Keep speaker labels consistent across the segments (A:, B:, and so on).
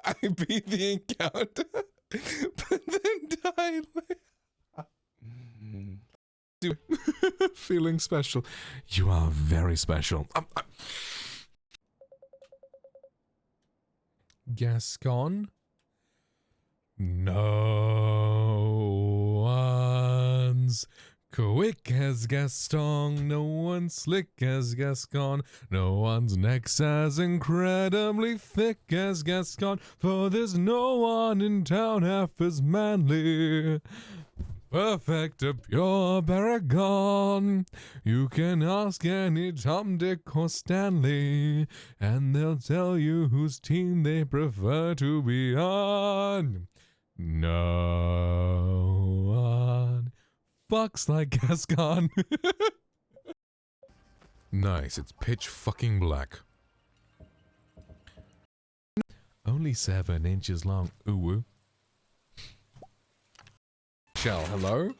A: I beat the encounter, but then died. Feeling special. You are very special. Gascon? No one's quick as Gaston, no one's slick as Gascon, no one's neck's as incredibly thick as Gascon, for there's no one in town half as manly. Perfect, a pure paragon. You can ask any Tom, Dick, or Stanley, and they'll tell you whose team they prefer to be on. No one fucks like Gascon. Nice, it's pitch fucking black. Only 7 inches long. Ooh woo. Shell, hello?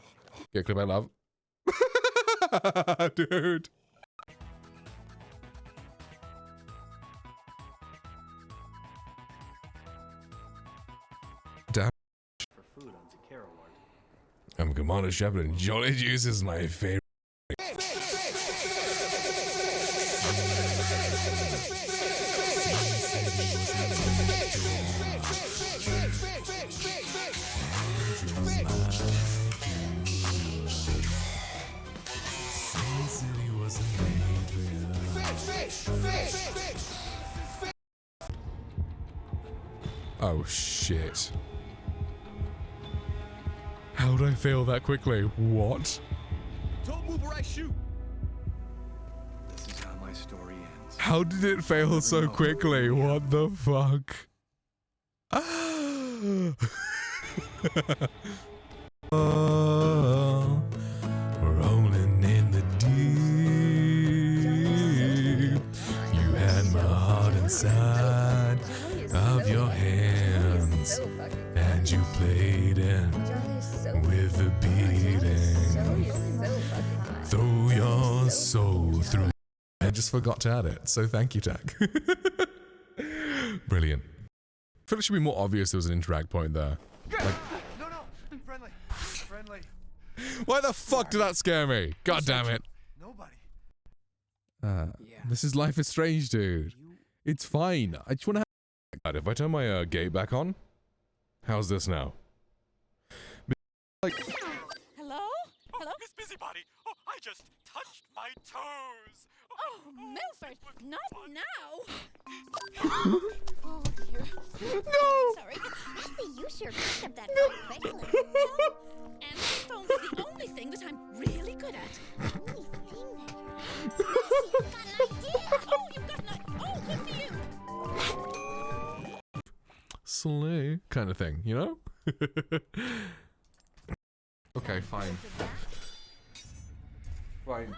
A: Get clip, I love. Dude. Damn.
B: For food on Zakara Ward.
A: I'm Commander Shepard and Jolly Juice is my favorite. Oh shit. How did I fail that quickly? What?
B: Don't move or I shoot. This is how my story ends.
A: How did it fail so quickly? What the fuck? Oh, rolling in the deep. You had my heart inside of your hands, and you played it with the beating. Throw your soul through. I just forgot to add it, so thank you, Jack. Brilliant. I feel it should be more obvious there was an interact point there. Like,
B: No, friendly. Friendly.
A: why the fuck did that scare me? God damn it.
B: Nobody.
A: This is Life is Strange, dude. It's fine. I just want to have... If I turn my gate back on, how's this now? Like...
C: Hello? Hello?
D: Miss Busybody! Oh, I just touched my toes!
C: Oh, Milford, not now! Oh, dear.
A: No!
C: Sorry.
E: Maybe you sure picked up that
C: No.
E: phone quickly.
C: Answering phones is the only thing that I'm really good at.
E: Only thing that you've got an idea.
C: Oh, you've got an Oh, good for you!
A: Slay kind of thing, you know? Okay, fine. Fine.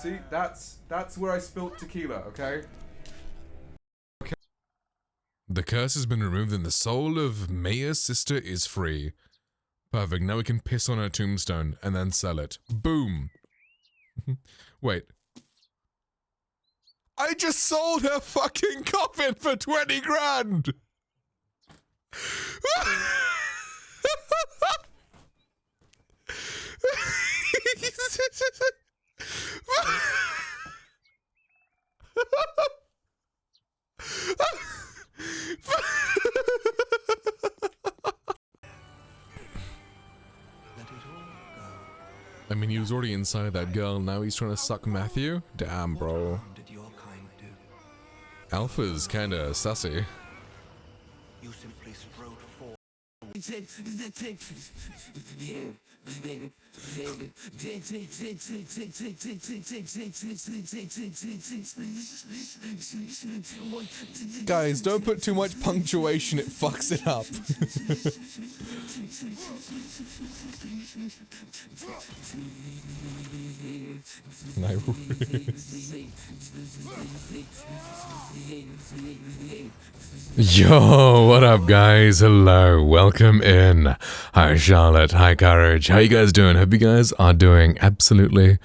A: See, that's where I spilt tequila, okay? Okay. The curse has been removed and the soul of Maya's sister is free. Perfect, now we can piss on her tombstone and then sell it. Boom! Wait. I just sold her fucking coffin for 20 grand! I mean, he was already inside that girl, now he's trying to suck Matthew? Damn, bro.
B: Did your kind do?
A: Alpha's kinda sussy.
B: You simply strode forward.
A: Guys, don't put too much punctuation, it fucks it up. No. Yo, what up guys? Hello, welcome in. Hi Charlotte, hi Courage. How you guys doing? Hope you guys are doing absolutely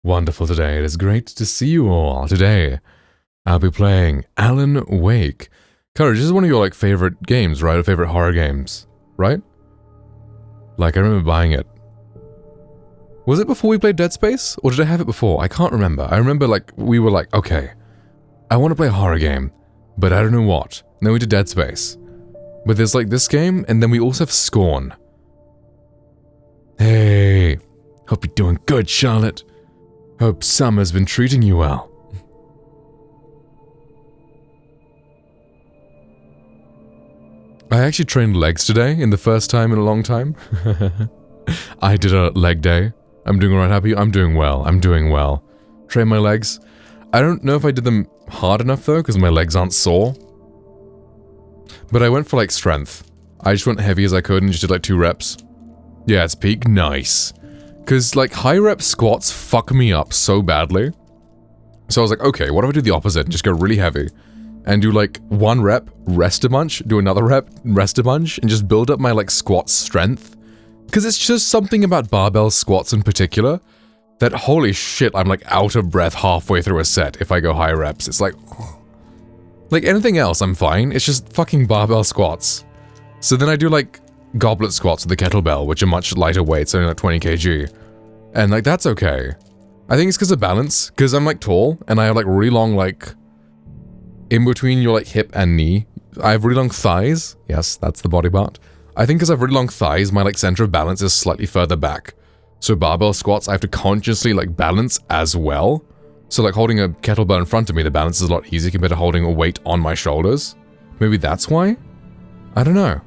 A: wonderful today. It is great to see you all today. I'll be playing Alan Wake. Courage, this is one of your like favorite games, right? Or favorite horror games, right? Like I remember buying it. Was it before we played Dead Space? Or did I have it before? I can't remember. I remember like we were like, okay, I want to play a horror game, but I don't know what. And then we did Dead Space. But there's like this game, and then we also have Scorn. Hey, hope you're doing good, Charlotte. Hope summer's been treating you well. I actually trained legs today in the first time in a long time. I did a leg day. I'm doing alright, happy? I'm doing well. I'm doing well. Train my legs. I don't know if I did them hard enough though, because my legs aren't sore. But I went for like strength. I just went heavy as I could and just did like 2 reps. Yeah, it's peak. Nice. Because like high rep squats fuck me up so badly. So I was like, okay, what if I do the opposite and just go really heavy? And do like 1 rep, rest a bunch, do another rep, rest a bunch, and just build up my like squat strength. Because it's just something about barbell squats in particular that holy shit, I'm like out of breath halfway through a set if I go high reps. It's like anything else, I'm fine. It's just fucking barbell squats. So then I do like goblet squats with the kettlebell, which are much lighter weights, only like 20 kg. And like that's okay. I think it's because of balance, because I'm like tall and I have like really long like in between your like hip and knee. I have really long thighs. Yes, that's the body part. I think because I have really long thighs, my like center of balance is slightly further back. So barbell squats, I have to consciously like balance as well. So like holding a kettlebell in front of me, the balance is a lot easier compared to holding a weight on my shoulders. Maybe that's why? I don't know.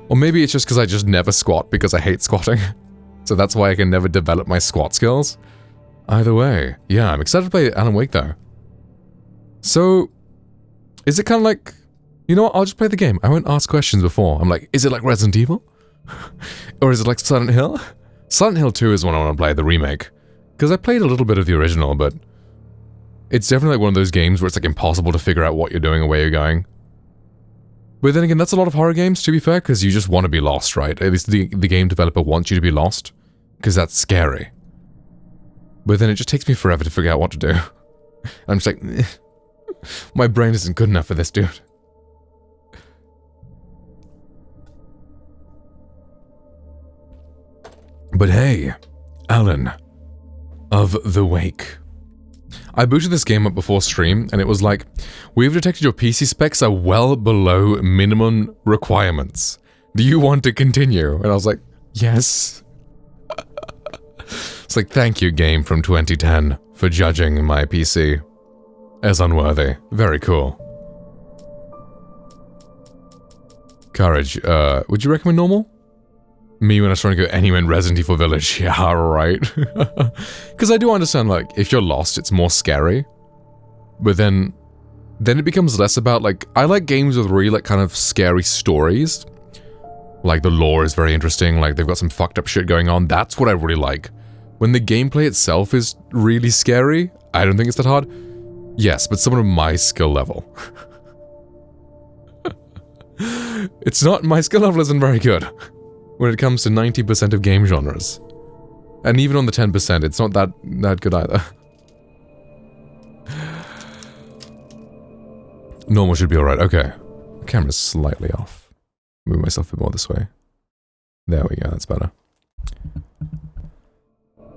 A: Or maybe it's just because I just never squat because I hate squatting. So that's why I can never develop my squat skills. Either way, yeah, I'm excited to play Alan Wake though. So, is it kind of like, you know what, I'll just play the game. I won't ask questions before. I'm like, is it like Resident Evil? Or is it like Silent Hill? Silent Hill 2 is one I want to play, the remake. Because I played a little bit of the original, but it's definitely like one of those games where it's like impossible to figure out what you're doing or where you're going. But then again, that's a lot of horror games, to be fair, because you just want to be lost, right? At least the game developer wants you to be lost, because that's scary. But then it just takes me forever to figure out what to do. I'm just like, eh, my brain isn't good enough for this, dude. But hey, Alan of the Wake. I booted this game up before stream, and it was like, we've detected your PC specs are well below minimum requirements. Do you want to continue? And I was like, yes. It's like, thank you, game from 2010, for judging my PC as unworthy. Very cool. Courage, would you recommend normal? Me when I was trying to go anywhere in Resident Evil Village, yeah, right. Because I do understand, like, if you're lost, it's more scary. But then it becomes less about, like, I like games with really, like, kind of scary stories. Like, the lore is very interesting, like, they've got some fucked up shit going on. That's what I really like. When the gameplay itself is really scary, I don't think it's that hard. Yes, but someone of my skill level. It's not, my skill level isn't very good when it comes to 90% of game genres. And even on the 10%, it's not that good either. Normal should be alright, okay. Camera's slightly off. Move myself a bit more this way. There we go, that's better.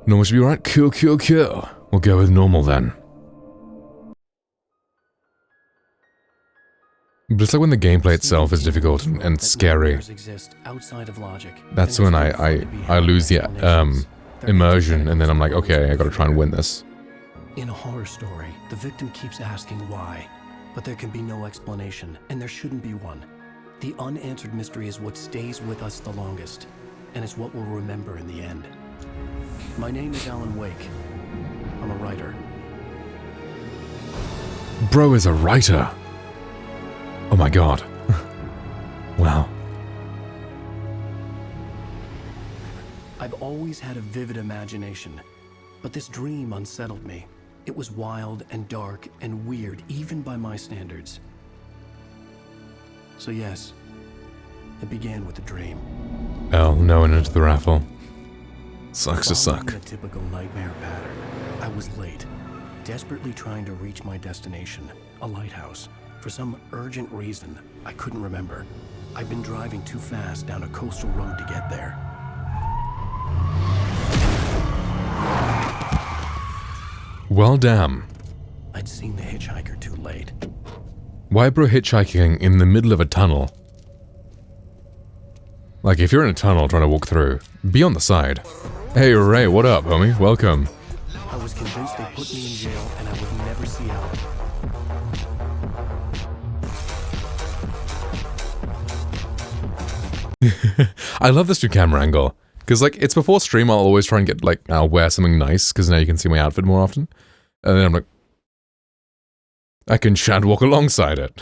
A: Normal should be alright, cool, cool, cool. We'll go with normal then. But it's like when the gameplay itself is difficult and scary. That's when I lose the immersion, and then I'm like, okay, I gotta try and win this.
F: In a horror story, the victim keeps asking why, but there can be no explanation, and there shouldn't be one. The unanswered mystery is what stays with us the longest, and it's what we'll remember in the end. My name is Alan Wake. I'm a writer.
A: Bro is a writer. Oh my god. Wow.
F: I've always had a vivid imagination, but this dream unsettled me. It was wild and dark and weird, even by my standards. So yes, it began with a dream.
A: Oh, no one into the raffle. Sucks to
F: Following
A: suck.
F: a typical nightmare pattern, I was late. desperately trying to reach my destination, a lighthouse. For some urgent reason, I couldn't remember. I'd been driving too fast down a coastal road to get there.
A: Well, damn.
F: I'd seen the hitchhiker too late.
A: Why bro hitchhiking in the middle of a tunnel? Like, if you're in a tunnel trying to walk through, be on the side. Hey, Ray, what up, homie? Welcome.
F: I was convinced they put me in jail and I would never see out.
A: I love this new camera angle. Because, like, it's before stream, I'll always try and get, like, I'll wear something nice, because now you can see my outfit more often. And then I'm like, I can chat walk alongside it.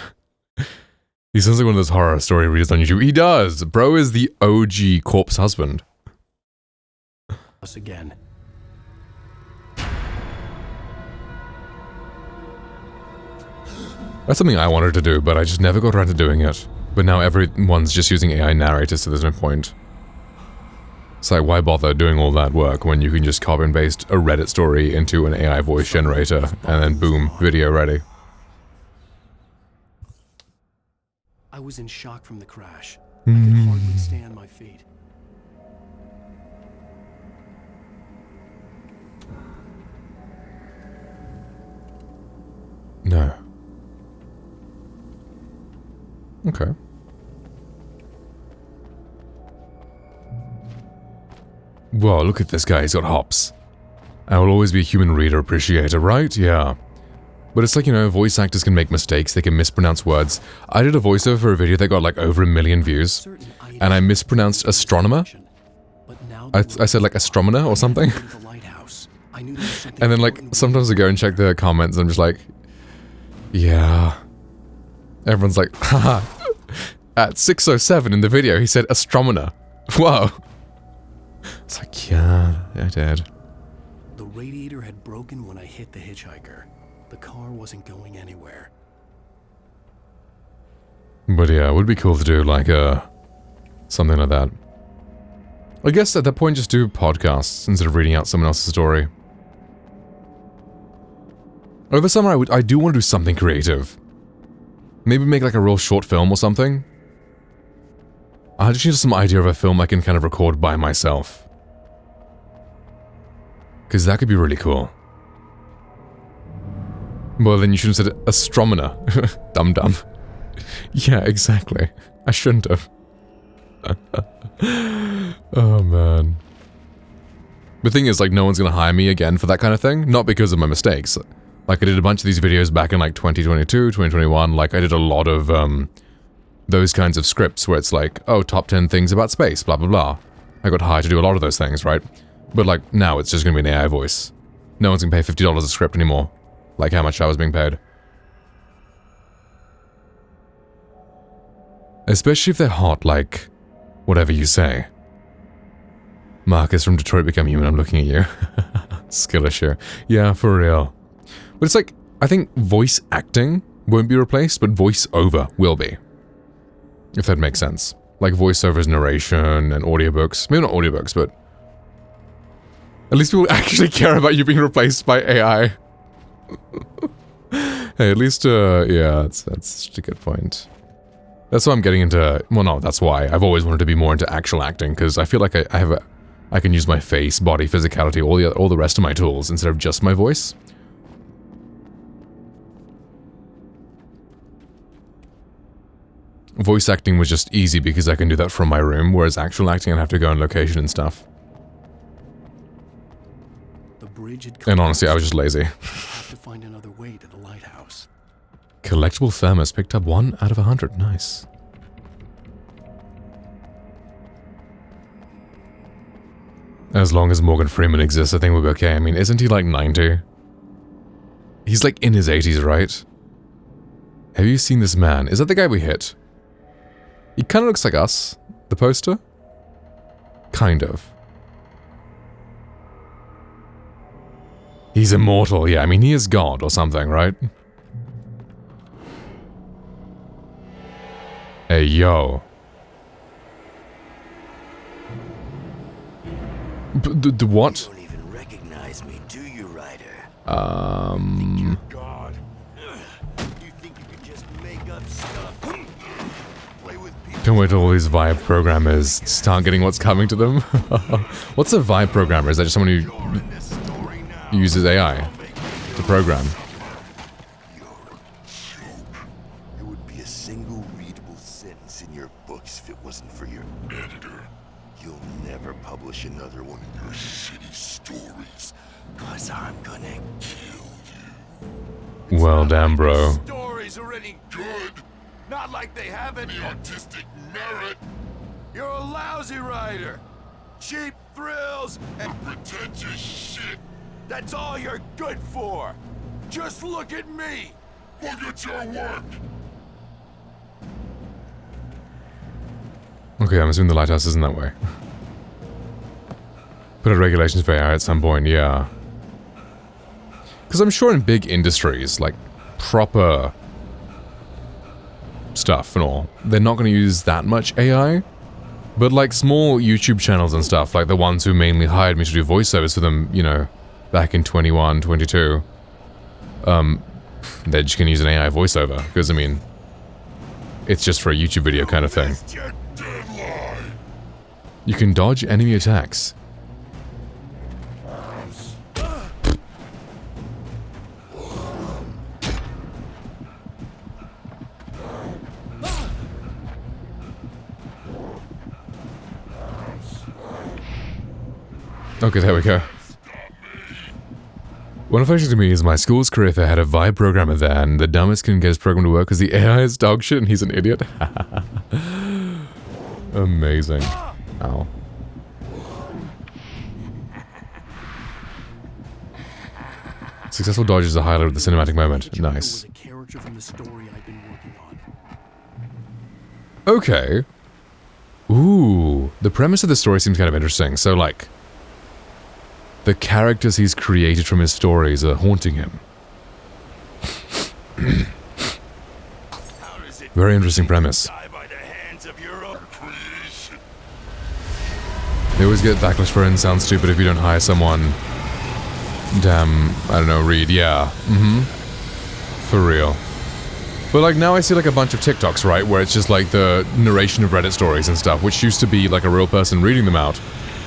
A: He sounds like one of those horror story readers on YouTube. He does! Bro is the OG corpse husband.
F: Us again.
A: That's something I wanted to do, but I just never got around to doing it. But now everyone's just using AI narrators, so there's no point. It's like, why bother doing all that work when you can just copy and paste a Reddit story into an AI voice generator, and then boom, video ready.
F: I was in shock from the crash. I could hardly stay on my feet.
A: No. Okay. Whoa, look at this guy, he's got hops. I will always be a human reader appreciator, right? Yeah. But it's like, you know, voice actors can make mistakes, they can mispronounce words. I did a voiceover for a video that got like over 1 million views, and I mispronounced astronomer. I said like astronomer or something. And then like, sometimes I go and check the comments and I'm just like, yeah. Everyone's like, haha. At 6:07 in the video, he said astronomer. Whoa. It's like, yeah, I did.
F: The radiator had broken when I hit the hitchhiker. The car wasn't going anywhere.
A: But yeah, it would be cool to do like something like that. I guess at that point just do podcasts instead of reading out someone else's story. Over summer I do want to do something creative. Maybe make like a real short film or something. I just need some idea of a film I can kind of record by myself. Because that could be really cool. Well, then you shouldn't have said astronomer. Dum-dum. Yeah, exactly. I shouldn't have. Oh, man. The thing is, like, no one's gonna hire me again for that kind of thing. Not because of my mistakes. Like, I did a bunch of these videos back in, like, 2022, 2021. Like, I did a lot of, those kinds of scripts where it's like, oh, top 10 things about space, blah, blah, blah. I got hired to do a lot of those things, right? But, like, now it's just gonna be an AI voice. No one's gonna pay $50 a script anymore. Like how much I was being paid. Especially if they're hot, like, whatever you say. Marcus from Detroit Become Human, I'm looking at you. Skill issue. Yeah, for real. But it's like, I think voice acting won't be replaced, but voiceover will be. If that makes sense. Like voiceovers, narration, and audiobooks. Maybe not audiobooks, but... At least people actually care about you being replaced by AI. Hey, at least, yeah, that's just a good point. That's why I'm getting into, well, no, that's why. I've always wanted to be more into actual acting, because I feel like I can use my face, body, physicality, all the rest of my tools, instead of just my voice. Voice acting was just easy because I can do that from my room, whereas actual acting I'd have to go on location and stuff. And honestly, I was just lazy.
F: Have to find another way to the lighthouse.
A: Collectible thermos picked up 1 out of 100. Nice. As long as Morgan Freeman exists, I think we'll be okay. I mean, isn't he like 90? He's like in his 80s, right? Have you seen this man? Is that the guy we hit? He kind of looks like us. The poster? Kind of. He's immortal, yeah, I mean, he is God or something, right? Hey, yo. The what?
G: You don't even recognize me, do you, Ryder?
B: God. You think you could just make up stuff? Play with people.
A: Can't wait till all these Vibe programmers start getting what's coming to them. What's a Vibe programmer? Is that just someone who
B: In this story now.
A: uses AI to program?
B: You're a joke. There would be a single readable sentence in your books if it wasn't for your editor. You'll never publish another one of your shitty stories, 'cause I'm gonna kill you.
A: Well, damn, bro.
B: Stories are any good. Not like they have any artistic merit. You're a lousy writer. Cheap thrills and pretentious shit. That's all you're good for. Just look at me. Look at your work.
A: Okay, I'm assuming the lighthouse isn't that way. Put out regulations for AI at some point, yeah. Because I'm sure in big industries, like proper stuff and all, they're not going to use that much AI. But like small YouTube channels and stuff, like the ones who mainly hired me to do voiceovers for them, you know, back in 21, 22, they're just going to use an AI voiceover. Because, I mean, it's just for a YouTube video kind of thing.
B: Missed your deadline.
A: You can dodge enemy attacks. Okay, there we go. One affection to me is my school's career fair had a Vibe programmer there, and the dumbest couldn't get his program to work because the AI is dog shit and he's an idiot. Amazing. Ow. Successful dodge is a highlight of the cinematic moment. Nice.
F: Was a character from the story I've been working on.
A: Okay. Ooh, the premise of the story seems kind of interesting. So, like, the characters he's created from his stories are haunting him.
B: How does it
A: Very interesting premise.
B: die by the hands of your own creation?
A: They always get backlash for it and sound stupid if you don't hire someone. Damn, I don't know, read, yeah. For real. But like now I see like a bunch of TikToks, right, where it's just like the narration of Reddit stories and stuff, which used to be like a real person reading them out,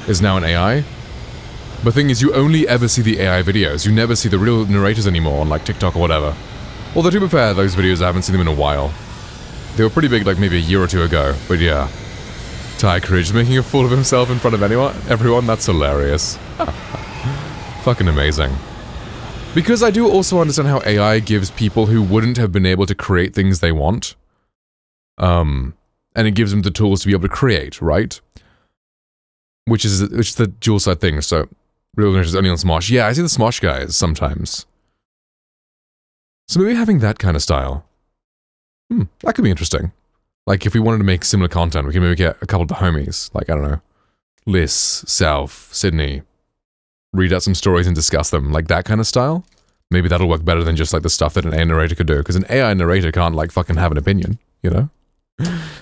A: is now an AI. But thing is, you only ever see the AI videos. You never see the real narrators anymore on like TikTok or whatever. Although to be fair, those videos I haven't seen them in a while. They were pretty big like maybe a year or two ago, but yeah. Ty Courage making a fool of himself in front of everyone, that's hilarious. Fucking amazing. Because I do also understand how AI gives people who wouldn't have been able to create things they want. And it gives them the tools to be able to create, right? Which is the dual side thing, so real narrators is only on Smosh. Yeah, I see the Smosh guys sometimes. So maybe having that kind of style. That could be interesting. Like if we wanted to make similar content, we can maybe get a couple of the homies, like I don't know, Liz, South, Sydney, read out some stories and discuss them, like that kind of style. Maybe that'll work better than just like the stuff that an AI narrator could do, because an AI narrator can't like fucking have an opinion, you know?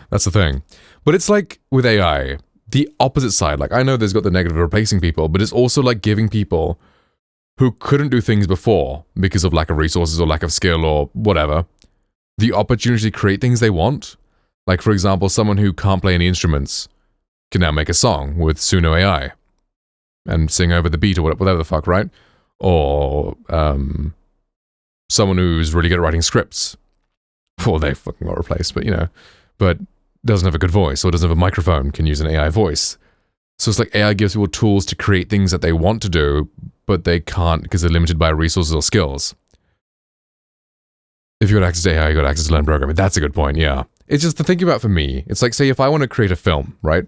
A: That's the thing. But it's like with AI, the opposite side, like I know there's got the negative of replacing people, but it's also like giving people who couldn't do things before because of lack of resources or lack of skill or whatever, the opportunity to create things they want. Like for example, someone who can't play any instruments can now make a song with Suno AI and sing over the beat or whatever the fuck, right? Or someone who's really good at writing scripts. Well, they fucking got replaced, but you know, but doesn't have a good voice or doesn't have a microphone, can use an AI voice. So it's like AI gives people tools to create things that they want to do, but they can't because they're limited by resources or skills. If you got access to AI, you got access to learn programming. That's a good point, yeah. It's just to think about for me. It's like, say, if I want to create a film, right?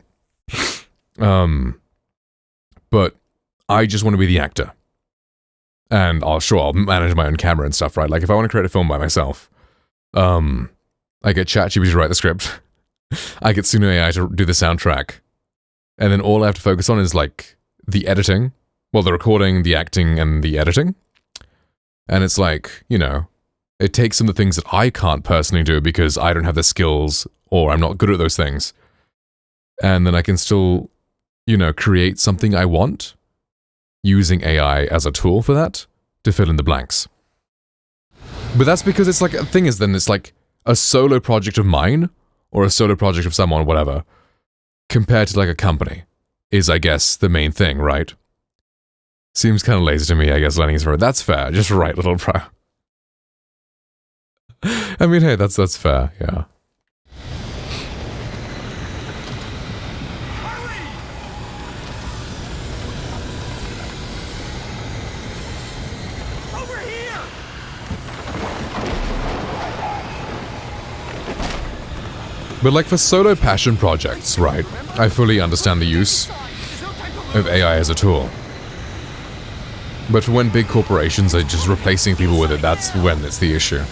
A: But I just want to be the actor. And I'll manage my own camera and stuff, right? Like if I want to create a film by myself, I get ChatGPT to write the script. I get Suno AI to do the soundtrack. And then all I have to focus on is like the editing. Well, the recording, the acting, and the editing. And it's like, you know, it takes some of the things that I can't personally do because I don't have the skills or I'm not good at those things. And then I can still, you know, create something I want using AI as a tool for that. to fill in the blanks. But that's because it's like, the thing is then it's like a solo project of mine, or a solo project of someone, whatever, compared to like a company, is I guess the main thing, right? Seems kind of lazy to me, I guess, learning is for it. That's fair, just write, little bro. I mean, hey, that's fair, yeah.
D: Over here!
A: But like for solo passion projects, right, I fully understand the use of AI as a tool. But when big corporations are just replacing people with it, that's when it's the issue.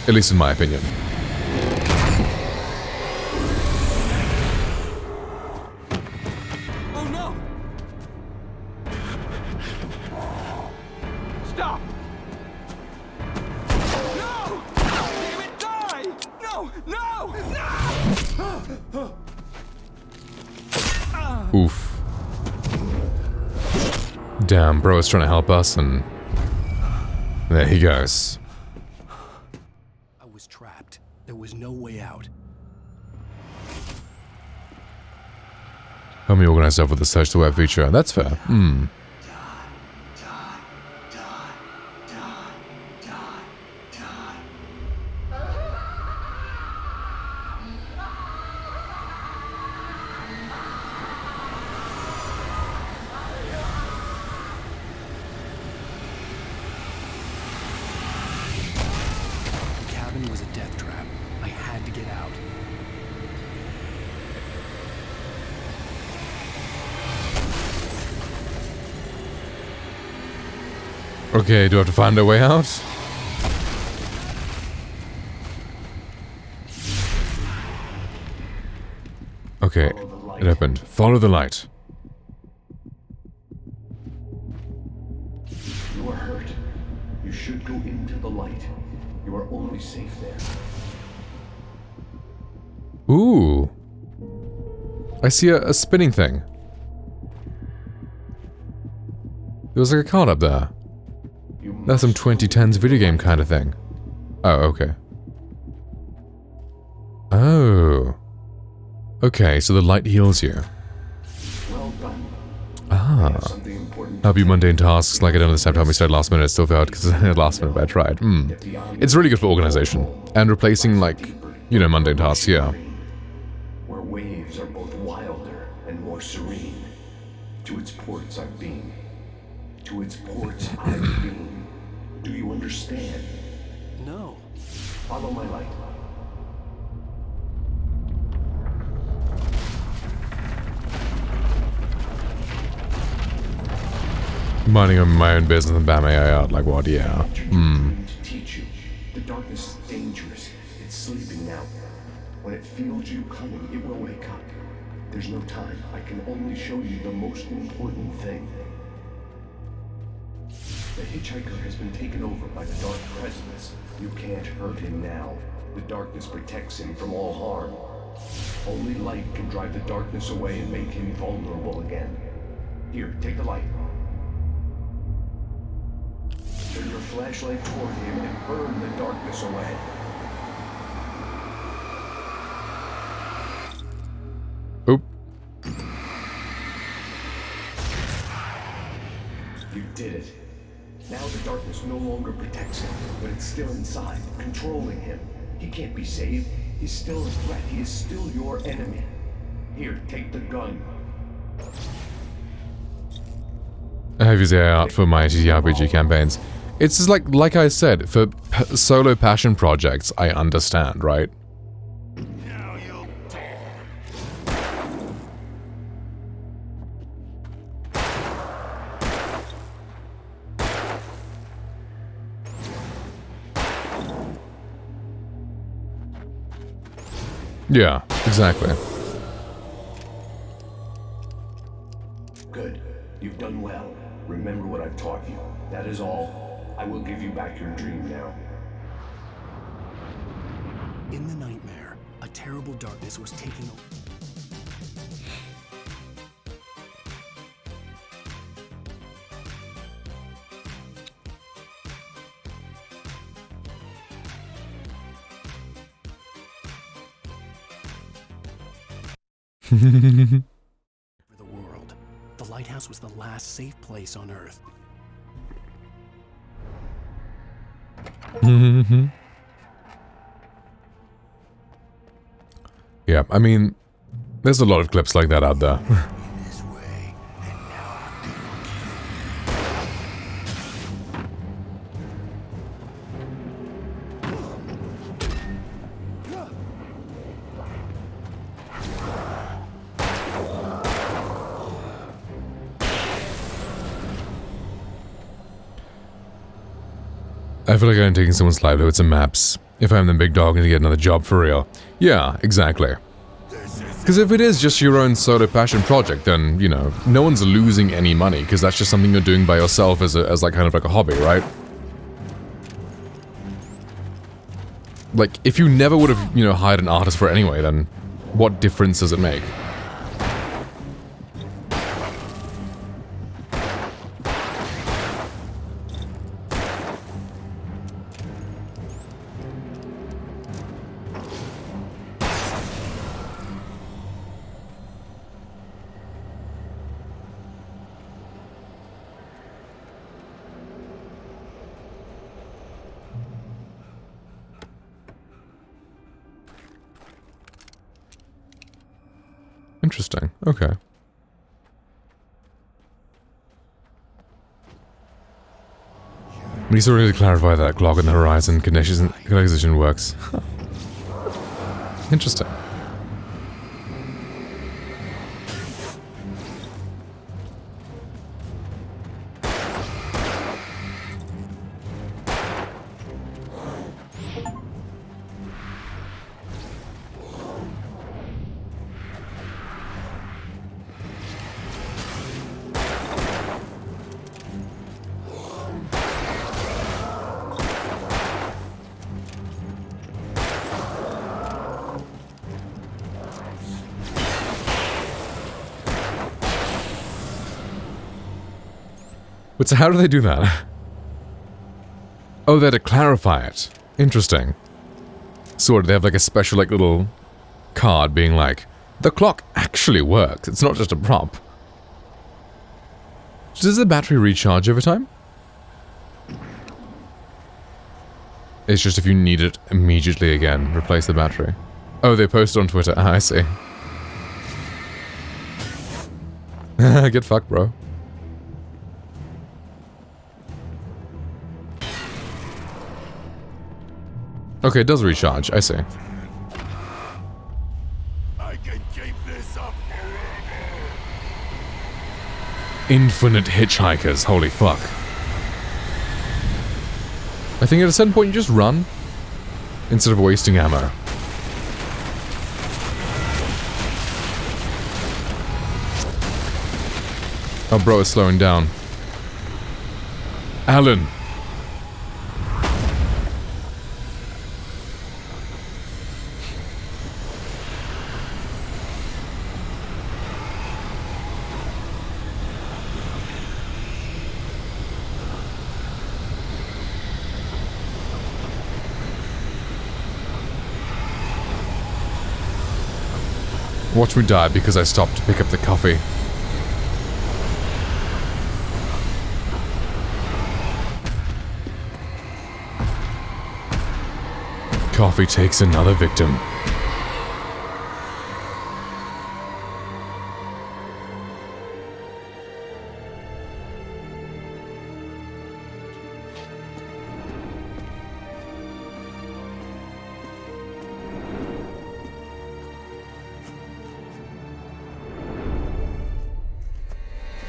A: At least in my opinion.
D: Oh no! Stop! No! Damn it, die! No! No! No!
A: Oof. Damn, bro is trying to help us and... there he goes.
F: I was trapped. There was no way out.
A: Help me organize stuff with the search the web feature. That's fair. Hmm.
F: The cabin was a death trap. I had to get out.
A: Okay, do I have to find a way out? Okay, it opened. Follow the light.
F: You are hurt. You should go into the light. You are only safe there.
A: Ooh. I see a spinning thing. There was like a card up there. That's some 2010s video game kind of thing. Oh, okay. Oh. Okay, so the light heals you.
F: Well done.
A: Ah.
F: Something important.
A: Help you mundane tasks like I did on the same time we started last minute. It still failed because last minute I tried. Hmm. It's really good for organization. And replacing like, you know, mundane tasks, yeah.
F: Where waves are both wilder and more serene. To its ports I've been. To its ports I've been. Do you understand? No. Follow my light.
A: Minding my own business and bam AI out, like what, yeah. Hmm.
F: To teach you. The darkness is dangerous. It's sleeping now. When it feels you coming, it will wake up. There's no time. I can only show you the most important thing. The hitchhiker has been taken over by the dark presence. You can't hurt him now. The darkness protects him from all harm. Only light can drive the darkness away and make him vulnerable again. Here, take the light. Turn your flashlight toward him and burn the darkness away.
A: Oop.
F: You did it. Now the darkness no longer protects him, but it's still inside, controlling him. He can't be saved. He's still a threat. He is still your enemy. Here, take the gun.
A: I have used AI art for my TTRPG campaigns. It's just like I said, for solo passion projects, I understand, right?
B: Now you'll die.
A: Yeah, exactly.
F: Good. You've done well. Remember what I've taught you. That is all. I will give you back your dream now. In the nightmare, a terrible darkness was taking over. For the world, the lighthouse was the last safe place on Earth.
A: Yeah, I mean, there's a lot of clips like that out there. I feel like I'm taking someone's livelihood some maps. If I'm the big dog and to get another job for real. Yeah, exactly. Because if it is just your own solo passion project, then, you know, no one's losing any money, because that's just something you're doing by yourself as like kind of like a hobby, right? Like, if you never would have, you know, hired an artist for it anyway, then what difference does it make? Interesting. Okay. We need to really clarify that clock on the horizon connection works. Interesting. But so how do they do that? Oh, they're to clarify it. Interesting. So do they have like a special like little card being like, the clock actually works, it's not just a prop. Does the battery recharge over time? It's just if you need it immediately again, replace the battery. Oh, they post on Twitter. Ah, I see. Get fucked, bro. Okay, it does recharge. I see.
B: I can keep this up forever.
A: Infinite hitchhikers. Holy fuck. I think at a certain point you just run instead of wasting ammo. Oh, bro, it's slowing down. Alan. Watch me die because I stopped to pick up the coffee. Coffee takes another victim.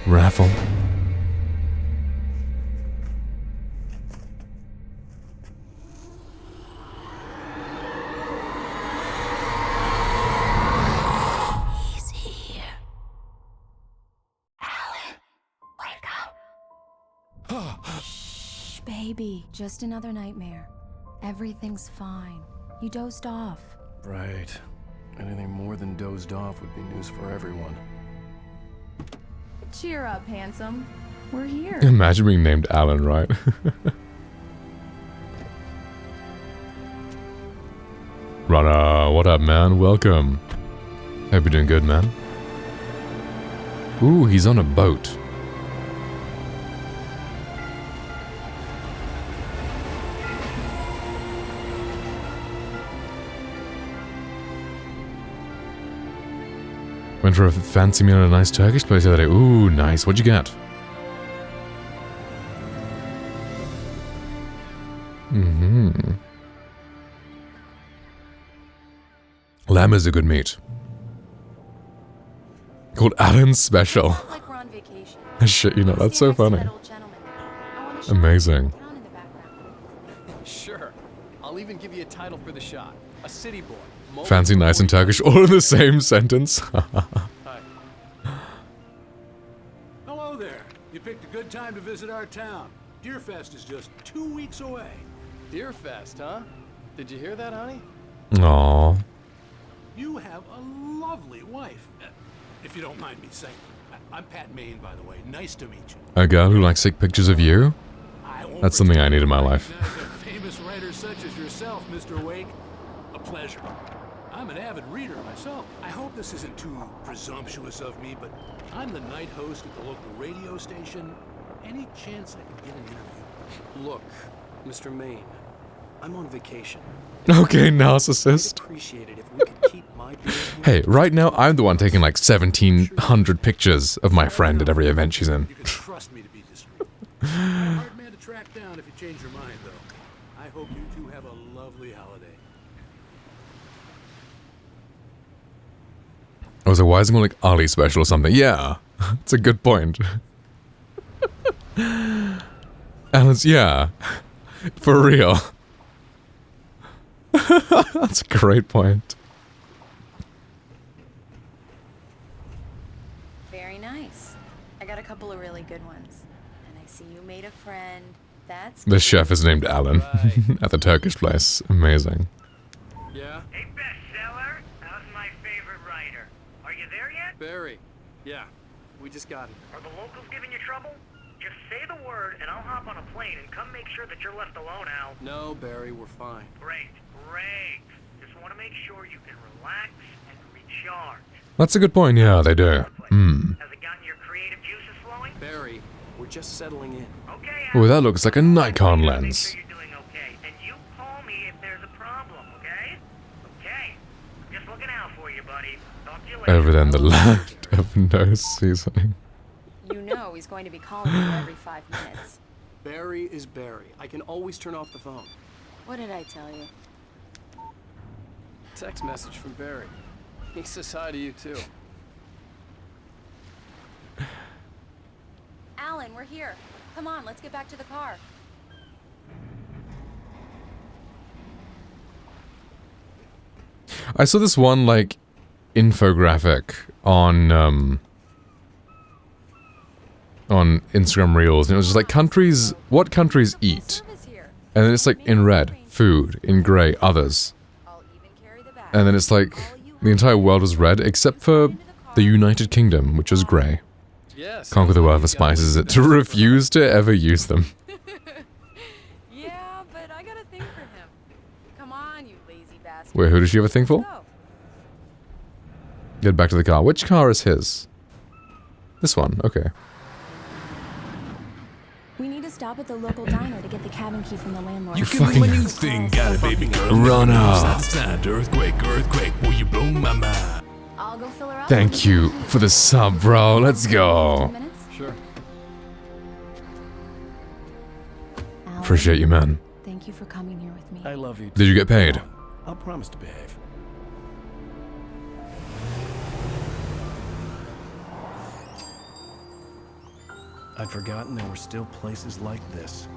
A: Raffle.
E: He's here. Alan, wake up. Shh, baby. Just another nightmare. Everything's fine. You dozed off.
F: Right. Anything more than dozed off would be news for everyone.
G: Cheer up, handsome. We're here.
A: Imagine being named Alan, right? Runner, what up, man? Welcome. Hope you're doing good, man. Ooh, he's on a boat. Went for a fancy meal at a nice Turkish place the other day. Ooh, nice. What'd you get? Lamb is a good meat. Called Alan's Special.
G: Like we're on vacation.
A: Shit, you know, that's so funny. Amazing.
F: Sure. I'll even give you a title for the shot. A city boy.
A: Fancy, nice, and Turkish all in the same sentence.
H: Hello there. You picked a good time to visit our town. Deerfest is just 2 weeks away.
F: Deerfest, huh? Did you hear that, honey?
A: Aww.
H: You have a lovely wife. If you don't mind me saying. I'm Pat Maine, by the way. Nice to meet you.
A: A girl who likes to take pictures of you? That's something I need in my life.
H: A famous writer such as yourself, Mr. Wake. A pleasure. I'm an avid reader myself. I hope this isn't too presumptuous of me, but I'm the night host at the local radio station. Any chance I could get an interview?
F: Look, Mr. Maine, I'm on vacation.
A: Okay,
F: I'd
A: narcissist.
F: appreciate it if we could keep my beard here.
A: Hey, right now I'm the one taking like 1,700 pictures of my friend at every event she's in.
H: You can trust me to be discreet. I'm a hard man to track down if you change your mind, though. I hope you two have a lovely holiday.
A: I was like, why is it more like Ali Special or something? Yeah, it's a good point. Alan's, yeah, for real. That's a great point.
G: Very nice. I got a couple of really good ones. And I see you made a friend. That's
A: The chef is named Alan
F: Right.
A: at the Turkish place. Amazing.
F: Yeah?
D: Hey, bestseller, how's my favorite writer? Are you there yet?
F: Barry. Yeah. We just got it.
D: Are the locals giving you trouble? Just say the word and I'll hop on a plane and come make sure that you're left alone, Al.
F: No, Barry, we're fine.
D: Great, great. Just want to make sure you can relax and recharge.
A: That's a good point. Yeah, they do. Hmm.
D: Has it gotten your creative juices flowing?
F: Barry, we're just settling in.
D: Okay,
A: Oh,
D: Al.
A: that looks like a Nikon
D: Make
A: lens.
D: sure you're doing okay. And you call me if there's a problem, okay? Okay. Just looking out for you, buddy. Talk to you later.
A: Over then the land of no seasoning.
G: You know he's going to be calling you every 5 minutes.
F: Barry is Barry. I can always turn off the phone.
G: What did I tell you?
F: Text message from Barry. He says hi to you too.
G: Alan, we're here. Come on, let's get back to the car.
A: I saw this one like infographic on Instagram Reels, and it was just like countries, what countries eat,
G: Service here.
A: and then it's like in red, food, in grey, others,
G: I'll even carry the bag.
A: and then it's like the entire world was red except for the United Kingdom, which was grey.
F: Yes.
A: Conquer the world for spices, it to refuse to ever use them.
G: Yeah, but I got a thing for him. Come on, you lazy bastard.
A: Wait, who does she have a thing for?
G: Go.
A: Get back to the car. Which car is his? This one, okay.
E: We need to stop at the local diner to get the cabin key from the landlord.
A: You fucking
E: got
H: it, baby girl.
A: Rana.
H: Earthquake, will you blow my mind?
E: I'll go fill her up.
A: Thank you for the sub, bro. Let's go.
E: 10 minutes?
F: Sure.
E: Alan,
A: Appreciate you, man.
E: Thank you for coming here with me.
F: I love you.
A: Did you get paid?
F: I'll promise to behave. I'd forgotten there were still places like this.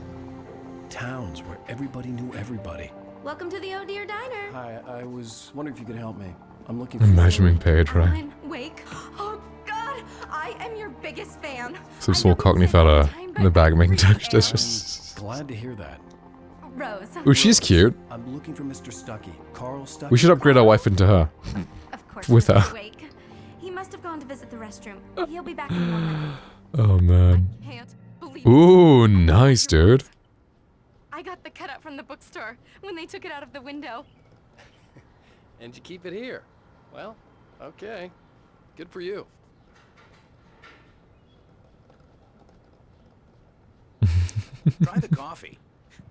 F: Towns where everybody knew everybody.
E: Welcome to the Oh Dear Diner.
F: Hi, I was wondering if you could help me. I'm looking for...
A: Imagine being paid, right?
E: Alan Wake. Oh God, I am your biggest fan.
A: Some
E: I
A: small
E: know we
A: cockney
E: say all the
A: fella
E: time,
A: in the
E: but
A: bag making
E: really
A: Turkish
E: am.
A: dishes.
F: Glad to hear that.
E: Rose.
A: Oh, she's cute.
F: I'm looking for Mr. Stuckey. Carl Stuckey.
A: We should upgrade our wife into her.
E: Of course.
A: With
E: Mr.
A: her.
E: Wake. He must have gone to visit the restroom. He'll be back in 1 minute.
A: Oh, man.
C: Can't believe
A: Ooh, nice, dude.
C: I got the cutout from the bookstore when they took it out of the window.
F: And you keep it here. Well, Okay. Good for you.
I: Try the coffee.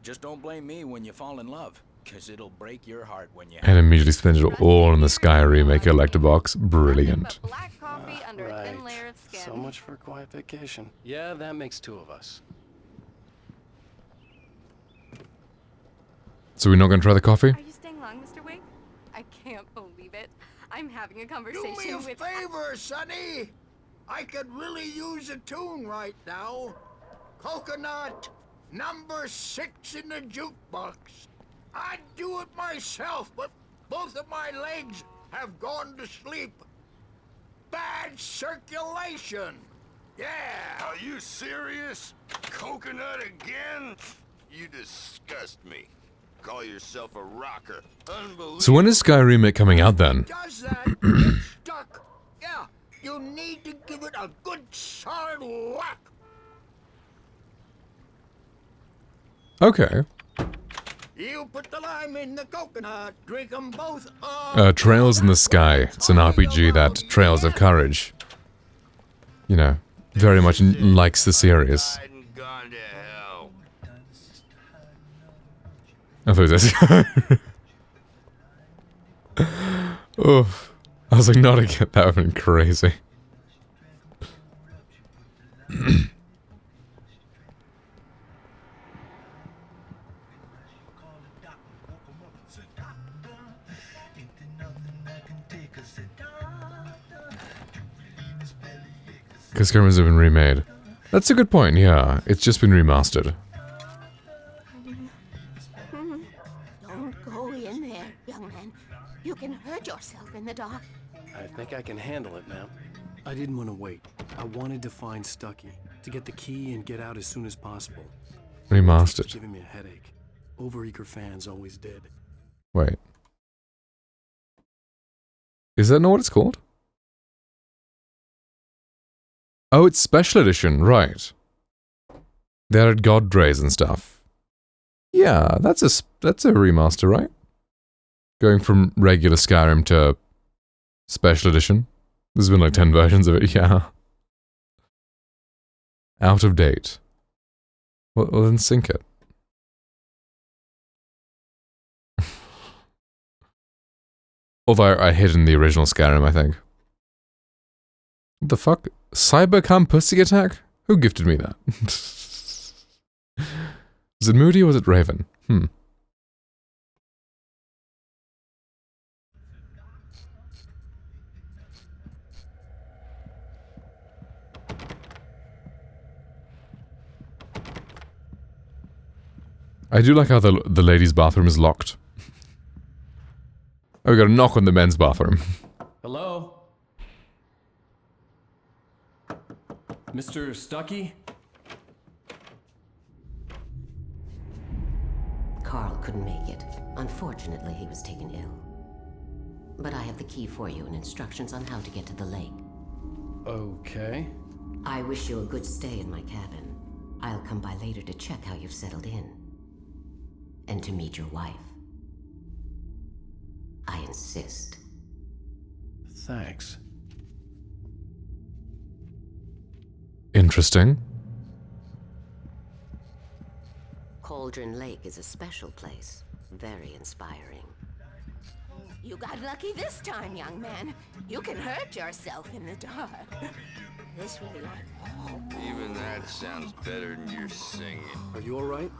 I: Just don't blame me when you fall in love, because it'll break your heart when you
A: And immediately spend it all on the Sky Remake collector box. Brilliant.
G: Black coffee under a thin layer of skin.
F: So much for a quiet vacation. Yeah, that makes two of us.
A: So we're not going to try the coffee?
G: Are you staying long, Mr. Wake? I can't believe it. I'm having a conversation
J: Do me a
G: with...
J: favor, Sonny. I could really use a tune right now. Coconut, number 6 in the jukebox. I'd do it myself, but both of my legs have gone to sleep. Bad circulation. Yeah.
B: Are you serious? Coconut again? You disgust me. Call yourself a rocker. Unbelievable.
A: So when is Sky Remake coming out then?
J: Does that get stuck? Yeah, you need to give it a good solid whack.
A: Okay.
J: You put the lime in the coconut, drink them both
A: Trails in the Sky. It's an RPG that Trails of Courage, you know, very much likes the series.
B: Died and gone to hell.
A: I thought it was oh, I was like, not again. That would have been crazy. Because Skyrim has been remade. That's a good point, yeah. It's just been remastered.
E: Don't go in there, young man. You can hurt yourself in the dark.
F: I think I can handle it, ma'am. I didn't want to wait. I wanted to find Stucky, to get the key and get out as soon as possible. It's
A: Remastered.
F: giving me a headache. Overeager fans always did.
A: Wait. Is that not what it's called? Oh, it's Special Edition, right. They're at Godrays and stuff. Yeah, that's a remaster, right? Going from regular Skyrim to Special Edition. There's been like 10 versions of it, yeah. Out of date. Well then sync it. Although I hid the original Skyrim, I think. What the fuck? Cybercam Pussy Attack? Who gifted me that? Was it Moody or was it Raven? I do like how the ladies' bathroom is locked. Oh, we got a knock on the men's bathroom.
F: Hello? Mr. Stucky?
K: Carl couldn't make it. Unfortunately, he was taken ill. But I have the key for you and instructions on how to get to the lake.
F: Okay.
K: I wish you a good stay in my cabin. I'll come by later to check how you've settled in. And to meet your wife. I insist.
F: Thanks.
A: Interesting.
K: Cauldron Lake is a special place. Very inspiring.
E: You got lucky this time, young man. You can hurt yourself in the dark. This really like...
B: Even that sounds better than your singing.
F: Are you alright?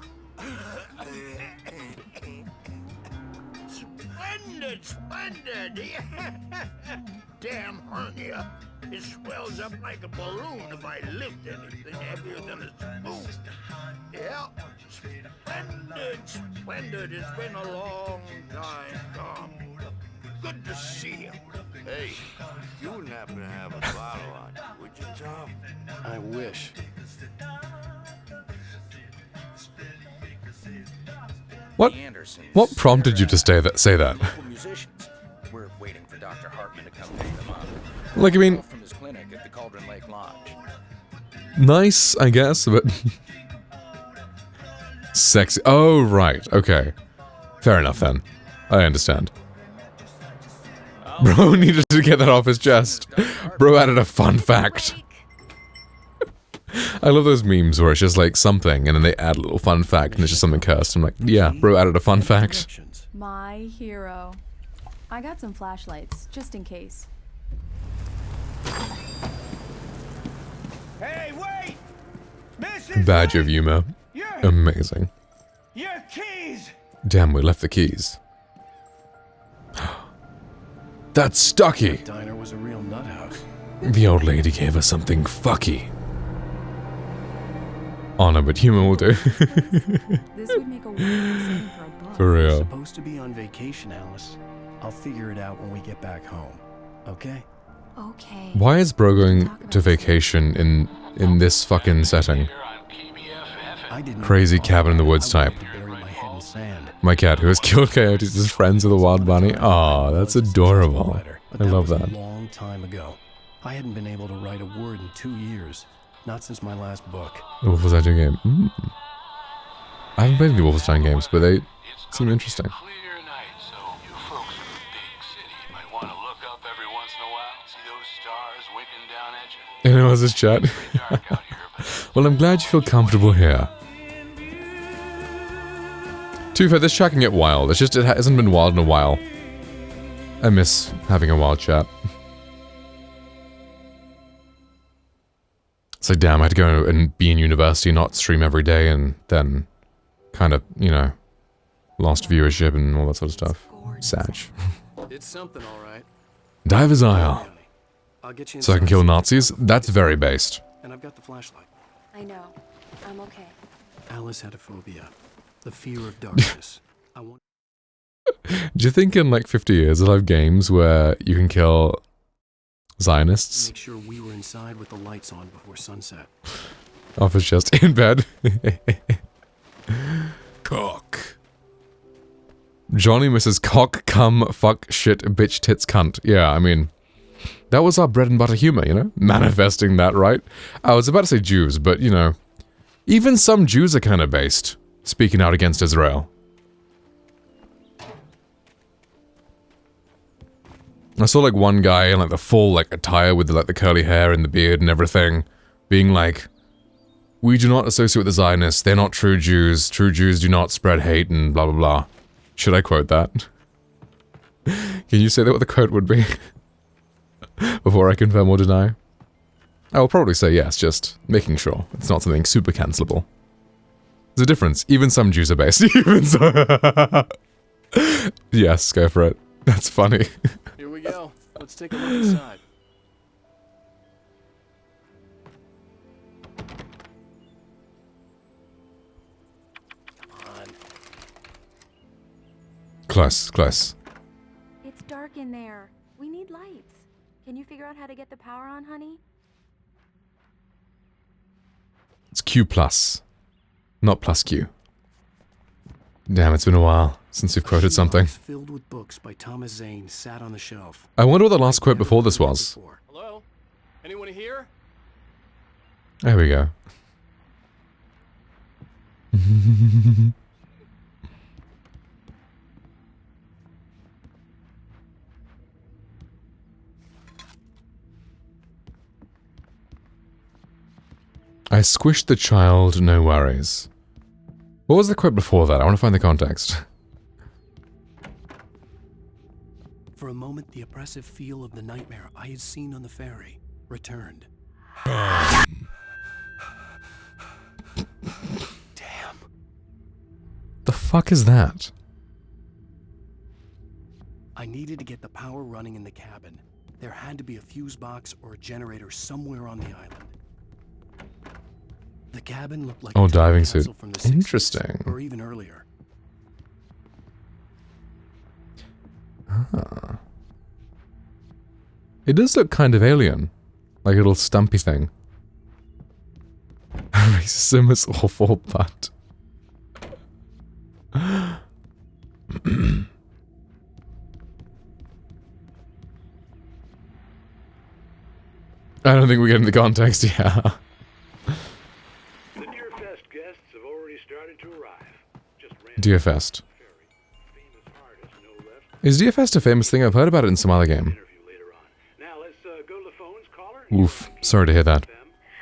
J: Splendid, splendid! Damn hernia. It swells up like a balloon if I lift anything heavier than a spoon. Yeah, splendid, splendid. It's been a long time, Tom. Good to see you.
B: Hey, you wouldn't happen to have a bottle on you, would you, Tom?
F: I wish.
A: What prompted you to say that?
I: Local musicians. We're waiting for Dr. Hartman to come pick them up.
A: Like, I mean,
I: From his clinic at the Cauldron Lake Lodge.
A: nice, I guess, but... Sexy. Oh, right. Okay. Fair enough, then. I understand. Bro needed to get that off his chest. Bro added a fun fact. I love those memes where it's just like something and then they add a little fun fact and it's just something cursed. I'm like, yeah, bro added a fun fact.
G: My hero. I got some flashlights, just in case.
J: Hey, wait! Mrs.
A: Badge of humor. Amazing.
J: Your keys!
A: Damn, we left the keys. That's Stucky!
F: The diner was a real nut house.
A: The old lady gave us something fucky. Honor, but humor will do.
G: This would make a wonderful setting for a book.
A: For
F: We're
A: real.
F: supposed to be on vacation, Alice. I'll figure it out when we get back home. Okay?
G: Okay.
A: Why is bro going to vacation in this fucking setting?
F: I didn't
A: Crazy cabin in the woods type.
F: bury my head in sand.
A: My cat who has killed coyotes is friends with a wild bunny. Aw, that's adorable.
F: But
A: I love
F: was
A: that.
F: a long time ago. I hadn't been able to write a word in 2 years. Not since my last book.
A: The Wolfenstein game. I haven't played any Wolfenstein games, but they seem interesting. Anyone else's chat? Well, I'm glad you feel comfortable here. To be fair, this chat can get wild. It's just, it hasn't been wild in a while. I miss having a wild chat. It's like, damn, I had to go and be in university, not stream every day, and then kind of, you know, lost viewership and all that sort of stuff. Sag.
H: It's something, all right.
A: Diver's Isle.
F: I'll get you
A: So I can kill Nazis? That's very based.
F: And I've got the flashlight.
G: I know. I'm okay.
F: Alice had a phobia. The fear of darkness. I want.
A: Do you think in like 50 years they'll have games where you can kill Zionists?
F: Make sure we were inside with the lights on before sunset.
A: Off his chest, in bed. Cock. Johnny Mrs. Cock, cum, fuck, shit, bitch, tits, cunt. Yeah, I mean, that was our bread and butter humor, you know? Manifesting that, right? I was about to say Jews, but, you know, even some Jews are kind of based, speaking out against Israel. I saw, like, one guy in, like, the full, like, attire with, like, the curly hair and the beard and everything, being like, we do not associate with the Zionists, they're not true Jews do not spread hate and blah blah blah. Should I quote that? Can you say that what the quote would be? Before I confirm or deny? I will probably say yes, just making sure it's not something super cancelable. There's a difference, even some Jews are based, even so. Yes, go for it. That's funny.
H: Here we go. Let's take a look inside.
A: Close, close.
G: It's dark in there. We need lights. Can you figure out how to get the power on, honey?
A: It's Q+, not plus Q. Damn, it's been a while since we've quoted something.
F: Filled with books by Thomas Zane sat on the shelf.
A: I wonder what the last quote before this was.
H: Hello? Anyone here?
A: There we go. I squished the child, no worries. What was the quote before that? I want to find the context.
F: For a moment, the oppressive feel of the nightmare I had seen on the ferry returned.
A: Damn. The fuck is that?
F: I needed to get the power running in the cabin. There had to be a fuse box or a generator somewhere on the island. The cabin looked like
A: Oh,
F: a
A: diving
F: castle
A: suit.
F: from the 60s,
A: Interesting.
F: or even earlier.
A: Ah. It does look kind of alien. Like a little stumpy thing. Racism is awful, but... I don't think we get into context, yeah.
H: The Deerfest guests have already started to arrive. Just ran
A: Deerfest.
H: famous artist, no left.
A: Is DFS a famous thing? I've heard about it in some other game.
H: Now let's go to the phones, caller.
A: Oof, sorry to hear that.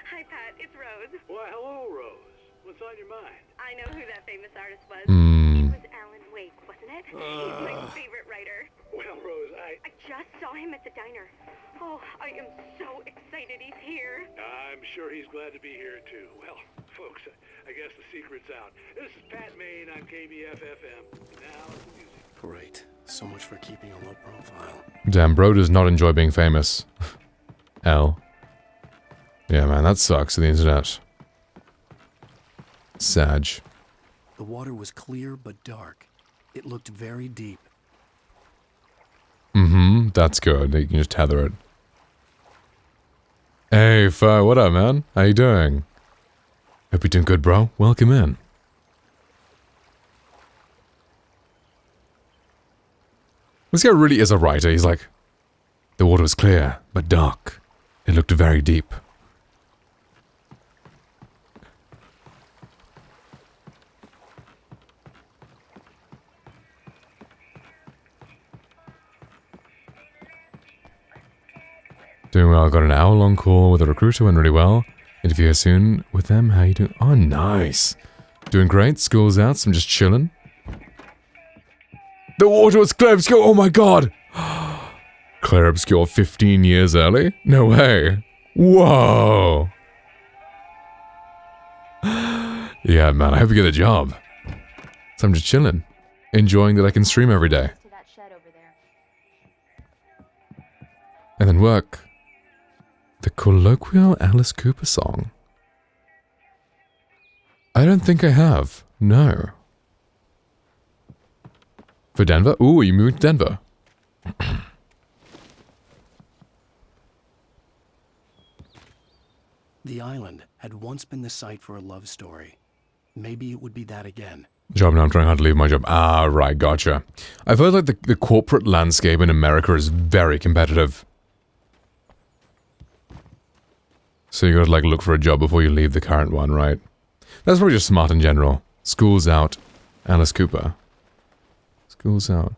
L: Hi, Pat. It's Rose.
H: Why, hello, Rose. What's on your mind?
L: I know who that famous artist was.
A: Hmm.
L: It was Alan Wake, wasn't it? He's my favorite writer.
H: Well, Rose, I
L: just saw him at the diner. Oh, I am so excited he's here.
H: I'm sure he's glad to be here, too. Well, folks, I guess the secret's out. This is Pat Maine on KBF-FM. Now, the music.
F: Great. So much for keeping a low profile.
A: Damn, bro does not enjoy being famous. L. Yeah, man, that sucks to the internet. Sag.
F: The water was clear but dark. It looked very deep.
A: Mm-hmm, that's good. You can just tether it. Hey, Fo, what up, man? How you doing? Hope you're doing good, bro. Welcome in. This guy really is a writer. He's like, the water was clear, but dark. It looked very deep. Doing well. Got an hour-long call with a recruiter. Went really well. Interview here soon with them. How you doing? Oh, nice. Doing great. School's out, so I'm just chilling. The water was clear obscure. Oh my god. Clear obscure 15 years early? No way. Whoa. Yeah, man. I hope you get a job. So I'm just chilling. Enjoying that I can stream every day. And then work. The colloquial Alice Cooper song. I don't think I have. No. For Denver? Ooh, you moved to Denver.
F: The island had once been the site for a love story. Maybe it would be that again.
A: Job now, I'm trying hard to leave my job. Ah, right, gotcha. I've heard like the corporate landscape in America is very competitive. So you gotta like look for a job before you leave the current one, right? That's probably just smart in general. School's out. Alice Cooper. School's out.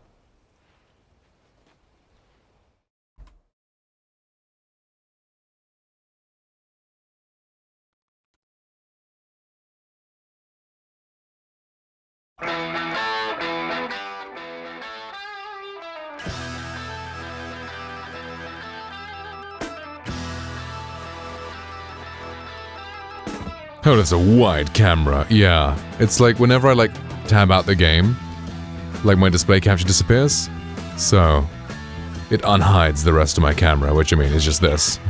A: Oh, that's a wide camera. Yeah. It's like whenever I like tab out the game, like my display capture disappears. So it unhides the rest of my camera, which I mean is just this.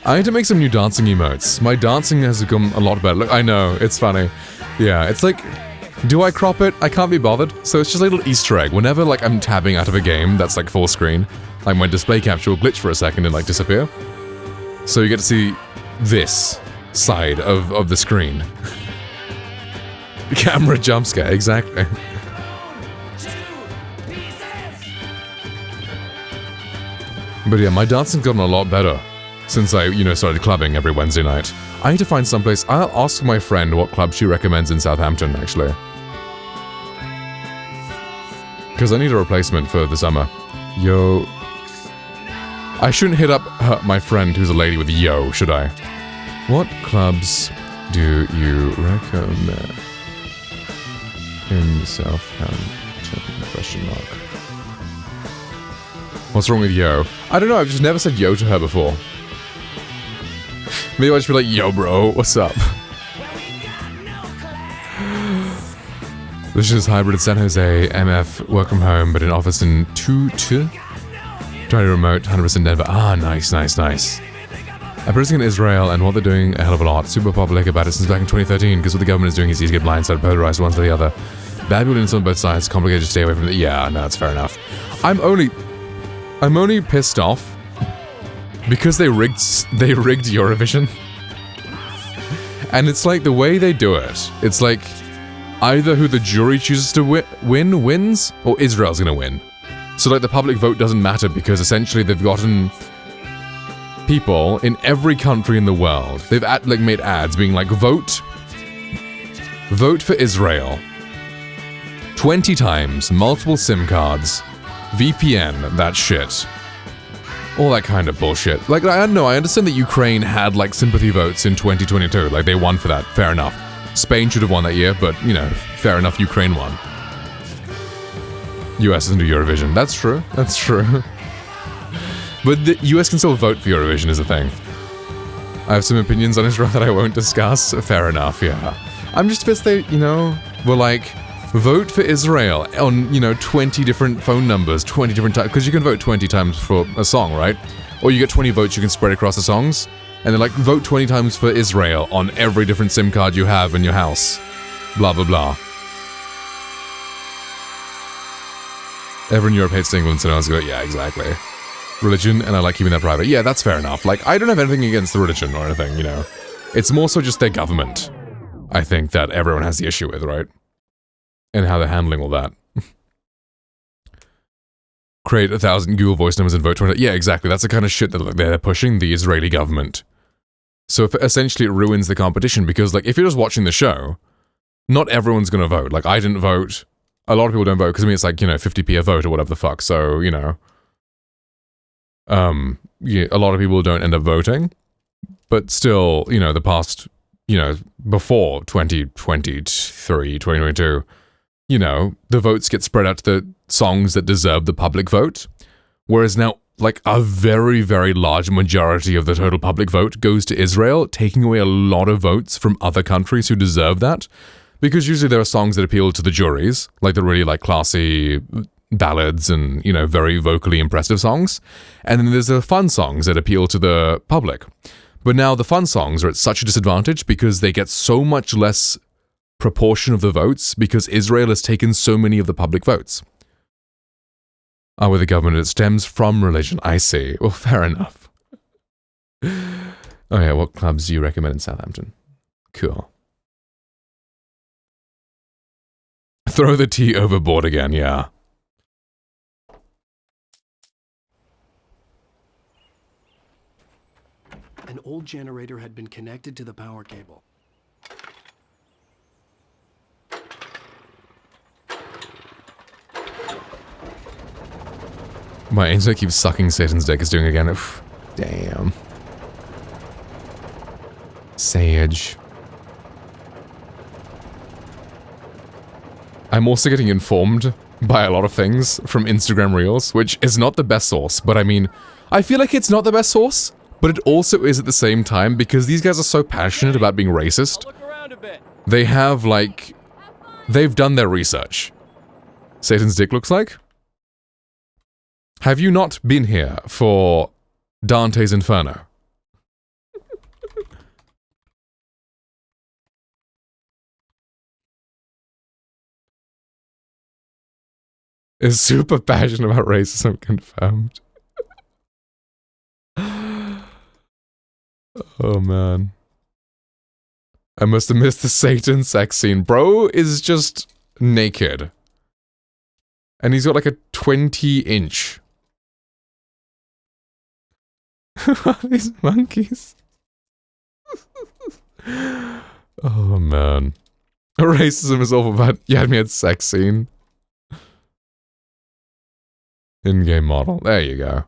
A: I need to make some new dancing emotes. My dancing has become a lot better. Look, I know, it's funny. Yeah, it's like, do I crop it? I can't be bothered. So it's just a little Easter egg. Whenever like I'm tabbing out of a game that's like full screen, like my display capture will glitch for a second and like disappear. So you get to see this side of the screen. Camera jump scare, exactly. But yeah, my dancing's gotten a lot better since I, started clubbing every Wednesday night. I need to find someplace. I'll ask my friend what club she recommends in Southampton, actually. Because I need a replacement for the summer. Yo. I shouldn't hit up my friend who's a lady with yo, should I? What clubs do you recommend in Southampton? Question mark. What's wrong with yo? I don't know, I've just never said yo to her before. Maybe I'll just be like, yo bro, what's up? This is hybrid at San Jose, MF, work from home, but in office in 2-2. Trying to remote, 100% Denver. Ah, nice. I'm producing in Israel, and what they're doing a hell of a lot. Super public about it since back in 2013, because what the government is doing is easy to get blindsided, polarized one to the other. Bad people on both sides, complicated to stay away from it. Yeah, no, that's fair enough. I'm only pissed off because they rigged Eurovision. And it's like the way they do it, it's like either who the jury chooses to win wins, or Israel's gonna win. So like the public vote doesn't matter because essentially they've gotten people in every country in the world. They've made ads being like, vote for Israel. 20 times, multiple SIM cards, VPN, that shit. All that kind of bullshit. Like, I don't know, I understand that Ukraine had, like, sympathy votes in 2022. Like, they won for that. Fair enough. Spain should have won that year, but, you know, fair enough, Ukraine won. US isn't do Eurovision. That's true. That's true. But the US can still vote for Eurovision is the thing. I have some opinions on Israel that I won't discuss. Fair enough, yeah. I'm just pissed they, you know, were like, vote for Israel on, you know, 20 different phone numbers, 20 different times, because you can vote 20 times for a song, right? Or you get 20 votes you can spread across the songs, and they're like, vote 20 times for Israel on every different SIM card you have in your house. Blah, blah, blah. Everyone in Europe hates England, so no one's going, yeah, exactly. Religion, and I like keeping that private. Yeah, that's fair enough. Like, I don't have anything against the religion or anything, you know. It's more so just their government, I think, that everyone has the issue with, right? And how they're handling all that. Create 1,000 Google Voice numbers and vote 20. Yeah, exactly. That's the kind of shit that they're pushing, the Israeli government. So essentially it ruins the competition because, like, if you're just watching the show, not everyone's gonna vote. Like, I didn't vote. A lot of people don't vote because, I mean, it's like, you know, 50p a vote or whatever the fuck. So, you know. Yeah, a lot of people don't end up voting. But still, you know, the past, you know, before 2023, 2022, you know, the votes get spread out to the songs that deserve the public vote. Whereas now, like, a very, very large majority of the total public vote goes to Israel, taking away a lot of votes from other countries who deserve that. Because usually there are songs that appeal to the juries, like the really, like, classy ballads and, you know, very vocally impressive songs. And then there's the fun songs that appeal to the public. But now the fun songs are at such a disadvantage because they get so much less proportion of the votes because Israel has taken so many of the public votes. With the government, it stems from religion. I see. Well, fair enough. Oh yeah, what clubs do you recommend in Southampton? Cool. Throw the tea overboard again, yeah.
F: An old generator had been connected to the power cable.
A: My internet keeps sucking Satan's dick is doing again. Oof. Damn. Sage. I'm also getting informed by a lot of things from Instagram Reels, which is not the best source, but I mean, I feel like it's not the best source, but it also is at the same time because these guys are so passionate about being racist. They have, like, they've done their research. Satan's dick looks like? Have you not been here for Dante's Inferno? Is super passionate about racism confirmed. Oh man. I must have missed the Satan sex scene. Bro is just naked. And he's got like a 20-inch. These monkeys. Oh man. Racism is all about, you had me at sex scene. In-game model. There you go.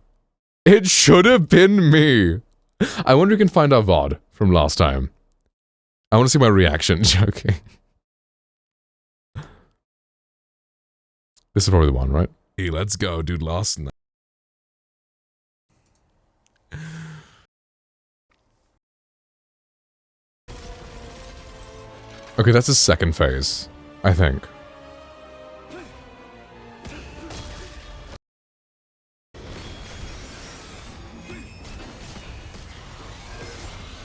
A: It should have been me. I wonder if we can find our VOD from last time. I want to see my reaction. Joking. This is probably the one, right? Hey, let's go, dude. Last night. Okay, that's his second phase, I think.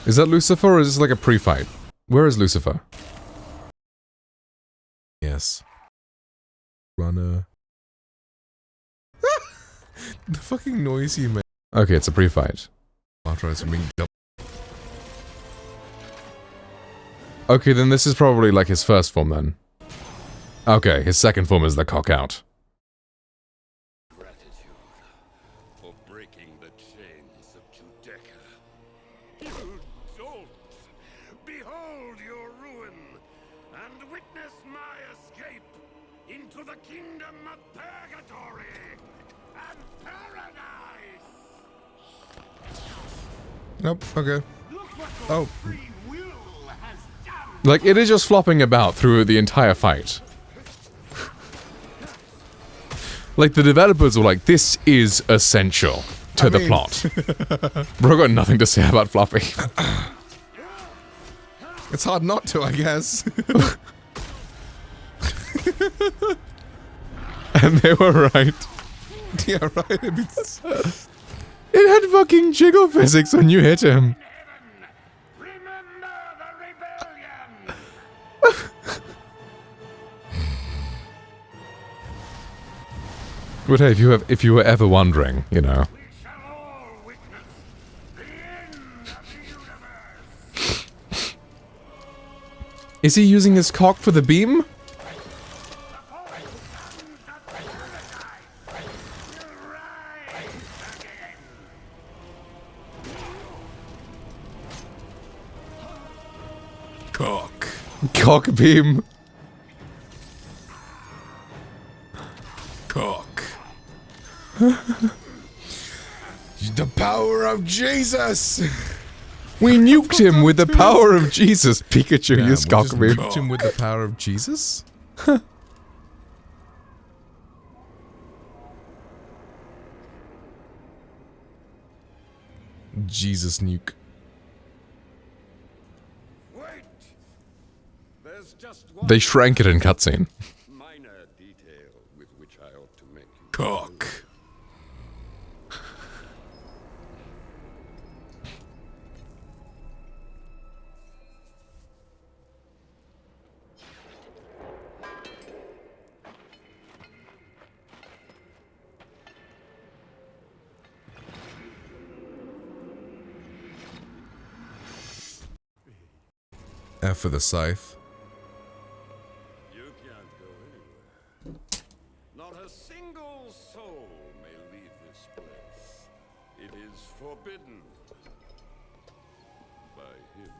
A: Is that Lucifer or is this like a pre-fight? Where is Lucifer? Yes. Runner. The fucking noise you made. Okay, it's a pre-fight. Okay, then this is probably like his first form then. Okay, his second form is the cock out.
B: to the kingdom of purgatory and paradise.
A: Nope, okay. Oh.
B: Free will has done.
A: Like, it is just flopping about through the entire fight. Like, the developers were like, this is essential to the plot. Bro got nothing to say about flopping.
M: It's hard not to, I guess.
A: And they were right.
M: Yeah, right.
A: It had fucking jiggle physics when you hit him. But hey, if you were ever wondering, you know. Is he using his cock for the beam?
M: Cock.
A: Cock beam.
M: Cock. The power of Jesus.
A: We nuked him with the power of Jesus. Pikachu,
M: Damn,
A: use
M: we
A: cock
M: just
A: beam.
M: nuked him with the power of Jesus? Jesus nuke. They shrank it in cutscene.
B: Minor detail with which I ought to make you
M: Cock. F for the scythe.
B: You can't go anywhere. Not a single soul may leave this place. It is forbidden by him.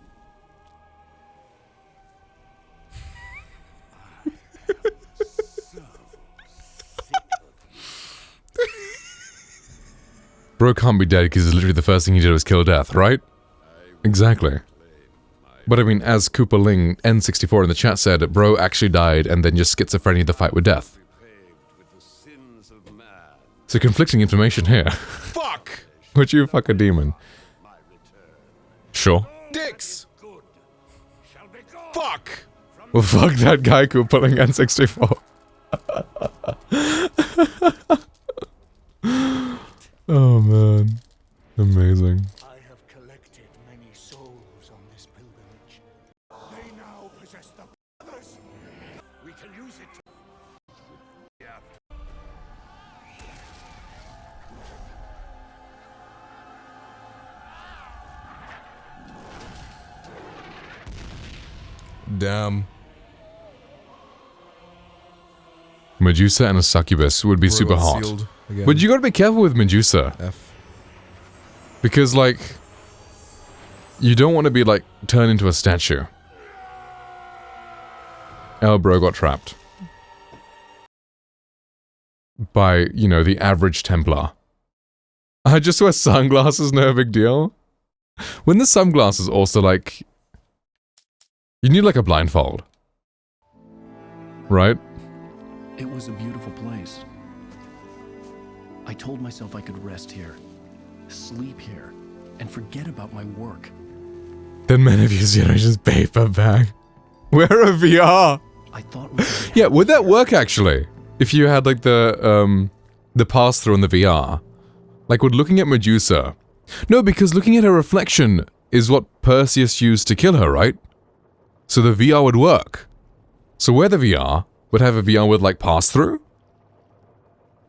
A: Bro can't be dead because literally the first thing he did was kill death, right? Exactly. But I mean, as Cooper Ling N64 in the chat said, bro actually died and then just schizophrenia the fight with death. So conflicting information here.
M: Fuck!
A: Would you fuck a demon? Sure.
M: Dicks! Fuck!
A: Well, fuck that guy Cooper Ling N64. Oh man. Amazing.
J: I have collected many souls on this pilgrimage. They now possess the others. We can use it.
M: Damn.
A: Medusa and a succubus would be super hot.
M: Sealed again.
A: But you gotta be careful with Medusa.
M: F.
A: Because, like, you don't want to be, like, turned into a statue. Bro got trapped. By, you know, the average Templar. I just wear sunglasses, no big deal. When the sunglasses also, like, you need, like, a blindfold. Right?
F: It was a beautiful place. I told myself I could rest here, sleep here, and forget about my work.
A: Then Men of His Generation's paperback. Wear a VR!
F: I thought
A: yeah, would that work actually? If you had like the pass-through on the VR. Like with looking at Medusa. No, because looking at her reflection is what Perseus used to kill her, right? So the VR would work. So wear the VR, but have a VR with like pass-through?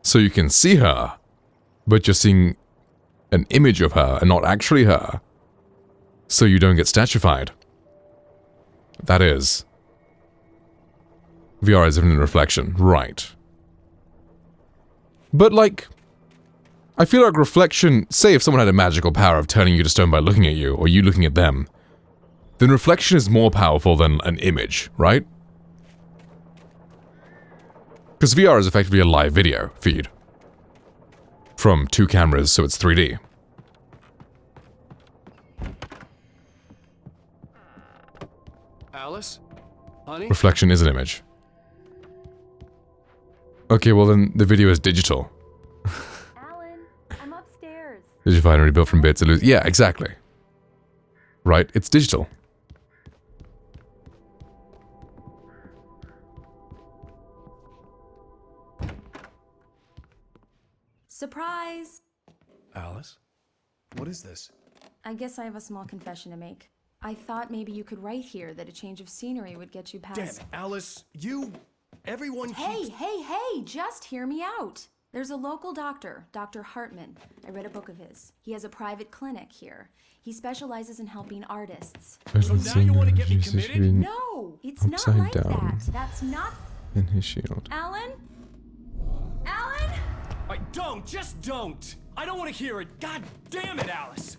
A: So you can see her, but you're seeing an image of her and not actually her. So you don't get statuified. That is. VR is infinite reflection, right. But like, I feel like reflection, say if someone had a magical power of turning you to stone by looking at you, or you looking at them, then reflection is more powerful than an image, right?
M: Because VR is effectively a live video feed. From 2 cameras, so it's 3D.
H: Alice? Honey?
M: Reflection is an image. Okay, well then the video is digital.
G: Alan, I'm upstairs.
M: Digified and rebuilt from bits. Yeah, exactly. Right, it's digital.
G: Surprise!
F: Alice? What is this?
G: I guess I have a small confession to make. I thought maybe you could write here that a change of scenery would get you past...
F: Damn it, Alice, everyone
G: Hey, hey, just hear me out. There's a local doctor, Dr. Hartman. I read a book of his. He has a private clinic here. He specializes in helping artists.
M: So now you want to get me committed?
G: No, it's not like
M: down.
G: that. That's not...
M: In his shield.
G: Alan? Alan?
N: Just don't! I don't want to hear it! God damn it, Alice!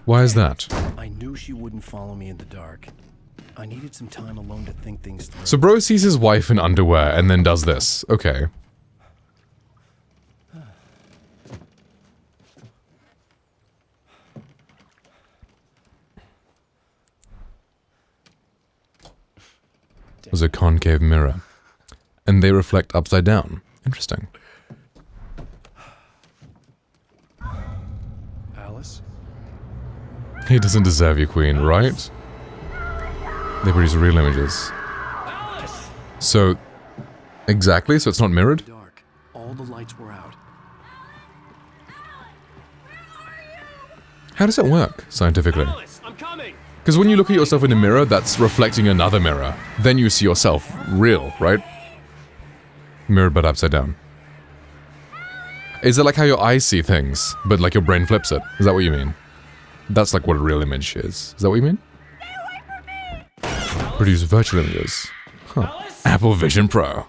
M: Why is that?
F: I knew she wouldn't follow me in the dark. I needed some time alone to think things through.
M: So bro sees his wife in underwear and then does this. Okay. There's a concave mirror. And they reflect upside down. Interesting.
F: Alice?
M: He doesn't deserve you, Queen, right? They produce real images. So, exactly, so it's not mirrored?
F: Dark. All the lights were out.
M: How does that work, scientifically? Because when you look at yourself in a mirror, that's reflecting another mirror. Then you see yourself real, right? Mirrored but upside down. Is it like how your eyes see things, but like your brain flips it? Is that what you mean? That's like what a real image is. Is that what you mean? Produce virtual images. Huh. Apple Vision Pro.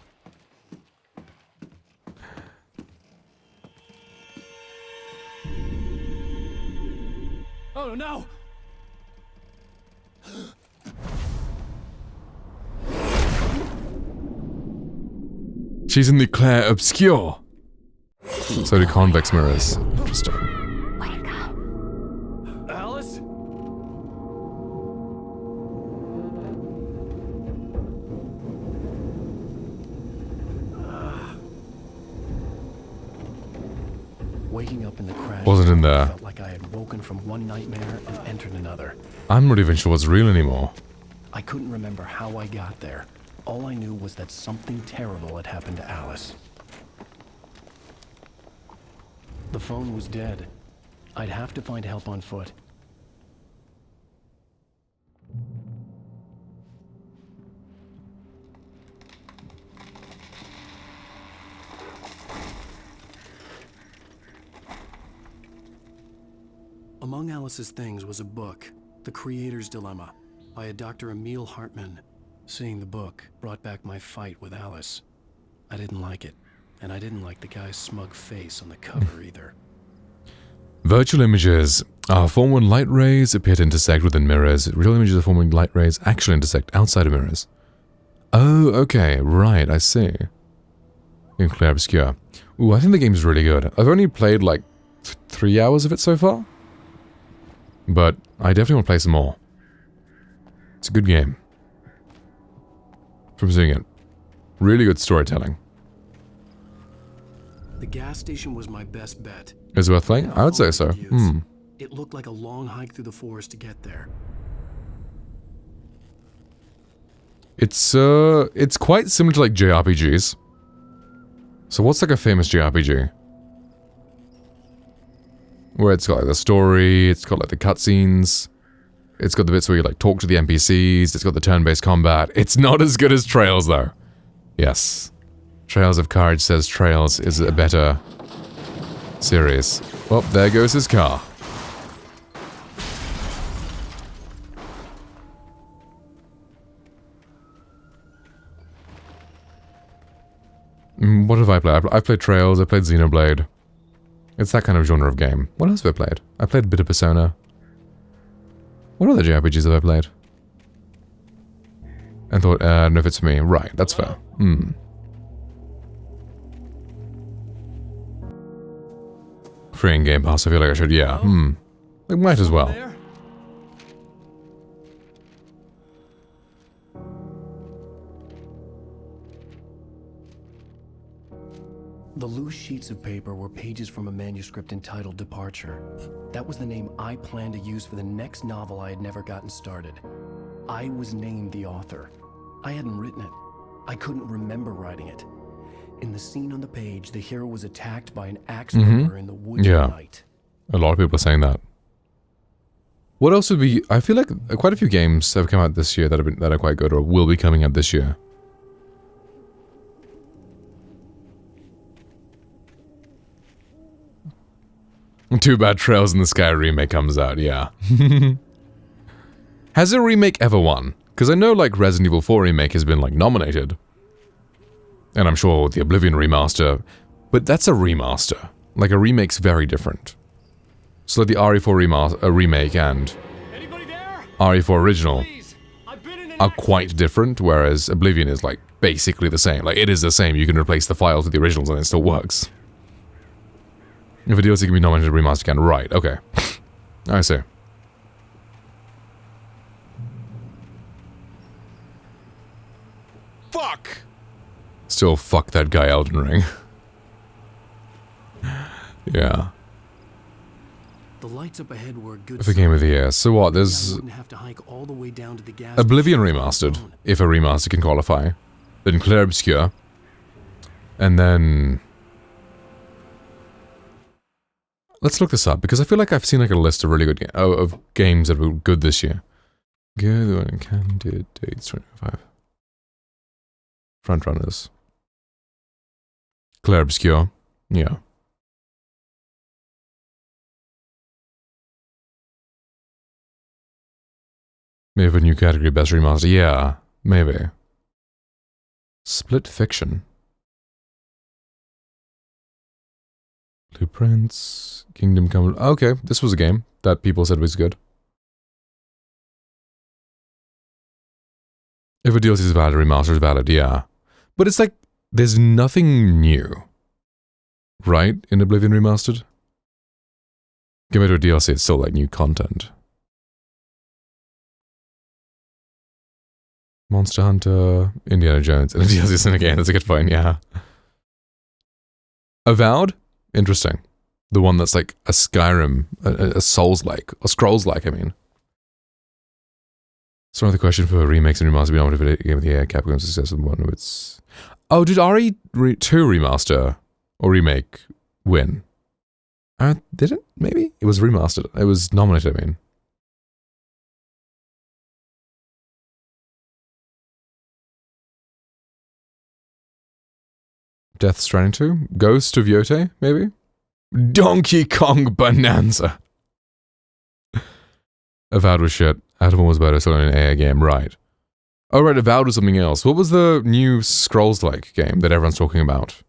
N: Oh no!
M: She's in the clair obscure. So do convex mirrors. Interesting.
N: Alice?
F: Waking up in the crash
M: Wasn't in there.
F: felt like I had woken from one nightmare and entered another.
M: I'm not even sure what's real anymore.
F: I couldn't remember how I got there. All I knew was that something terrible had happened to Alice. The phone was dead. I'd have to find help on foot. Among Alice's things was a book, The Creator's Dilemma, by a Dr. Emil Hartman. Seeing the book brought back my fight with Alice. I didn't like it, and I didn't like the guy's smug face on the cover either.
M: Virtual images are formed when light rays appear to intersect within mirrors. Real images are formed when light rays actually intersect outside of mirrors. Oh, okay, right, I see. In Clair Obscure. Ooh, I think the game's really good. I've only played like 3 hours of it so far. But I definitely want to play some more. It's a good game. From seeing it. Really good storytelling.
F: The gas station was my best bet.
M: Is it worth playing? I would say so.
F: It looked like a long hike through the forest to get there.
M: It's quite similar to like JRPGs. So what's like a famous JRPG? Where it's got like the story, it's got like the cutscenes, it's got the bits where you like talk to the NPCs, it's got the turn-based combat. It's not as good as Trails though. Yes. Trails of Courage says Trails is a better series. Well, there goes his car. What have I played? I've played Trails, I played Xenoblade. It's that kind of genre of game. What else have I played? I played a bit of Persona. What other JRPGs have I played? I thought, I don't know if it's me. Right, that's fair. Free in Game Pass, I feel like I should, yeah. I might as well.
F: The loose sheets of paper were pages from a manuscript entitled Departure. That was the name I planned to use for the next novel I had never gotten started. I was named the author. I hadn't written it. I couldn't remember writing it. In the scene on the page, the hero was attacked by an axe murderer in the woods at night.
M: A lot of people are saying that. What else would be... I feel like quite a few games have come out this year that are quite good or will be coming out this year. Too bad Trails in the Sky remake comes out, yeah. Has a remake ever won? Because I know like Resident Evil 4 remake has been like nominated. And I'm sure the Oblivion remaster, but that's a remaster. Like a remake's very different. So like the RE4 remake and RE4 original are quite different, whereas Oblivion is like basically the same. Like it is the same, you can replace the files with the originals and it still works. If a DLC can be nominated remaster can, right, okay. I see.
A: Fuck!
M: Still fuck that guy Elden Ring. Yeah.
F: The lights up ahead were a good
M: For Game of the Year. So what, there's... Oblivion remastered, if a remaster can qualify. Then Clair Obscur. And then... Let's look this up, because I feel like I've seen like a list of really good of games that were good this year. Good one, candidates 25. Frontrunners. Clair Obscur. Yeah. Maybe a new category, best remaster. Yeah, maybe. Split Fiction. Blueprints, Kingdom Come... Okay, this was a game that people said was good. If a DLC is valid, a remaster is valid, yeah. But it's like, there's nothing new. Right? In Oblivion Remastered? Compared to a DLC, it's still like new content. Monster Hunter, Indiana Jones, and a DLC in a game, that's a good point, yeah. Avowed? Interesting. The one that's like a Skyrim, a Souls-like, or Scrolls-like, I mean. So another question for remakes and remasters. We don't want to Game of the Year. Capcom's success with one of its... Oh, did RE2 remaster or remake win? Did it? Maybe? It was remastered. It was nominated, I mean. Death Stranding 2? Ghost of Yote, maybe? Donkey Kong Bonanza! Avowed was shit. Atom was better, still in an AI game, right. Oh right, Avowed was something else. What was the new Scrolls-like game that everyone's talking about?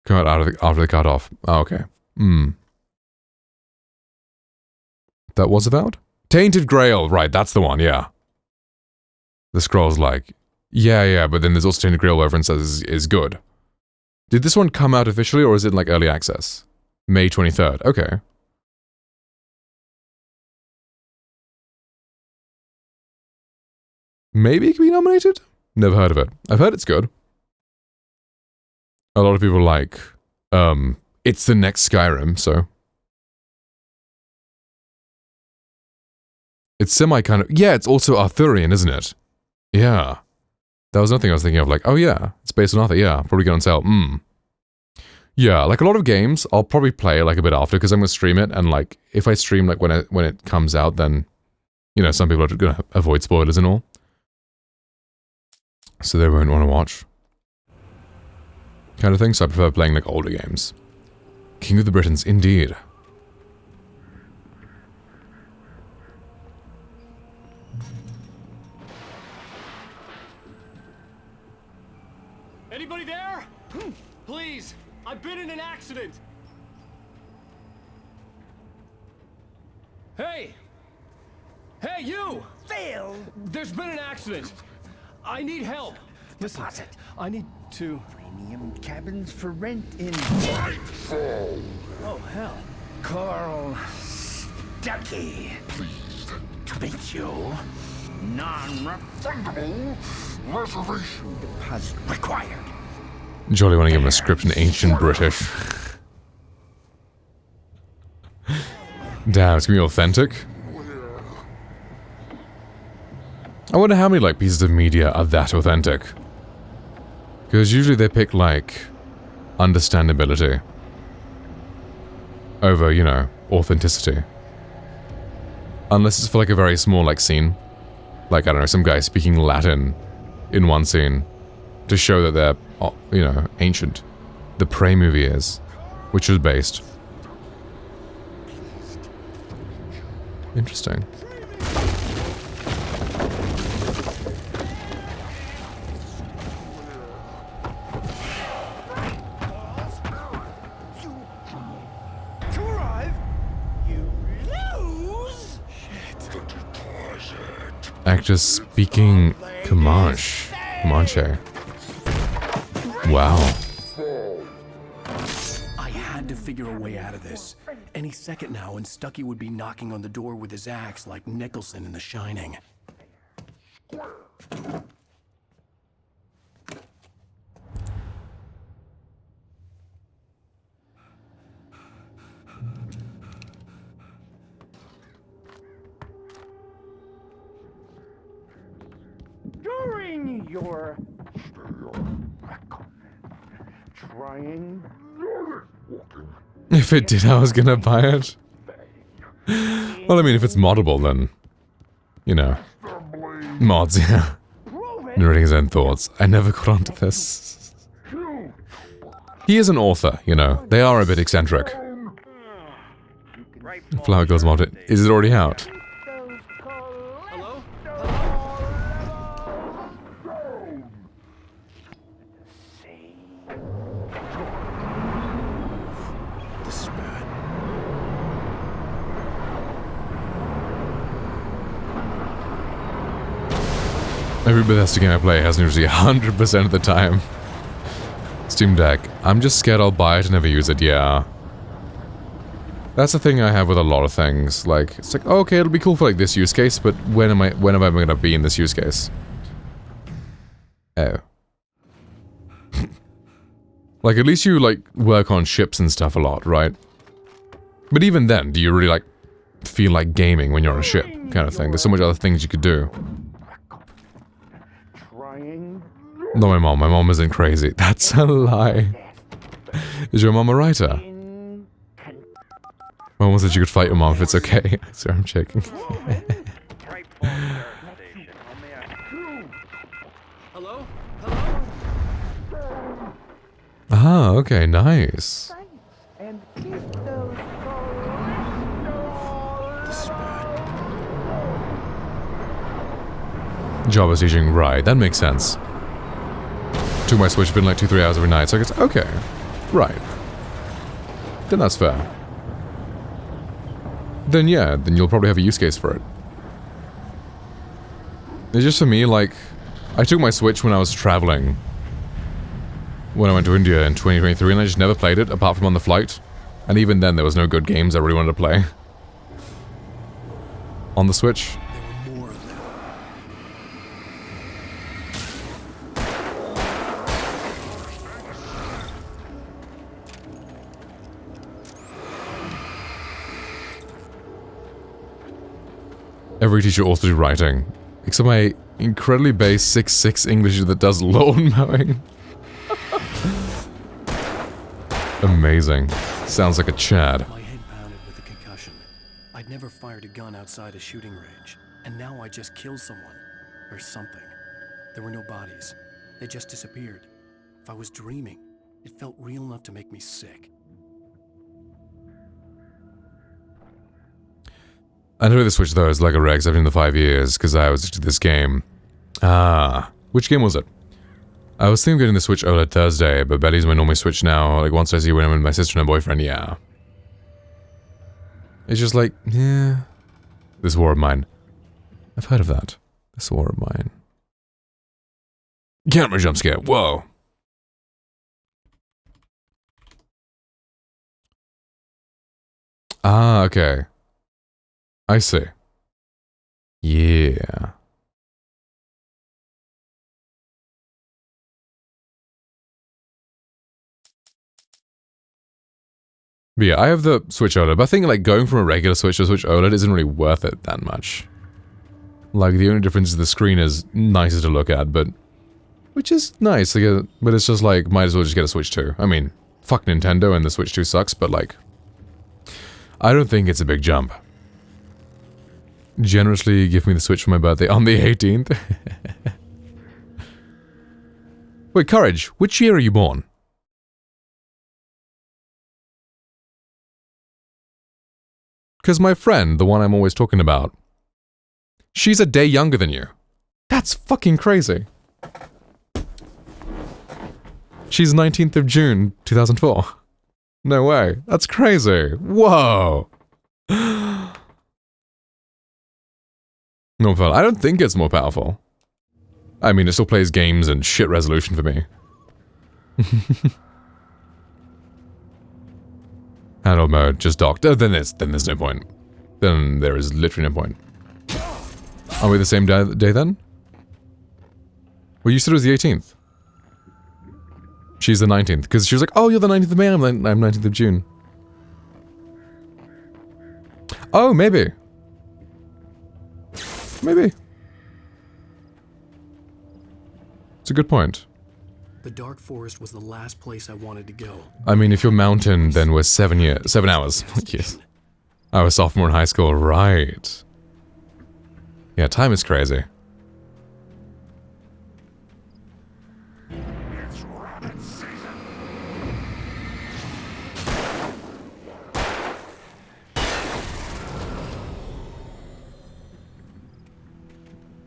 M: Come out after the cutoff. Oh, okay. That was Avowed? Tainted Grail, right, that's the one, yeah. The Scrolls-like. Yeah, but then there's also Tainted Grail where everyone says is good. Did this one come out officially, or is it in, like, early access? May 23rd, okay. Maybe it can be nominated? Never heard of it. I've heard it's good. A lot of people like, it's the next Skyrim, so. It's semi-kind of, yeah, it's also Arthurian, isn't it? Yeah. That was nothing I was thinking of, like, oh yeah, it's based on Arthur, yeah, probably gonna sell, Yeah, like a lot of games, I'll probably play like a bit after, because I'm gonna stream it, and like, if I stream like when it comes out, then, you know, some people are gonna avoid spoilers and all. So they won't want to watch. Kind of thing, so I prefer playing like older games. King of the Britons, indeed.
N: Anybody there? Please, I've been in an accident. Hey! Hey, you!
J: jail?
N: There's been an accident. I need help. Listen, I need to...
J: Premium cabins for rent in...
N: Oh, hell.
J: Carl Stuckey. Pleased to meet you. Non-refundable reservation deposit required.
M: Jolly want to give him a script in ancient British. Damn, it's gonna be authentic. I wonder how many, like, pieces of media are that authentic. Because usually they pick, like, understandability over, you know, authenticity. Unless it's for, like, a very small, like, scene. Like, I don't know, some guy speaking Latin in one scene to show that they're, you know, ancient. The Prey movie is, which was based. Interesting. Actors speaking Comanche. Wow.
F: I had to figure a way out of this. Any second now, and Stuckey would be knocking on the door with his axe like Nicholson in The Shining.
J: During your trying
M: If it did, I was gonna buy it. Well, I mean, if it's moddable, then, you know, mods, yeah. Narrating his own thoughts. I never got onto this. He is an author, you know. They are a bit eccentric. Flower Girls modded. Is it already out? Every Bethesda game I play has usually 100% of the time. Steam Deck. I'm just scared I'll buy it and never use it, yeah. That's the thing I have with a lot of things. Like, it's like, oh, okay, it'll be cool for like this use case, but when am I gonna be in this use case? Oh. Like, at least you, like, work on ships and stuff a lot, right? But even then, do you really, like, feel like gaming when you're on a ship, kind of thing? There's so much other things you could do. No, my mom isn't crazy. That's a lie. Is your mom a writer? My mom said you could fight your mom if it's okay. Sorry, I'm checking.
N: Hello?
M: Ah, okay, nice. Java teaching, right, that makes sense. Took my Switch within like 2-3 hours every night, so I guess, okay, right. Then that's fair. Then yeah, then you'll probably have a use case for it. It's just for me, like, I took my Switch when I was traveling. When I went to India in 2023, and I just never played it, apart from on the flight. And even then, there was no good games I really wanted to play. On the Switch. Every teacher also do writing, except my incredibly base 6.6 English that does lawn mowing. Amazing. Sounds like a Chad.
F: My head pounded with a concussion. I'd never fired a gun outside a shooting range, and now I just killed someone. Or something. There were no bodies. They just disappeared. If I was dreaming, it felt real enough to make me sick.
M: I know the Switch though is like a Rex. I've been in the 5 years because I was to this game. Ah, which game was it? I was thinking of getting the Switch OLED Thursday, but Betty's my normal Switch now. Like once I see when I'm with my sister and my boyfriend, yeah. It's just like, yeah. This war of mine. I've heard of that. This war of mine. Camera jump scare. Whoa. Ah, okay. I see. Yeah. But yeah, I have the Switch OLED, but I think like going from a regular Switch to Switch OLED isn't really worth it that much. Like the only difference is the screen is nicer to look at, but which is nice. Like, but it's just like might as well just get a Switch 2. I mean, fuck Nintendo and the Switch 2 sucks, but like I don't think it's a big jump. Generously give me the Switch for my birthday on the 18th. Wait, Courage, which year are you born? Because my friend, the one I'm always talking about, she's a day younger than you. That's fucking crazy. She's 19th of June, 2004. No way. That's crazy. Whoa. No fun. I don't think it's more powerful. I mean, it still plays games and shit resolution for me. Handle mode, just docked. Oh, then there's no point. Then there is literally no point. Are we the same day then? Well, you said it was the 18th. She's the 19th, because she was like, oh, you're the 19th of May, I'm 19th of June. Oh, maybe. Maybe. It's a good point.
F: The Dark Forest was the last place I wanted to go.
M: I mean, if you're mountain, then we're 7 hours. Yes. I was sophomore in high school, right. Yeah, time is crazy.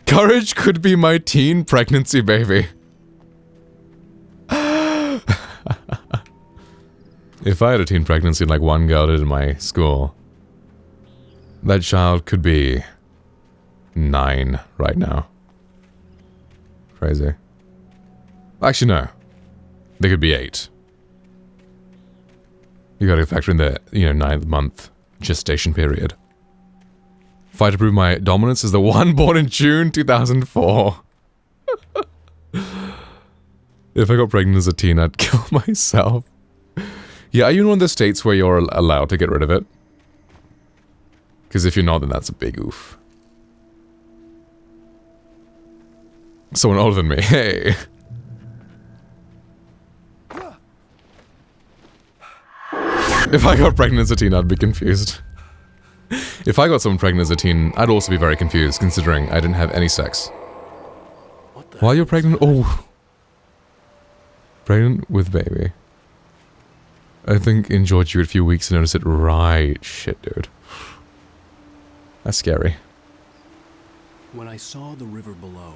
M: Courage could be my teen pregnancy baby. If I had a teen pregnancy like one girl did in my school, that child could be 9 right now. Crazy. Actually, no. They could be 8. You gotta factor in the, 9th month gestation period. Fight to prove my dominance is the one born in June 2004. If I got pregnant as a teen, I'd kill myself. Yeah, are you in one of the states where you're allowed to get rid of it? Because if you're not, then that's a big oof. Someone older than me, hey! If I got pregnant as a teen, I'd be confused. If I got someone pregnant as a teen, I'd also be very confused, considering I didn't have any sex. While you're pregnant, oh! Pregnant with baby. I think enjoyed you a few weeks to notice it. Right. Shit, dude. That's scary.
F: When I saw the river below,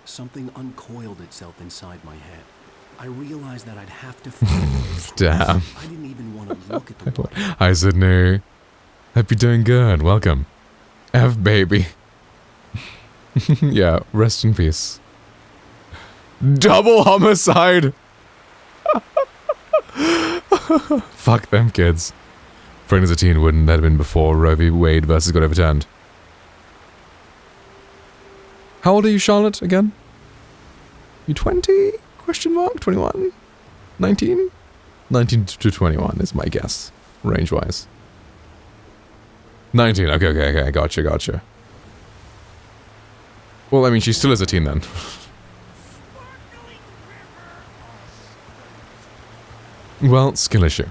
F: something uncoiled itself inside my head. I realized that I'd have to find
M: Damn.
F: I didn't even want to look at the water.
M: Hi, Sydney. Hope you're doing good. Welcome. F baby. Yeah, rest in peace. Double homicide! Fuck them kids. Pregnant as a teen wouldn't that have been before Roe v. Wade versus got overturned? How old are you, Charlotte, again? You 20? Question mark? 21? 19? 19 to 21 is my guess, range-wise. 19, okay, gotcha. Well, I mean, she still is a teen then. Well, skill issue.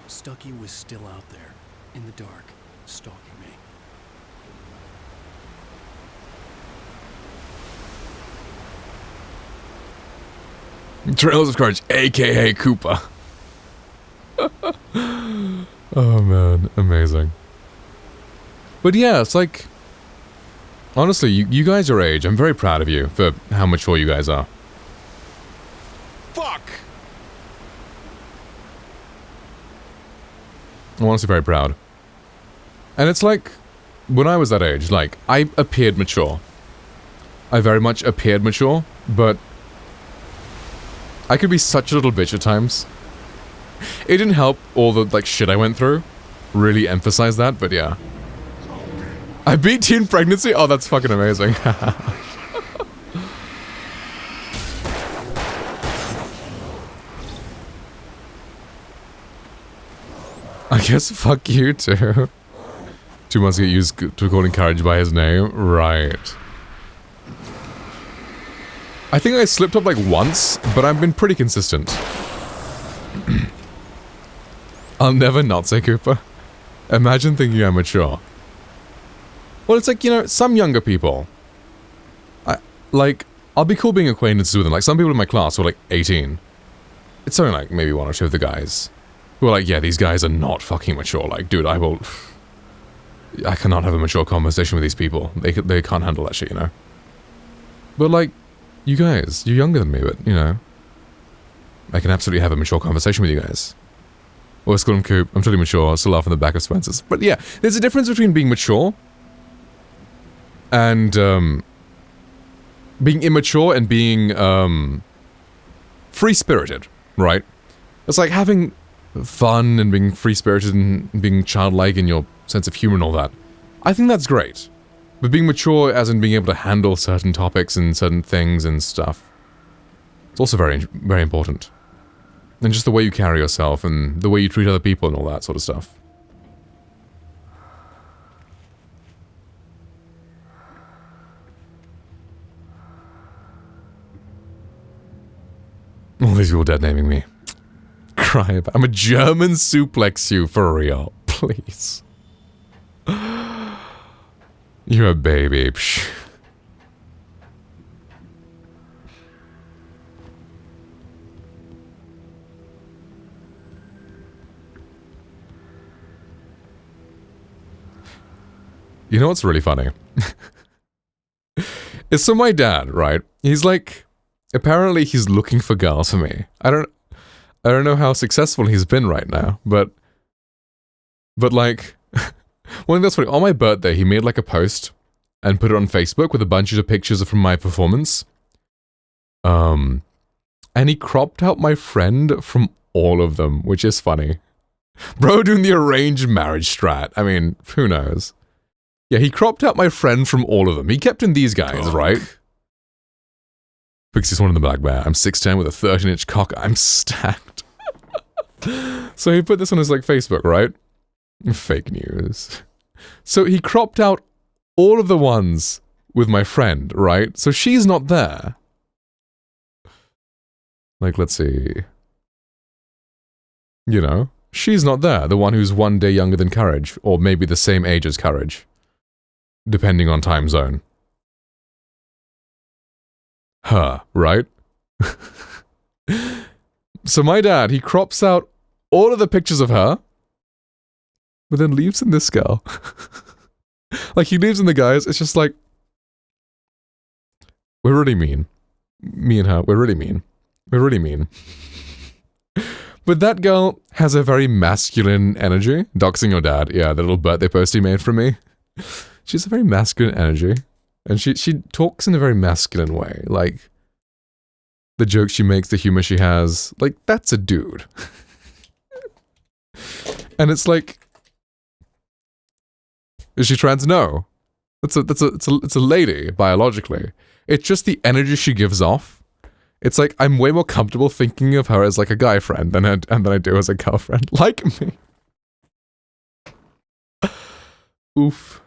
F: Stucky was still out there, in the dark, stalking me.
M: Trails of Courage, aka Koopa. Oh man, amazing. But yeah, it's like... Honestly, you guys your age, I'm very proud of you for how mature you guys are. Fuck! I'm honestly very proud. And it's like, when I was that age, like, I appeared mature. I very much appeared mature, but I could be such a little bitch at times. It didn't help all the, like, shit I went through. Really emphasize that, but yeah. I beat teen pregnancy? Oh, that's fucking amazing. I guess fuck you too. 2 months to get used to calling Courage by his name. Right. I think I slipped up like once, but I've been pretty consistent. I'll never not say Cooper. Imagine thinking I'm mature. Well, it's like, you know, some younger people. I'll be cool being acquaintances with them. Like, some people in my class were like 18. It's only like maybe 1 or 2 of the guys who are like, yeah, these guys are not fucking mature. Like, dude, I cannot have a mature conversation with these people. They can't handle that shit, you know? But like, you guys, you're younger than me, but, you know, I can absolutely have a mature conversation with you guys. Or call him Coop. I'm totally mature. I still laugh on the back of Spencer's. But yeah, there's a difference between being mature and being immature and being free-spirited, right? It's like having fun and being free-spirited and being childlike in your sense of humor and all that. I think that's great. But being mature as in being able to handle certain topics and certain things and stuff, it's also very, very important. And just the way you carry yourself and the way you treat other people and all that sort of stuff. All these people dead naming me. Cry about. I'm a German suplex you for real. Please. You're a baby. Psh. You know what's really funny? It's so my dad, right? He's like, apparently he's looking for girls for me. I don't know how successful he's been right now, but like, one thing that's funny, on my birthday, he made like a post and put it on Facebook with a bunch of pictures from my performance. And he cropped out my friend from all of them, which is funny. Bro doing the arranged marriage strat. I mean, who knows? Yeah, he cropped out my friend from all of them. He kept in these guys, right? Because he's one of the black bear. I'm 6'10" with a 13-inch cock. I'm stacked. So he put this on his, like, Facebook, right? Fake news. So he cropped out all of the ones with my friend, right? So she's not there. Like, let's see. You know, she's not there. The one who's 1 day younger than Courage. Or maybe the same age as Courage. Depending on time zone. Her, right? So my dad, he crops out all of the pictures of her, but then leaves in this girl. Like, he leaves in the guys, it's just like, we're really mean. Me and her, we're really mean. We're really mean. But that girl has a very masculine energy. Doxing your dad, yeah, the little birthday post he made for me. She's a very masculine energy. And she talks in a very masculine way. Like, the jokes she makes, the humor she has. Like, that's a dude. And it's like, is she trans? No. It's a lady, biologically. It's just the energy she gives off. It's like, I'm way more comfortable thinking of her as like a guy friend than I do as a girlfriend. Like me. Oof.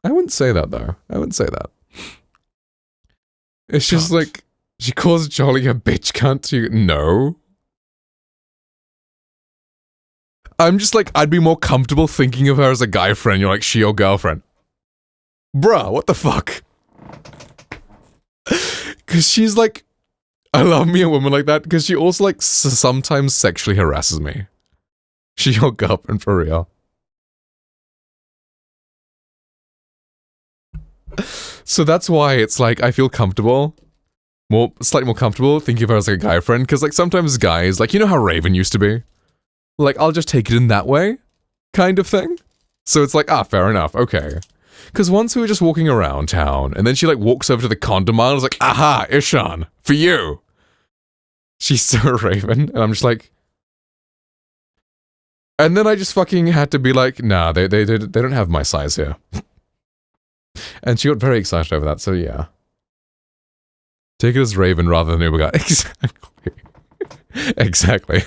M: I wouldn't say that, though. I wouldn't say that. It's just like, she calls Jolly a bitch cunt. No. I'm just like, I'd be more comfortable thinking of her as a guy friend. You're like, she your girlfriend. Bruh, what the fuck? Because she's like, I love me a woman like that, because she also like sometimes sexually harasses me. She your girlfriend for real. So that's why it's like, I feel comfortable, slightly more comfortable thinking of her as like a guy friend, because like sometimes guys, like, you know how Raven used to be? Like, I'll just take it in that way. kind of thing. So it's like, fair enough, okay. Because once we were just walking around town, and then she like walks over to the condom aisle and was like, aha, Ishan, for you. She's so Raven, and I'm just like... And then I just fucking had to be like, nah, they don't have my size here. And she got very excited over that, so yeah. Take it as Raven rather than Uber guy. Exactly. Exactly.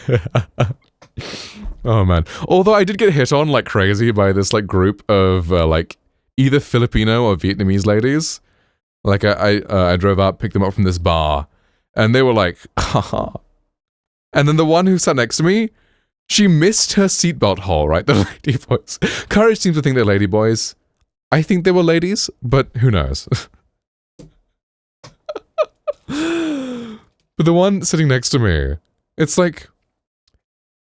M: Oh man. Although I did get hit on like crazy by this like group of like either Filipino or Vietnamese ladies. Like I drove up, picked them up from this bar, and they were like, haha. And then the one who sat next to me, she missed her seatbelt hole, right? The lady boys. Courage seems to think they're lady boys. I think they were ladies, but who knows? But the one sitting next to me, it's like...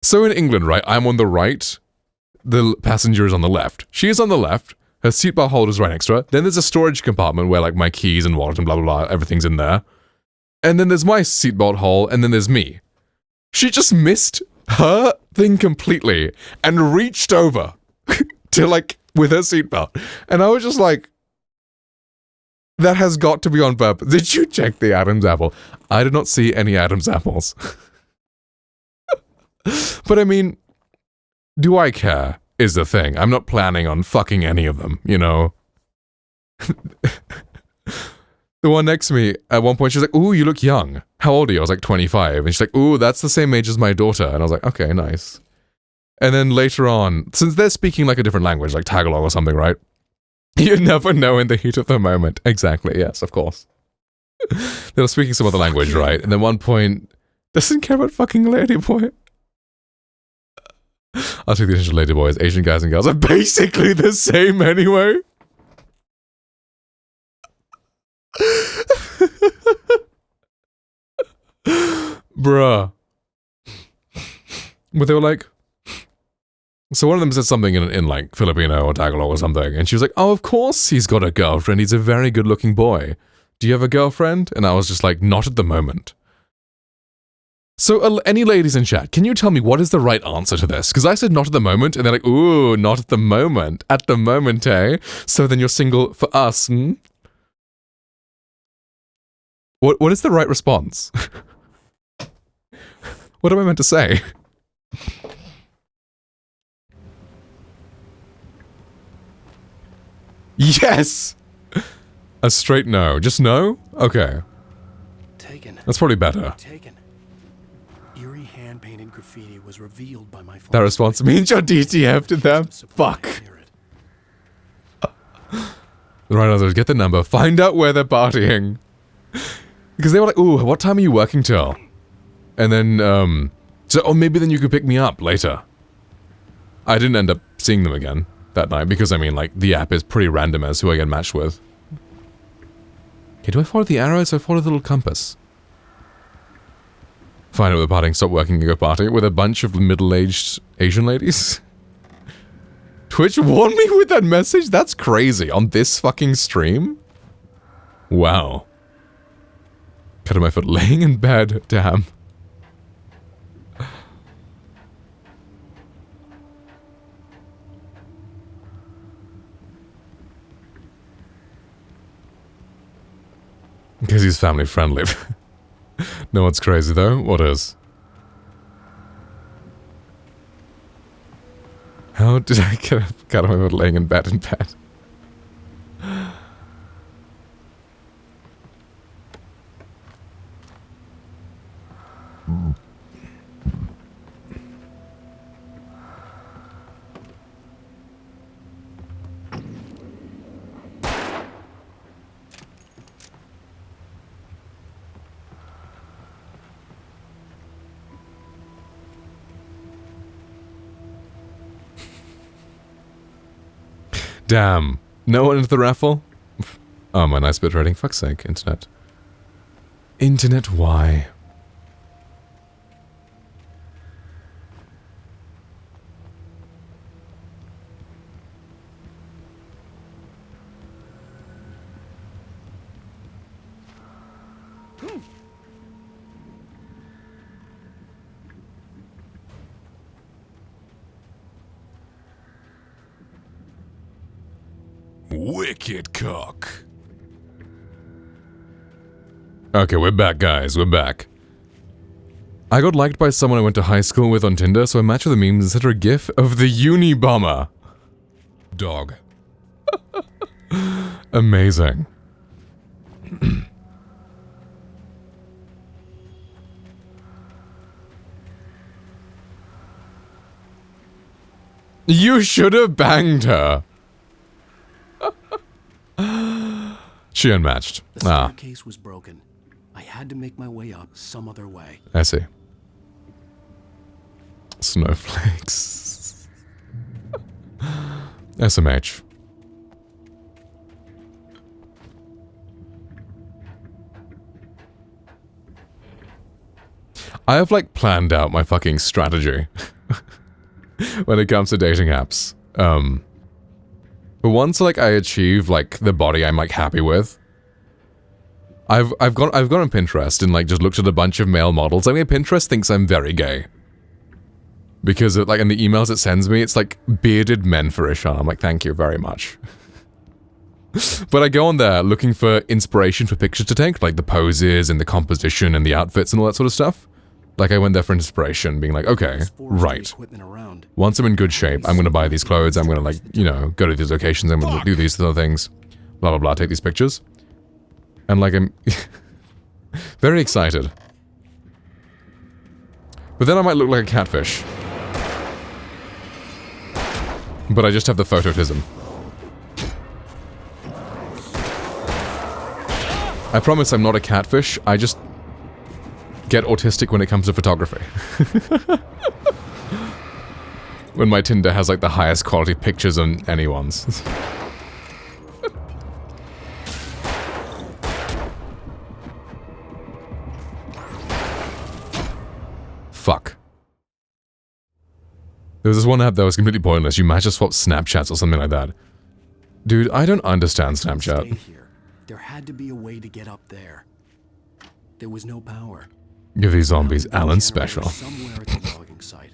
M: So in England, right, I'm on the right, the passenger is on the left. She is on the left, her seatbelt holder is right next to her. Then there's a storage compartment where like my keys and wallet and blah blah blah, everything's in there. And then there's my seatbelt hole, and then there's me. She just missed her thing completely and reached over to like, with her seatbelt. And I was just like, that has got to be on purpose. Did you check the Adam's apple? I did not see any Adam's apples. But I mean, do I care is the thing. I'm not planning on fucking any of them, you know? The one next to me, at one point, she was like, ooh, you look young. How old are you? I was like, 25. And she's like, ooh, that's the same age as my daughter. And I was like, okay, nice. And then later on, since they're speaking like a different language, like Tagalog or something, right? You never know in the heat of the moment. Exactly, yes, of course. They were speaking some other language, right? And then one point, doesn't care about fucking ladyboy. I'll take the attention of ladyboys. Asian guys and girls are basically the same anyway. Bruh. But they were like... So one of them said something in like Filipino or Tagalog or something, and she was like, oh, of course he's got a girlfriend. He's a very good-looking boy. Do you have a girlfriend? And I was just like, not at the moment. So any ladies in chat, can you tell me what is the right answer to this? Because I said not at the moment, and they're like, ooh, not at the moment. At the moment, eh? So then you're single for us, hmm? What is the right response? What am I meant to say? Yes! A straight no. Just no? Okay.
F: Taken.
M: That's probably better.
F: Taken. Eerie hand-painted graffiti was revealed by my
M: That response means you're DTF to them? Fuck. The right answer is get the number, find out where they're partying. Because they were like, ooh, what time are you working till? And then, so maybe then you could pick me up later. I didn't end up seeing them again that night, because I mean, like, the app is pretty random as who I get matched with. Okay, do I follow the arrows or follow the little compass? Find out where the partying, stop working and go party with a bunch of middle-aged Asian ladies? Twitch warned me with that message? That's crazy. On this fucking stream? Wow. Cut my foot laying in bed, damn. Because he's family friendly. No, what's crazy though? What is? How did I get away with laying in bed in bed? Damn. No one into the raffle? Oh, my nice bit rating. Fuck's sake, internet. Internet, why? Wicked cock. Okay, we're back, guys. We're back. I got liked by someone I went to high school with on Tinder, so I matched with the memes and sent her a gif of the Unabomber. Dog. Amazing. You should have banged her. She unmatched.
F: The staircase was broken. I had to make my way up some other way.
M: I see. Snowflakes. SMH. I have like planned out my fucking strategy when it comes to dating apps. But once like I achieve like the body I'm like happy with, I've gone on Pinterest and like just looked at a bunch of male models. I mean, Pinterest thinks I'm very gay because it, like in the emails it sends me, it's like bearded men for Ishan. I'm like, thank you very much. But I go on there looking for inspiration for pictures to take, like the poses and the composition and the outfits and all that sort of stuff. Like I went there for inspiration, being like, okay, right. Once I'm in good shape, I'm gonna buy these clothes. I'm gonna like, you know, go to these locations. I'm gonna do these other things. Blah blah blah. Take these pictures. And like I'm very excited. But then I might look like a catfish. But I just have the phototism. I promise I'm not a catfish. I just get autistic when it comes to photography. When my Tinder has like the highest quality pictures on anyone's. Fuck. There was this one app that was completely pointless. You might just swap Snapchats or something like that. Dude, I don't understand Snapchat.
F: There had to be a way to get up there. There was no power.
M: Give these zombies Alan's special.
F: Somewhere at the logging site.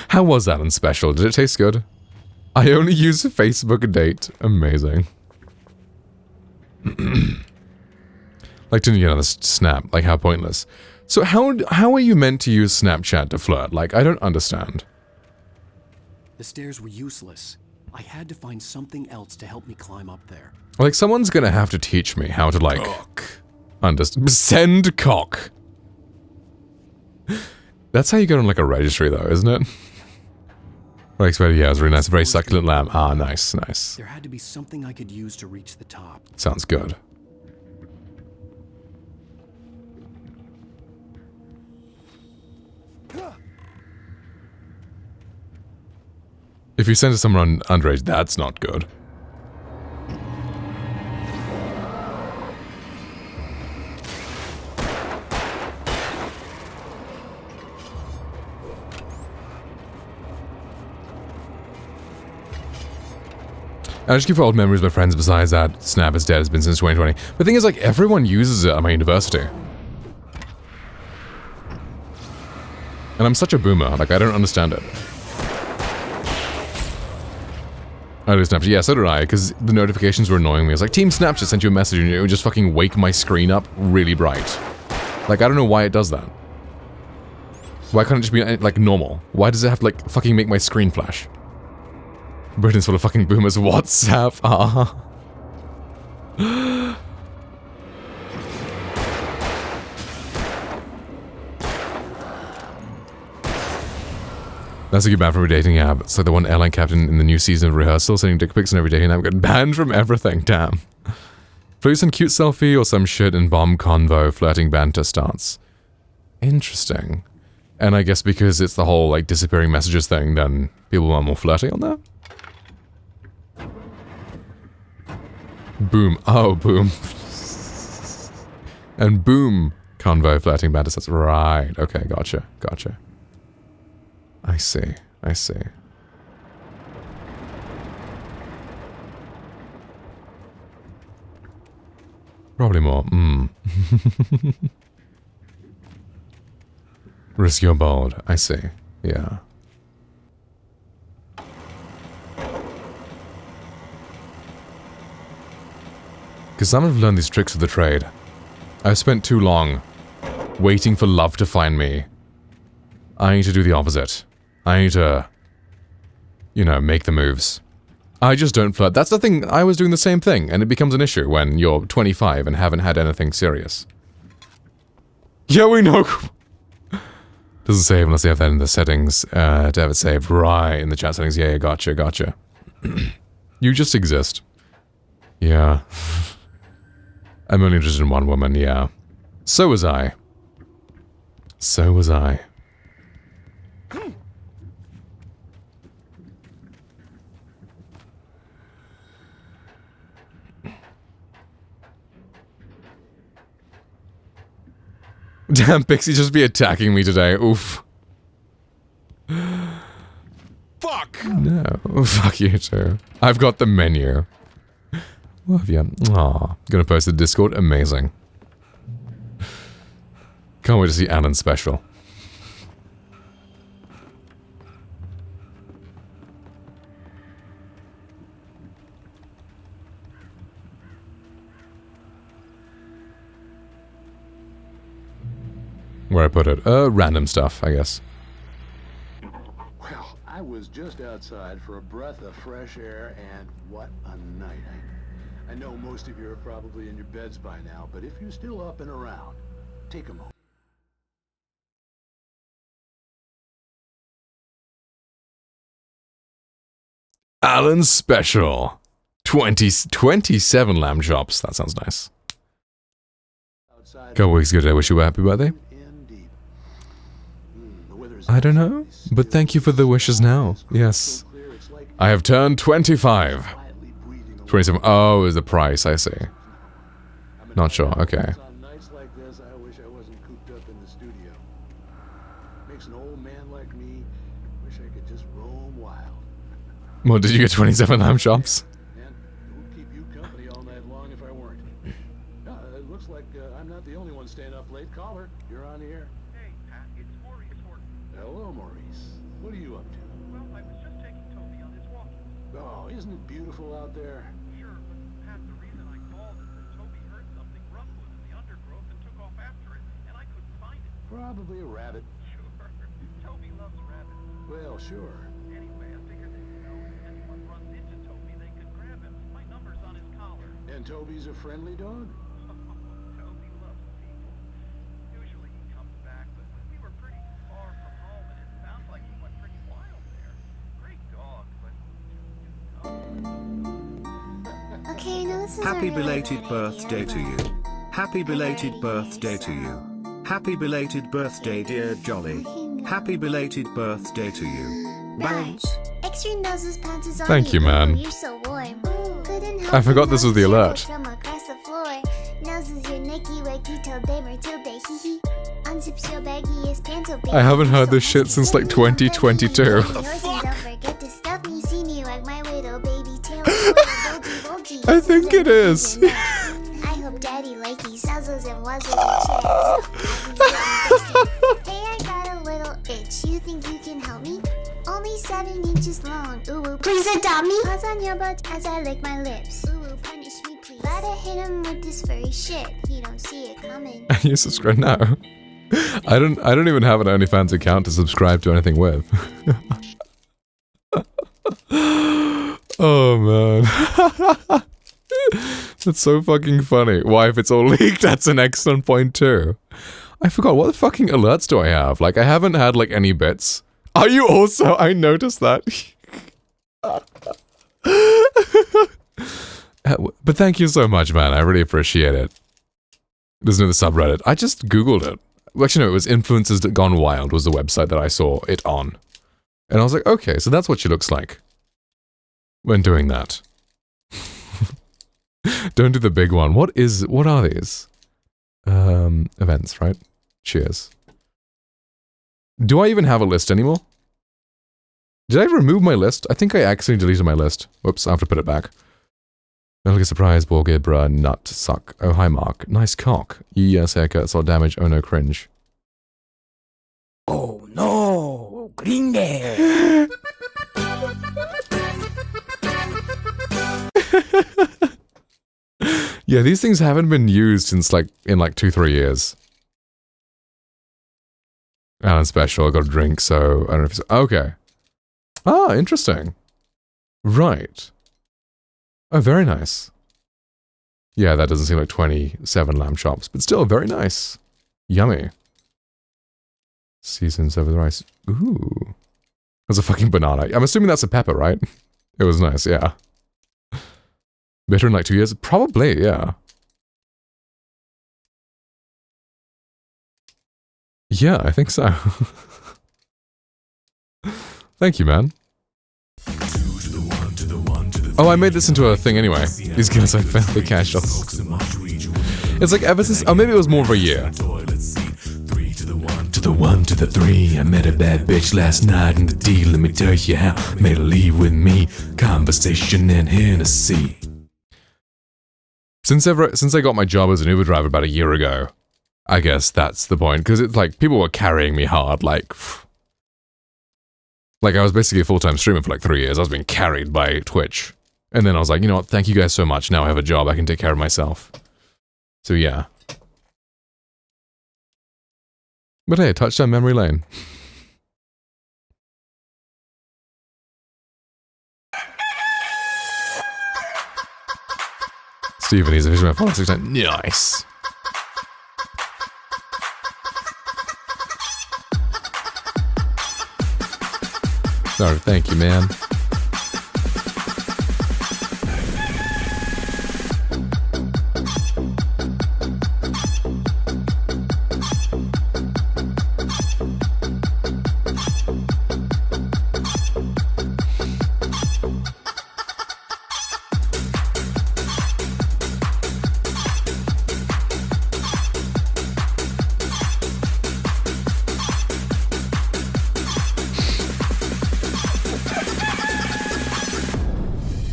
M: How was Alan's special? Did it taste good? I only use Facebook Date. Amazing. Like to get on this snap. Like how pointless. So how are you meant to use Snapchat to flirt? Like I don't understand.
F: The stairs were useless. I had to find something else to help me climb up there.
M: Like someone's gonna have to teach me how to like send cock. That's how you get on like a registry though, isn't it? Like, yeah, it was really nice. Very succulent lamb. Ah, nice, nice.
F: There had to be something I could use to reach the top.
M: Sounds good. If you send to someone underage, that's not good. I just keep old memories with my friends. Besides that, Snap is dead. It's been since 2020. But the thing is, like, everyone uses it at my university. And I'm such a boomer. Like, I don't understand it. I do Snapchat. Yeah, so did I, because the notifications were annoying me. I was like, Team Snapchat sent you a message, and it would just fucking wake my screen up really bright. Like, I don't know why it does that. Why can't it just be, like, normal? Why does it have to, like, fucking make my screen flash? Britain's full of fucking boomers. WhatsApp. Ah. That's a good ban from a dating app. It's like the one airline captain in the new season of Rehearsal sending dick pics on every dating app got banned from everything. Damn. Please send cute selfie or some shit in bomb convo flirting banter starts. Interesting. And I guess because it's the whole like disappearing messages thing, then people are more flirty on there? Boom. Oh, boom. And boom. Convo flirting banter starts. Right. Okay, gotcha. Gotcha. I see. I see. Probably more. Risky or bold. I see. Yeah. Because some have learned these tricks of the trade. I've spent too long waiting for love to find me. I need to do the opposite. I need to, you know, make the moves. I just don't flirt. That's the thing. I was doing the same thing, and it becomes an issue when you're 25 and haven't had anything serious. Yeah, we know. Doesn't save unless you have that in the settings to have it saved. Right, in the chat settings. Yeah, gotcha. You just exist. Yeah. I'm only interested in one woman, yeah. So was I. So was I. Damn, Pixie just be attacking me today. Oof.
A: Fuck!
M: No. Fuck you too. I've got the menu. Love you. Aw. Gonna post the Discord. Amazing. Can't wait to see Alan's special. Where I put it? Random stuff, I guess.
H: Well, I was just outside for a breath of fresh air, and what a night. I know most of you are probably in your beds by now, but if you're still up and around, take a moment.
M: Alan's special. 27 lamb chops. That sounds nice. Couple weeks ago today, wish you a happy birthday. I don't know, but thank you for the wishes now. Yes. I have turned 25. 27. Oh, is the price, I see. Not sure, okay.
H: On nights like this, I wish I wasn't cooped up in the studio. Makes an old man like me wish I could just roam wild.
M: Well, did you get 27 lamb chops?
H: And it would keep you company all night long if I weren't. It looks like I'm not the only one staying up late. Caller, you're on the air.
O: Hey, Pat, it's Maurice Horton.
H: Hello, Maurice. What are you up to?
O: Well, I was just taking Toby on his walk.
H: Oh, isn't it beautiful out there?
O: Sure, but Pat, the reason I called is that Toby heard something rumbling in the undergrowth and took off after it, and I couldn't find it.
H: Probably a rabbit.
O: Sure. Toby loves rabbits.
H: Well, sure.
O: Anyway, I figured that, you know, if anyone runs into Toby, they can grab him. My number's on his collar.
H: And Toby's a friendly dog?
O: Toby loves people. Usually he comes back, but we were pretty far from home, and it sounds like he went pretty wild there. Great dog, but...
P: Okay, no, this is
Q: Happy belated birthday to you. Happy belated birthday to you. Happy belated birthday, dear Jolly. Happy belated birthday to you. Bounce.
P: Extra noses pounces on
M: Thank you, man.
P: You're so warm.
M: I forgot this was the alert.
P: From across the floor. Noses your Nicky Wacky till day Matilda hee hee. Unzips your baggiest panto baby.
M: I haven't heard this shit since like 2022.
P: Don't forget to stuff me, see me like my little baby tail.
M: I think it is.
P: I hope daddy likes nuzzles and wuzzles and chairs. Hey, I got a little itch. You think you can help me? Only 7 inches long. Ooh, please adopt me. Paws on your butt as I lick my lips. Ooh, punish me, please. Gotta hit him with this furry shit. He don't see it coming.
M: You subscribe now. I don't even have an OnlyFans account to subscribe to anything with. Oh man. That's so fucking funny. Why, if it's all leaked, that's an excellent point too. I forgot, what fucking alerts do I have? Like, I haven't had like any bits. Are you also? I noticed that. But thank you so much, man. I really appreciate it. There's no subreddit. I just Googled it. Actually, no, it was Influencers Gone Wild was the website that I saw it on. And I was like, okay, so that's what she looks like when doing that. Don't do the big one. What are these? Events, right? Cheers. Do I even have a list anymore? Did I remove my list? I think I accidentally deleted my list. Whoops, I have to put it back. Metal Gear Surprise, Borgid, bruh, nut, suck. Oh, hi, Mark. Nice cock. Yes, haircut, saw damage. Oh, no, cringe.
J: Oh, no. Gringe.
M: Yeah, these things haven't been used since like in like 2-3 years. Alan Special, I got a drink, so I don't know if it's okay. Ah, interesting. Right. Oh, very nice. Yeah, that doesn't seem like 27 lamb chops, but still very nice. Yummy. Seasons over the rice. Ooh. There's a fucking banana. I'm assuming that's a pepper, right? It was nice, yeah. Better in like 2 years? Probably, yeah. Yeah, I think so. Thank you, man. Oh, I made this into a thing anyway. These guys are fairly casual. It's like ever since... Oh, maybe it was more of a year. To the 1, to the 3, I met a bad bitch last night in the D. Let me tell you how. Made her leave with me. Conversation and Hennessy. Since I got my job as an Uber driver about a year ago, I guess that's the point. Because it's like, people were carrying me hard, like I was basically a full-time streamer for like 3 years. I was being carried by Twitch. And then I was like, you know what, thank you guys so much. Now I have a job, I can take care of myself. So yeah. But hey, touchdown memory lane. Steven, he's a Fisherman follow 6 times. Nice. Sorry, thank you, man.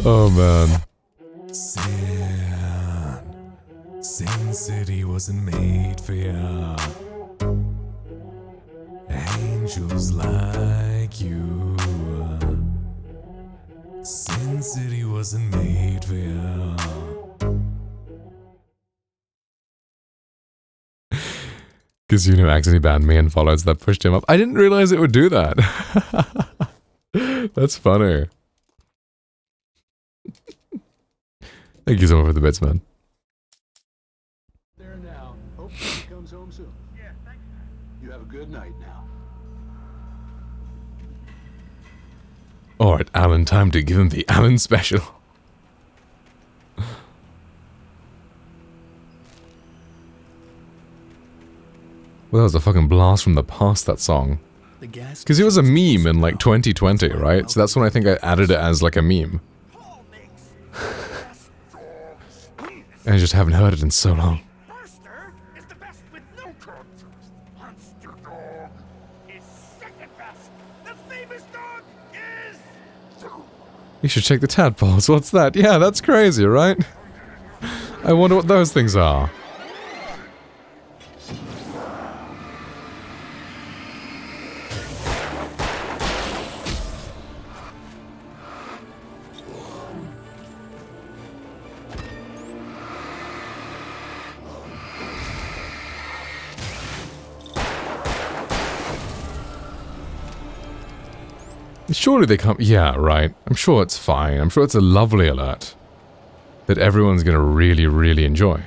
M: Oh man. Sin City wasn't made for ya. Angels like you. Sin City wasn't made for ya. Because you know, accidentally banned me and followed, so that pushed him up. I didn't realize it would do that. That's funny. Thank you so much for the bits, man.
H: There now. Hopefully he comes home soon. Yeah, thanks. You have a good night now.
M: Alright, Alan, time to give him the Alan special. Well, that was a fucking blast from the past, that song. Because it was a meme in like 2020, right? So that's when I think I added it as like a meme. And I just haven't heard it in so long. You should check the tadpoles. What's that? Yeah, that's crazy, right? I wonder what those things are. Surely they can't... Yeah, right. I'm sure it's fine. I'm sure it's a lovely alert that everyone's gonna really, really enjoy.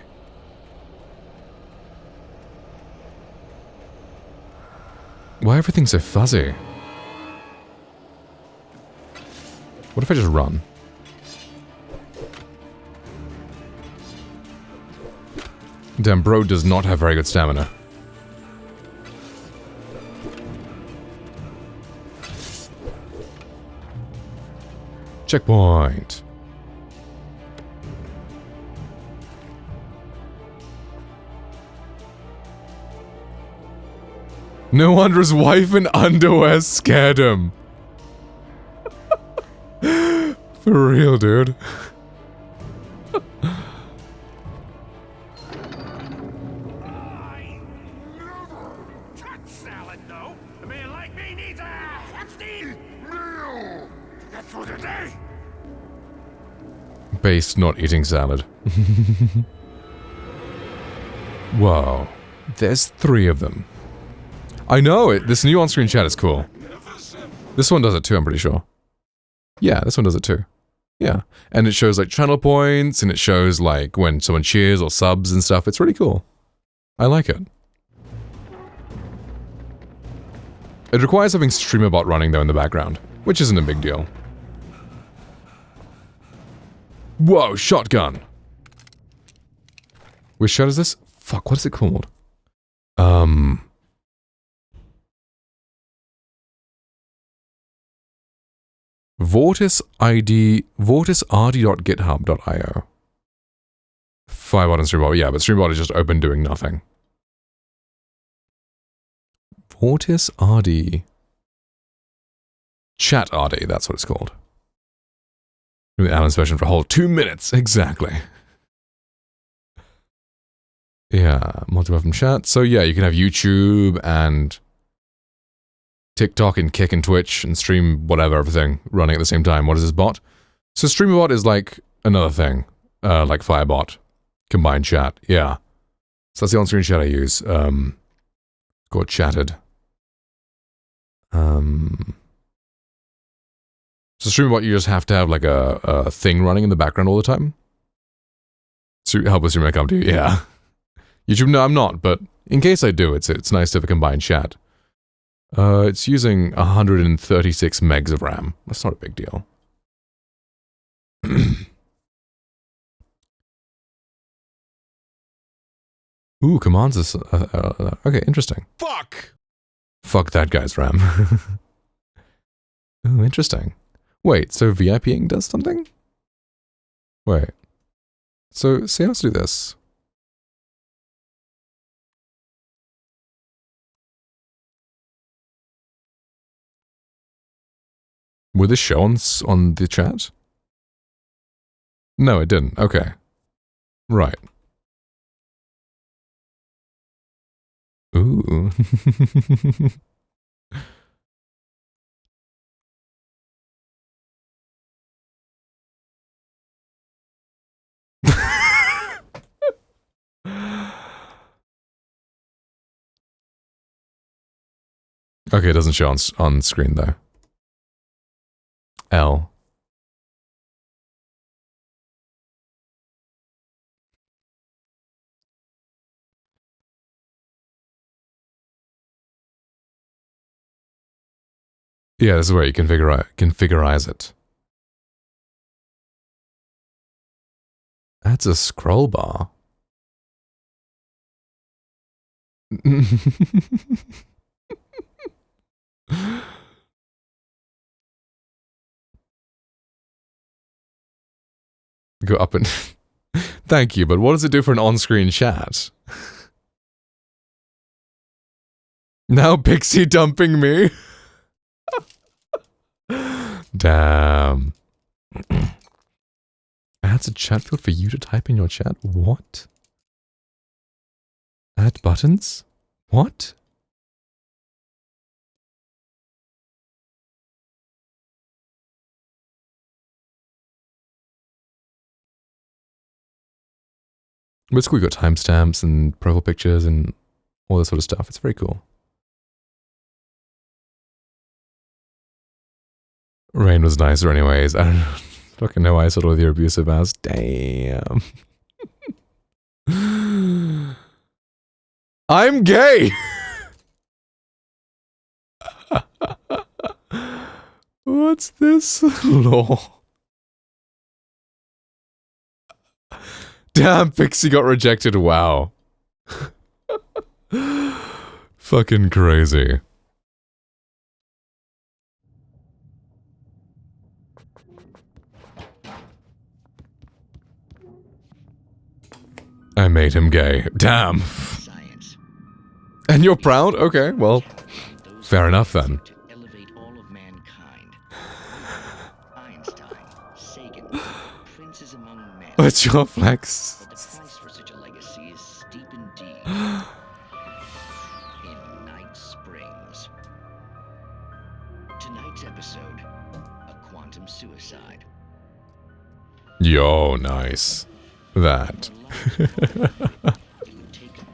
M: Why everything's so fuzzy? What if I just run? Damn, bro does not have very good stamina. Checkpoint. No wonder his wife in underwear scared him. For real, dude. Based not eating salad. Whoa. There's 3 of them. I know it. This new on-screen chat is cool. This one does it too, I'm pretty sure. Yeah, this one does it too. Yeah. And it shows like channel points, and it shows like when someone cheers or subs and stuff. It's really cool. I like it. It requires having StreamerBot running though in the background, which isn't a big deal. Whoa, shotgun! Which shot is this? Fuck, what is it called? vortisrd.github.io. Firebot and StreamBot, yeah, but StreamBot is just open doing nothing. VortisRD. Chat RD, that's what it's called. With Alan's version for a whole 2 minutes, exactly. Yeah, multi-weapon chat. So yeah, you can have YouTube and TikTok and Kick and Twitch and stream whatever, everything running at the same time. What is this bot? So StreamerBot is like another thing, like Firebot, combined chat. Yeah, so that's the on-screen chat I use. Called Chatted. So StreamerBot, you just have to have like a thing running in the background all the time. So help with streamer come to you. Yeah. YouTube, no, I'm not, but in case I do, it's nice to have a combined chat. It's using 136 megs of RAM. That's not a big deal. Ooh, commands is... okay, interesting.
A: Fuck!
M: Fuck that guy's RAM. Ooh, interesting. Wait, so VIPing does something? Wait. So, say let's do this. Would this show on the chat? No, it didn't. Okay. Right. Ooh. Okay, it doesn't show on screen though. L. Yeah, this is where you configurize it. That's a scroll bar. Go up and... Thank you, but what does it do for an on-screen chat? Now Pixie dumping me? Damn. Adds a chat field for you to type in your chat? What? Add buttons? What? Basically, we've got timestamps and profile pictures and all this sort of stuff. It's very cool. Rain was nicer anyways. I don't fucking know why I settled with your abusive ass. Damn. I'm gay! What's this? Lol. Damn, Pixie got rejected. Wow. Fucking crazy. I made him gay. Damn.
R: Science.
M: And you're proud? Okay, well, fair enough then.
R: To elevate all of mankind. Einstein, Sagan, princes among men.
M: What's your flex?
R: But the price for such a legacy is steep indeed. In Night Springs. Tonight's episode, a quantum suicide.
M: Yo, nice. That.
R: It would take a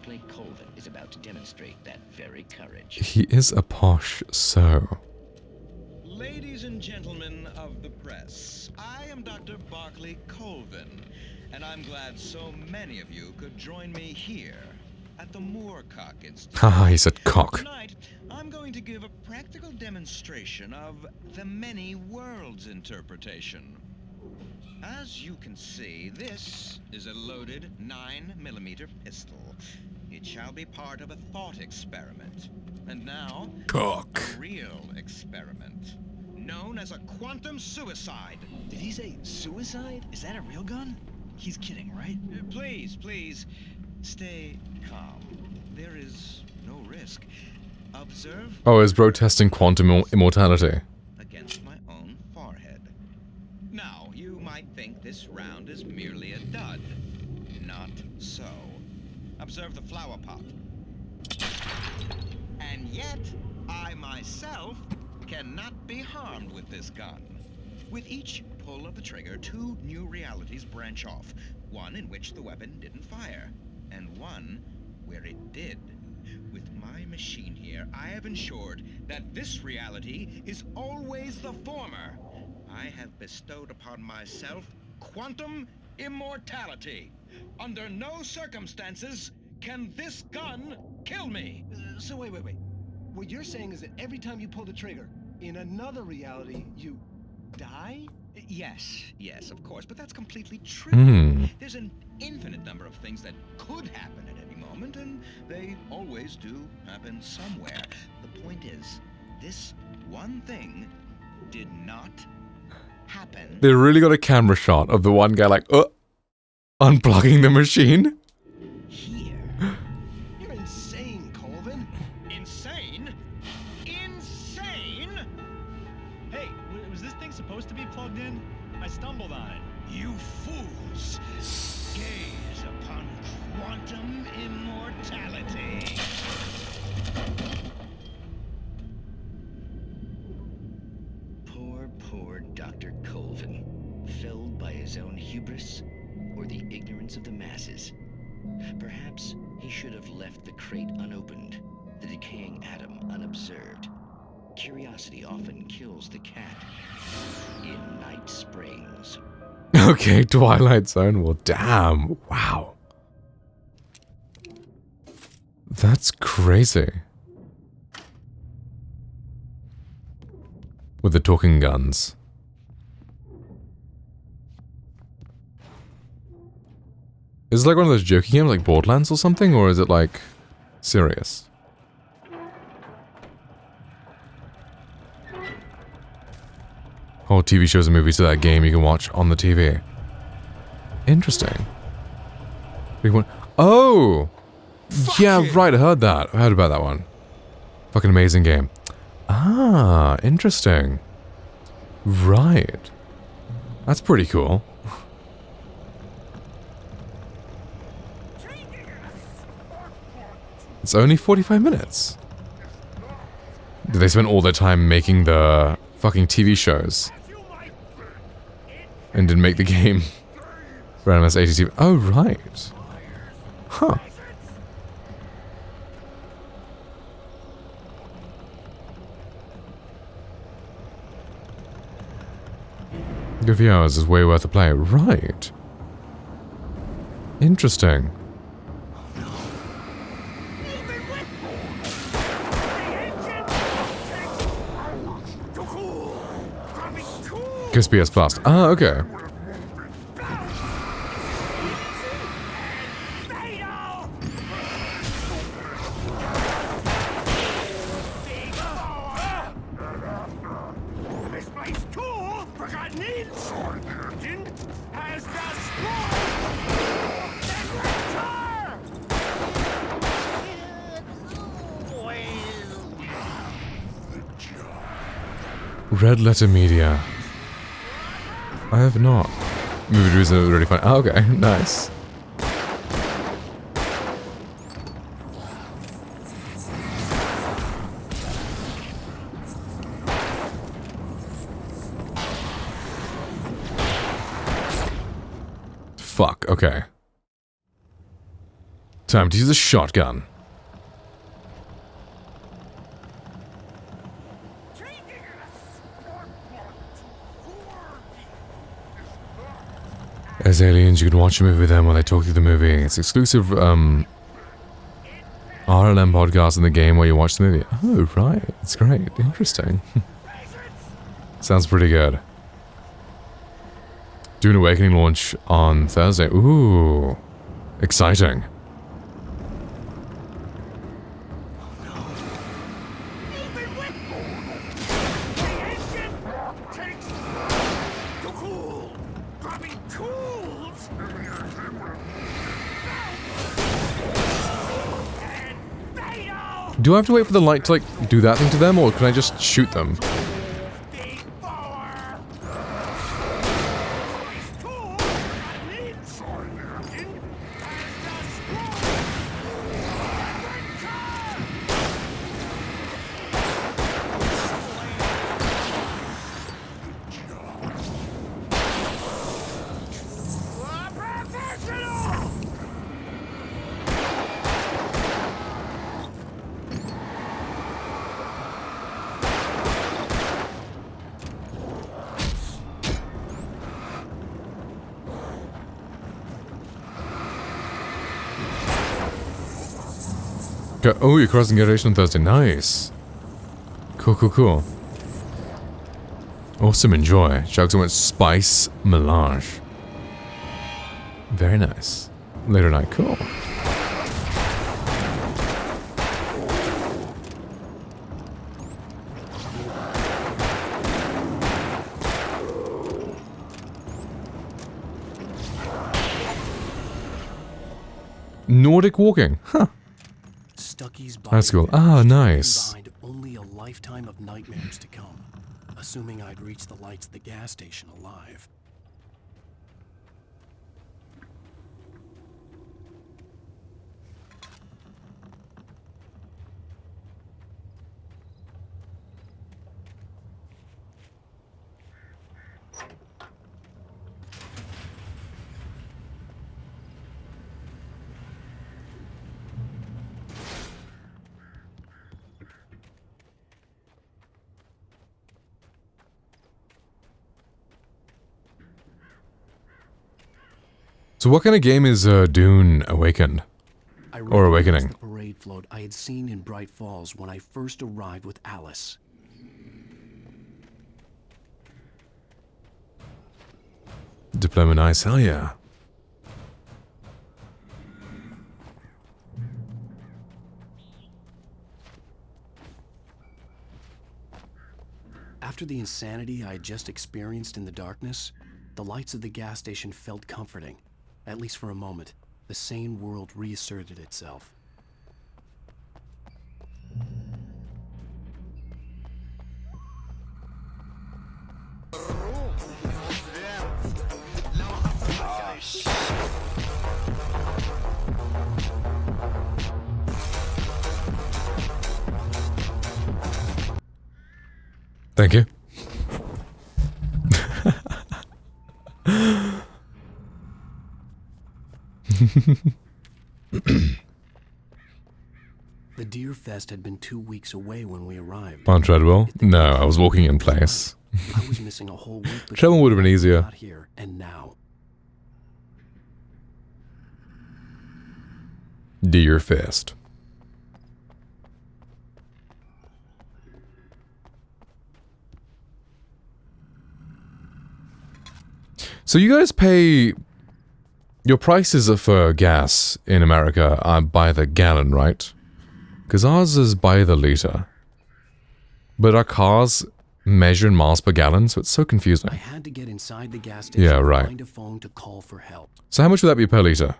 R: Barclay Colvin is about to demonstrate that very courage.
M: He is a posh so.
S: Ladies and gentlemen of the press, I am Dr. Barclay Colvin, and I'm glad so many of you could join me here at the Moorcock Institute.
M: Haha, he said cock.
S: Tonight, I'm going to give a practical demonstration of the many worlds interpretation. As you can see, this is a loaded 9mm pistol. It shall be part of a thought experiment. And now,
M: cock.
S: A real experiment, known as a quantum suicide.
R: Did he say suicide? Is that a real gun? He's kidding, right?
S: Please, please, stay calm. There is no risk. Observe.
M: Oh, is bro testing quantum immortality?
S: Against my own forehead. Now, you might think this round is merely a dud. Not so. Observe the flower pot. And yet, I myself cannot be harmed with this gun. With each pull of the trigger, 2 new realities branch off. One in which the weapon didn't fire, and one where it did. With my machine here, I have ensured that this reality is always the former. I have bestowed upon myself quantum immortality. Under no circumstances can this gun kill me.
T: So wait. What you're saying is that every time you pull the trigger, in another reality, you die?
S: Yes, of course, but that's completely true. There's an infinite number of things that could happen at any moment, and they always do happen somewhere. The point is, this one thing did not happen.
M: They really got a camera shot of the one guy like, unplugging the machine.
T: You're insane, Colvin.
S: Insane? Insane?
N: Hey, was this thing supposed to be plugged in? I stumbled on it.
S: You fools! Gaze upon quantum immortality.
R: Poor Dr. Colvin, felled by his own hubris or the ignorance of the masses. Perhaps he should have left the crate unopened, the decaying atom unobserved. Curiosity often kills the cat. In Night Springs.
M: Okay, Twilight Zone. Well, damn. Wow. That's crazy. With the talking guns. Is it like one of those jokey games like Borderlands or something? Or is it like serious? Whole TV shows and movies to that game you can watch on the TV. Interesting. Oh! Yeah, right, I heard that. I heard about that one. Fucking amazing game. Ah, interesting. Right. That's pretty cool. It's only 45 minutes. Did they spend all their time making the fucking TV shows? And didn't make the game. Randomized ATT. Oh, right. Huh. Good few hours is way worth a play. Right. Interesting. Kiss PS Plus. Ah, okay.
J: Misplaced tool, forgotten engine, has destroyed.
M: Red Letter Media. I have not. Movie reviews are really fun. Oh, okay, nice. Fuck, okay. Time to use a shotgun. As aliens, you can watch a movie with them while they talk through the movie. It's exclusive RLM podcast in the game where you watch the movie. Oh, right. It's great. Interesting. Sounds pretty good. Dune Awakening launch on Thursday. Ooh. Exciting. Do I have to wait for the light to, like, do that thing to them, or can I just shoot them? Oh, you're crossing generation on Thursday. Nice. Cool, cool, cool. Awesome, enjoy. Sharks went spice melange. Very nice. Later night, cool. Nordic walking. Huh. That's cool. Ah, nice.
F: Only a lifetime of nightmares to come, assuming I'd reach the lights of the gas station alive.
M: So what kind of game is Dune Awakened? Or Awakening?
F: The parade float I had seen in Bright Falls when I first arrived with Alice.
M: Diploma nice, hell yeah.
F: After the insanity I had just experienced in the darkness, the lights of the gas station felt comforting. At least for a moment, the sane world reasserted itself.
M: Thank you.
F: The Deer Fest had been 2 weeks away when we arrived.
M: On Treadwell? No, I was walking in place.
F: I was missing a whole week.
M: Treadwell would have been easier.
F: Not here and now.
M: Deer Fest. So you guys pay... Your prices for gas in America are by the gallon, right? Because ours is by the liter. But our cars measure in miles per gallon, so it's so confusing.
F: I had to get inside the gas station
M: yeah, right.
F: to find a phone to call for help.
M: So how much would that be per liter?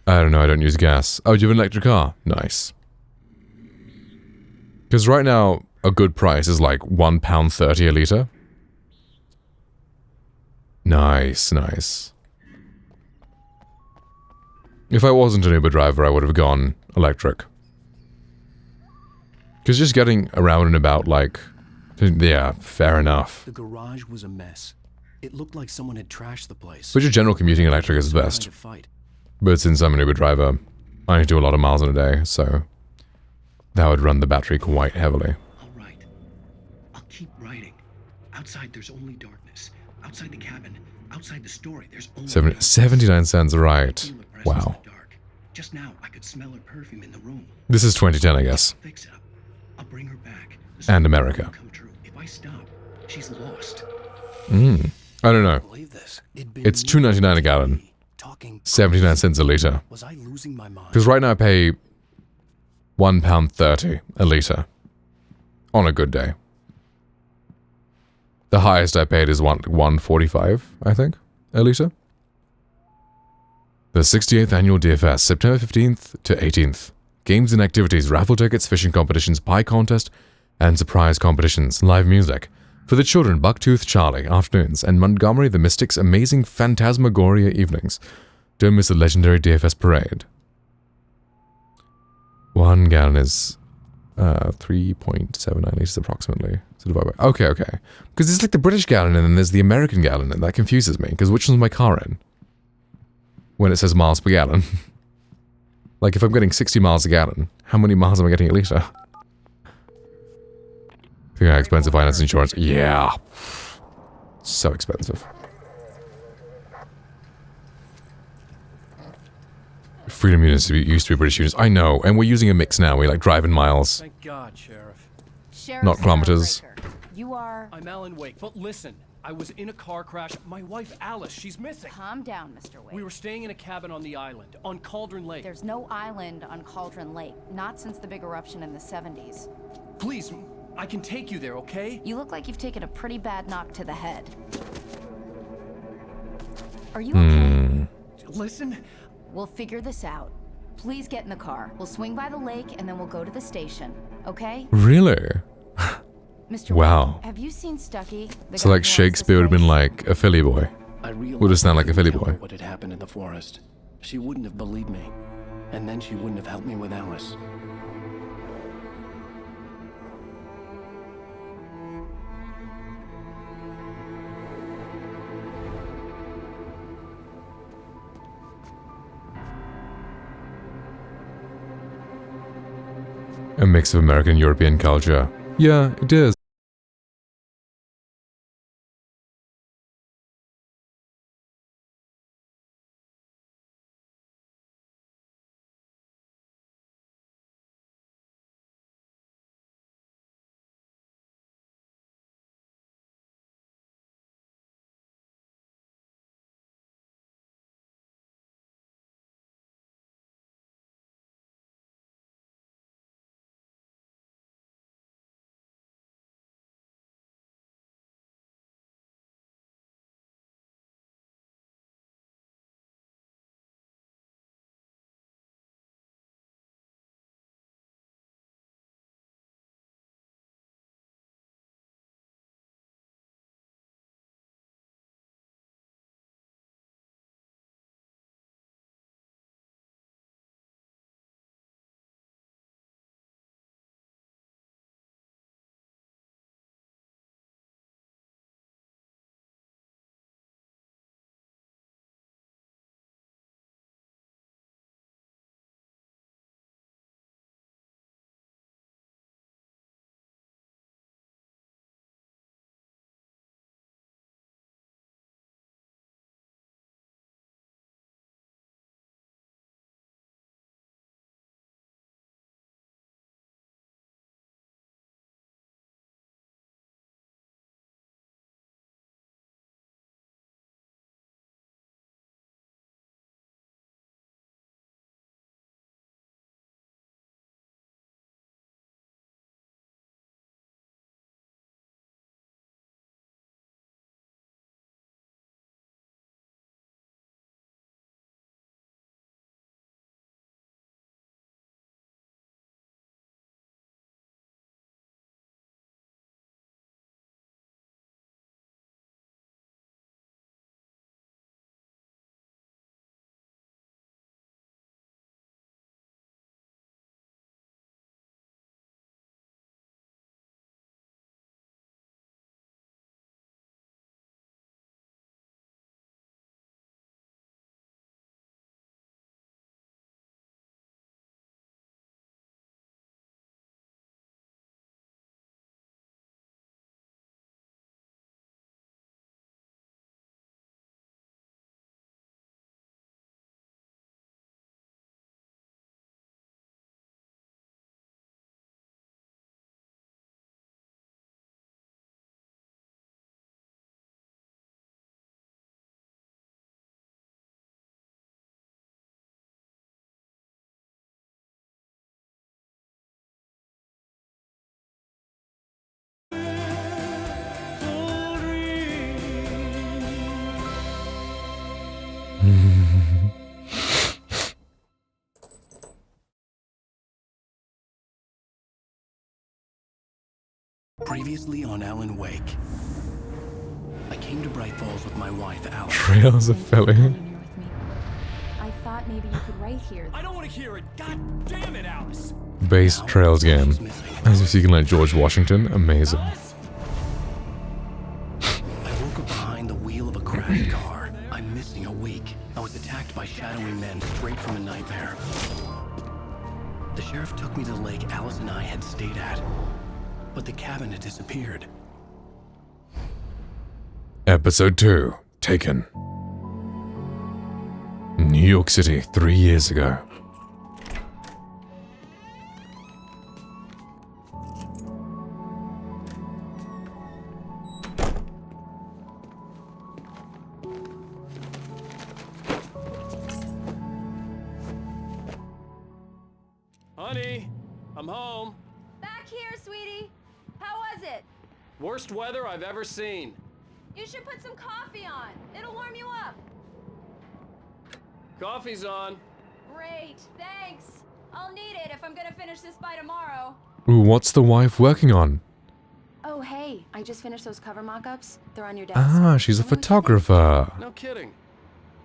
M: I don't know, I don't use gas. Oh, do you have an electric car? Nice. Because right now, a good price is like £1.30 a liter. Nice, nice. If I wasn't an Uber driver, I would have gone electric. Because just getting around and about, like... Yeah, fair enough.
F: The garage was a mess. It looked like someone had trashed the place.
M: But your general commuting electric is the best.
F: To fight.
M: But since I'm an Uber driver, I do a lot of miles in a day, so that would run the battery quite heavily.
F: I'll keep writing. Outside, there's only darkness. Outside the cabin, outside the story, there's only
M: 79 cents, right. Wow.
F: Just now, I could smell her perfume in the room.
M: This is 2010, I guess.
F: Fix it up. I'll bring her back.
M: And America.
F: If I stop, she's lost.
M: I don't know. It's $2.99 a gallon. 79 cents a litre.
F: Was I losing my mind?
M: Because right now I pay £1.30 a litre. On a good day. The highest I paid is $1.45, I think, a litre. The 68th Annual DFS, September 15th to 18th. Games and activities, raffle tickets, fishing competitions, pie contest, and surprise competitions, live music. For the children, Bucktooth Charlie, afternoons, and Montgomery the Mystic's amazing Phantasmagoria evenings. Don't miss the legendary DFS parade. 1 gallon is 3.79 litres approximately. So divide by... Okay. Because it's like the British gallon and then there's the American gallon, and that confuses me, because which one's my car in? When it says miles per gallon. Like, if I'm getting 60 miles a gallon, how many miles am I getting a litre? Think how expensive finance insurance? Yeah. So expensive. Freedom units used to be British units. I know, and we're using a mix now. We like driving miles.
N: Thank God, Sheriff.
M: Not kilometers.
G: You are...
N: I'm Alan Wake, but listen. I was in a car crash. My wife, Alice, she's missing.
G: Calm down, Mr. Wake.
N: We were staying in a cabin on the island, on Cauldron Lake.
G: There's no island on Cauldron Lake. Not since the big eruption in the 70s.
N: Please, I can take you there, okay?
G: You look like you've taken a pretty bad knock to the head. Are you okay?
N: Listen.
G: We'll figure this out. Please get in the car. We'll swing by the lake and then we'll go to the station. Okay?
M: Really?
G: Mr.
M: Wow.
G: Wade, have you seen Stucky?
M: So like Shakespeare would have been like a Philly boy. Would have sounded like a Philly boy.
F: What had happened in the forest. She wouldn't have believed me. And then she wouldn't have helped me with Alice.
M: A mix of American and European culture. Yeah, it is.
F: Previously on Alan Wake. I came to Bright Falls with my wife, Alice.
M: Trails of Philly.
G: I thought maybe you could write here.
N: I don't want to hear it. God damn it, Alice.
M: Base Trails game. As if you can like George Washington. Amazing.
F: I woke up behind the wheel of a crashed car. I'm missing a week. I was attacked by shadowy men straight from a nightmare. The sheriff took me to the lake Alice and I had stayed at. But the cabin had disappeared.
M: Episode 2. Taken. New York City, 3 years ago.
N: Honey, I'm home.
G: Back here, sweetie. How was it?
N: Worst weather I've ever seen.
G: You should put some coffee on. It'll warm you up.
N: Coffee's on.
G: Great, thanks. I'll need it if I'm gonna finish this by tomorrow.
M: Ooh, what's the wife working on?
G: Oh, hey, I just finished those cover mock-ups. They're on your desk.
M: Ah, she's a photographer.
N: No kidding.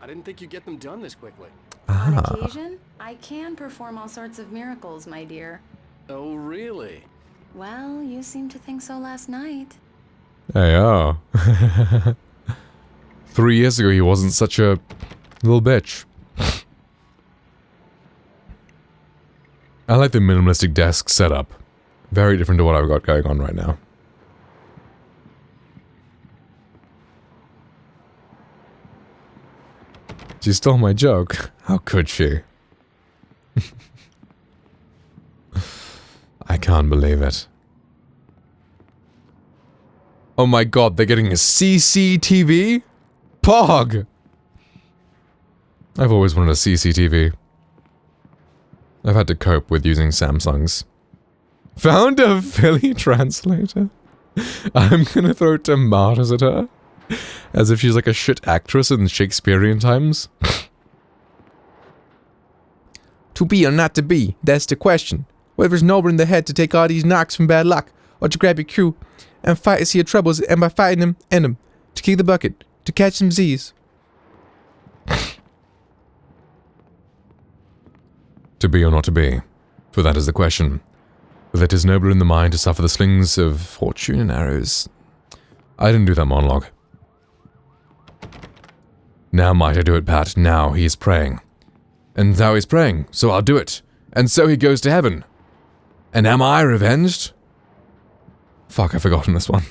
N: I didn't think you'd get them done this quickly.
G: On occasion, I can perform all sorts of miracles, my dear.
N: Oh, really?
G: Well, you seemed to think so last night.
M: Hey, oh. 3 years ago, he wasn't such a little bitch. I like the minimalistic desk setup. Very different to what I've got going on right now. She stole my joke. How could she? I can't believe it. Oh my god, they're getting a CCTV? Pog! I've always wanted a CCTV. I've had to cope with using Samsungs. Found a Philly translator? I'm gonna throw tomatoes at her. As if she's like a shit actress in Shakespearean times. To be or not to be, that's the question. Whether it's noble in the head to take all these knocks from bad luck, or to grab your crew and fight to see your troubles, and by fighting them, end them. To kick the bucket, to catch some Z's. To be or not to be, for that is the question. Whether it is nobler in the mind to suffer the slings of fortune and arrows. I didn't do that monologue. Now might I do it, Pat. Now he is praying. And now he's praying, so I'll do it. And so he goes to heaven. And am I revenged? Fuck, I've forgotten this one.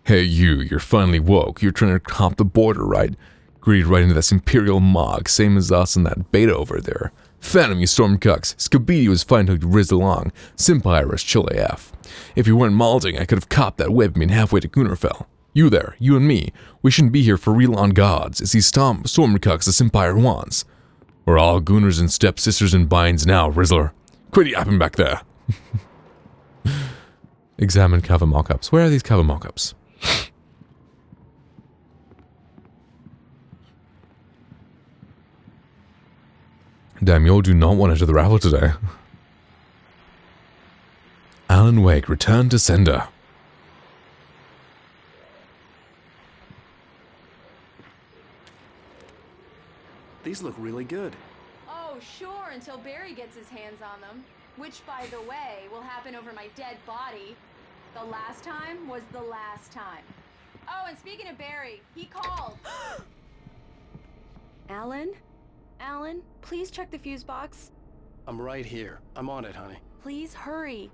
M: Hey you're finally woke. You're trying to hop the border, right? Greed right into this Imperial Mog, same as us and that beta over there. Phantom, you stormcucks. Scabidi was fine till you rizzed along. Simpyrus, chill AF. If you weren't malding, I could have copped that web mean halfway to Gunnerfell. You there, you and me, we shouldn't be here for real on gods. It's these stormcucks the Simpire wants. We're all Gooners and stepsisters in binds now, Rizzler. Quit yapping back there. Examine cover mockups. Where are these cover mockups? Damn, y'all do not want to enter the raffle today. Alan Wake returned to sender.
N: These look really good.
G: Oh, sure, until Barry gets his hands on them. Which, by the way, will happen over my dead body. The last time was the last time. Oh, and speaking of Barry, he called. Alan? Alan, please check the fuse box.
H: I'm right here. I'm on it, honey.
G: Please hurry.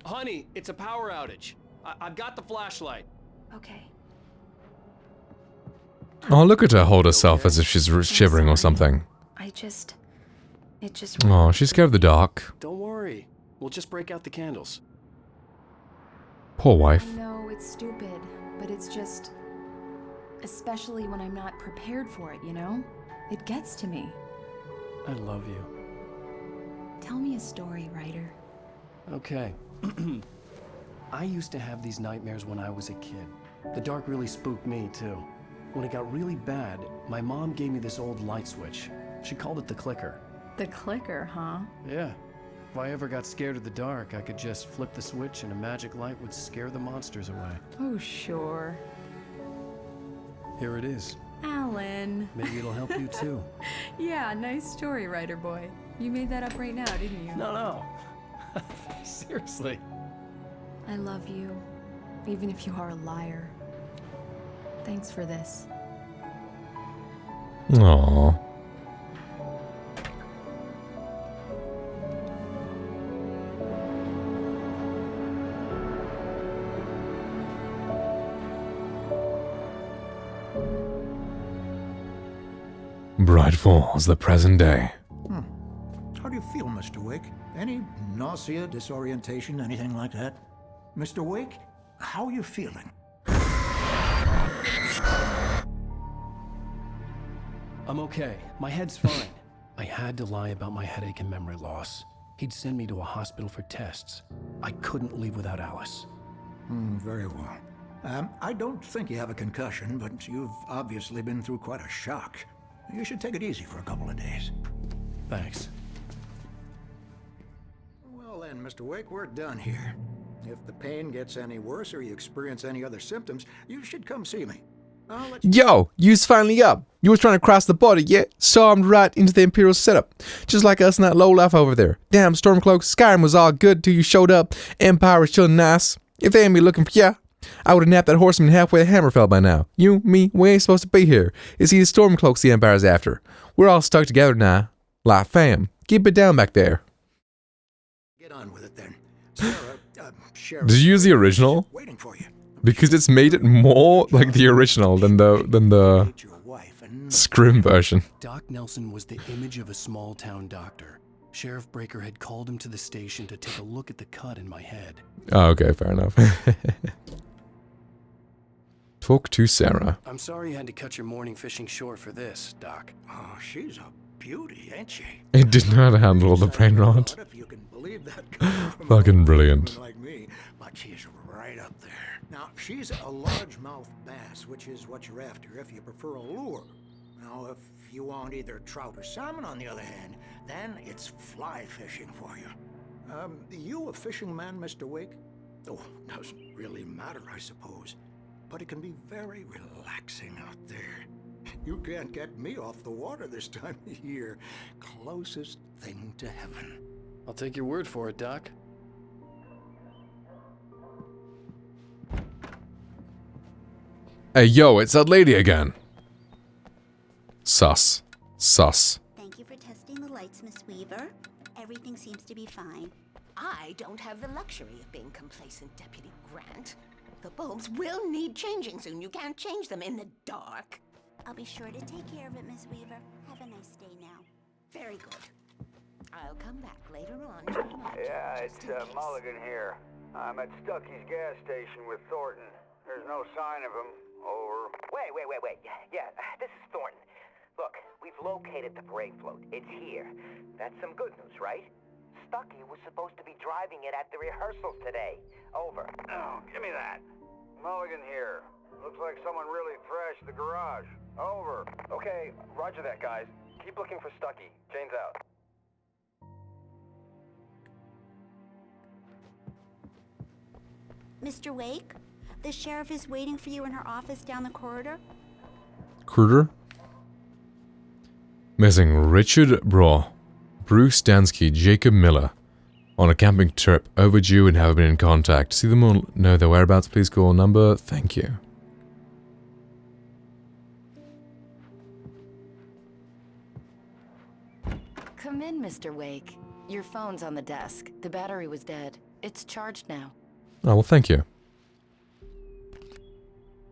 N: Honey, it's a power outage. I've got the flashlight.
G: Okay.
M: Oh, look at her hold herself as if she's shivering or something.
G: It just...
M: Oh, she's scared of the dark.
N: Don't worry. We'll just break out the candles.
M: Poor wife.
G: I know it's stupid, but it's just... Especially when I'm not prepared for it, you know? It gets to me.
F: I love you.
G: Tell me a story, writer.
F: Okay. I used to have these nightmares when I was a kid. The dark really spooked me, too. When it got really bad, my mom gave me this old light switch. She called it the clicker.
G: The clicker, huh?
F: Yeah. If I ever got scared of the dark, I could just flip the switch and a magic light would scare the monsters away.
G: Oh, sure.
F: Here it is.
G: Alan.
F: Maybe it'll help you too.
G: Yeah, nice story, writer boy. You made that up right now, didn't you?
F: No. Seriously.
G: I love you, even if you are a liar. Thanks for this.
M: Aww. Bright falls the present day.
J: How do you feel, Mr. Wake? Any nausea, disorientation, anything like that? Mr. Wake, how are you feeling?
F: I'm okay. My head's fine. I had to lie about my headache and memory loss. He'd send me to a hospital for tests. I couldn't leave without Alice.
J: Very well. I don't think you have a concussion, but you've obviously been through quite a shock. You should take it easy for a couple of days.
F: Thanks.
J: Well then, Mr. Wake, we're done here. If the pain gets any worse or you experience any other symptoms, you should come see me. I'll let you...
A: Yo, you's finally up. You was trying to cross the border, yeah? Stormed right into the Imperial setup. Just like us and that lowlife over there. Damn, Stormcloak, Skyrim was all good till you showed up. Empire was still nice. If they ain't be looking for ya, I would've napped that horseman halfway to Hammerfell by now. You, me, we ain't supposed to be here. It's these Stormcloaks the Empire's after. We're all stuck together now. Like fam. Keep it down back there.
J: Get on with it then. Sarah, Sheriff,
M: Did you use the original?
J: waiting for you.
M: Because it's made it more like the original than the scrim version.
F: Doc Nelson was the image of a small-town doctor. Sheriff Breaker had called him to the station to take a look at the cut in my head.
M: Oh, okay, fair enough. Talk to Sarah.
F: I'm sorry you had to cut your morning fishing short for this, Doc.
J: Oh, she's a beauty, ain't she?
M: It didn't know how to handle the brain rot.
J: If you can believe that coming from
M: Fucking brilliant.
J: a woman like me, but she's right up there. Now, she's a largemouth bass, which is what you're after if you prefer a lure. Now, if you want either trout or salmon, on the other hand, then it's fly fishing for you. You a fishing man, Mr. Wake? Oh, doesn't really matter, I suppose. But it can be very relaxing out there. You can't get me off the water this time of year. Closest thing to heaven.
F: I'll take your word for it, Doc.
M: Hey, yo, it's that lady again. Sus. Sus.
P: Thank you for testing the lights, Miss Weaver. Everything seems to be fine.
E: I don't have the luxury of being complacent, Deputy Grant. The bulbs will need changing soon. You can't change them in the dark.
P: I'll be sure to take care of it, Miss Weaver. Have a nice day now.
E: Very good. I'll come back later on.
B: Yeah, it's Mulligan here. I'm at Stucky's gas station with Thornton. There's no sign of him. Over.
U: Wait. Yeah, this is Thornton. Look, we've located the parade float. It's here. That's some good news, right? Stucky was supposed to be driving it at the rehearsals today. Over.
B: Oh, give me that. Mulligan here. Looks like someone really thrashed the garage. Over.
U: Okay, roger that, guys. Keep looking for Stucky. Jane's out.
P: Mr. Wake, the sheriff is waiting for you in her office down the corridor.
M: Kruger? Missing Richard Braw, Bruce Dansky, Jacob Miller. On a camping trip, overdue and have been in contact. See them or know their whereabouts, please call number. Thank you.
V: Come in, Mr. Wake. Your phone's on the desk. The battery was dead. It's charged now.
M: Oh, well, thank you.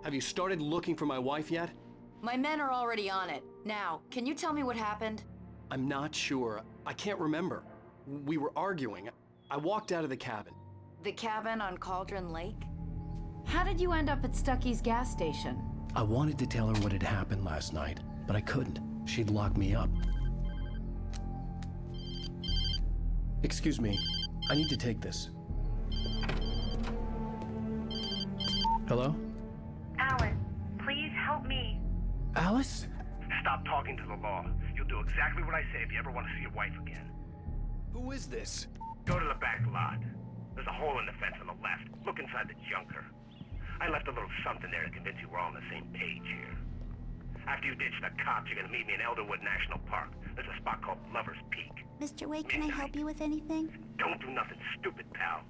N: Have you started looking for my wife yet?
V: My men are already on it. Now, can you tell me what happened?
N: I'm not sure. I can't remember. We were arguing. I walked out of the cabin.
V: The cabin on Cauldron Lake? How did you end up at Stucky's gas station?
F: I wanted to tell her what had happened last night, but I couldn't. She'd lock me up. Excuse me. I need to take this. Hello?
L: Alan, please help me.
N: Alice?
O: Stop talking to the law. You'll do exactly what I say if you ever want to see your wife again.
N: Who is this?
O: Go to the back lot. There's a hole in the fence on the left. Look inside the junker. I left a little something there to convince you we're all on the same page here. After you ditch the cops, you're gonna meet me in Elderwood National Park. There's a spot called Lover's Peak.
P: Mr. Wake, can I help you with anything?
O: Don't do nothing stupid, pal.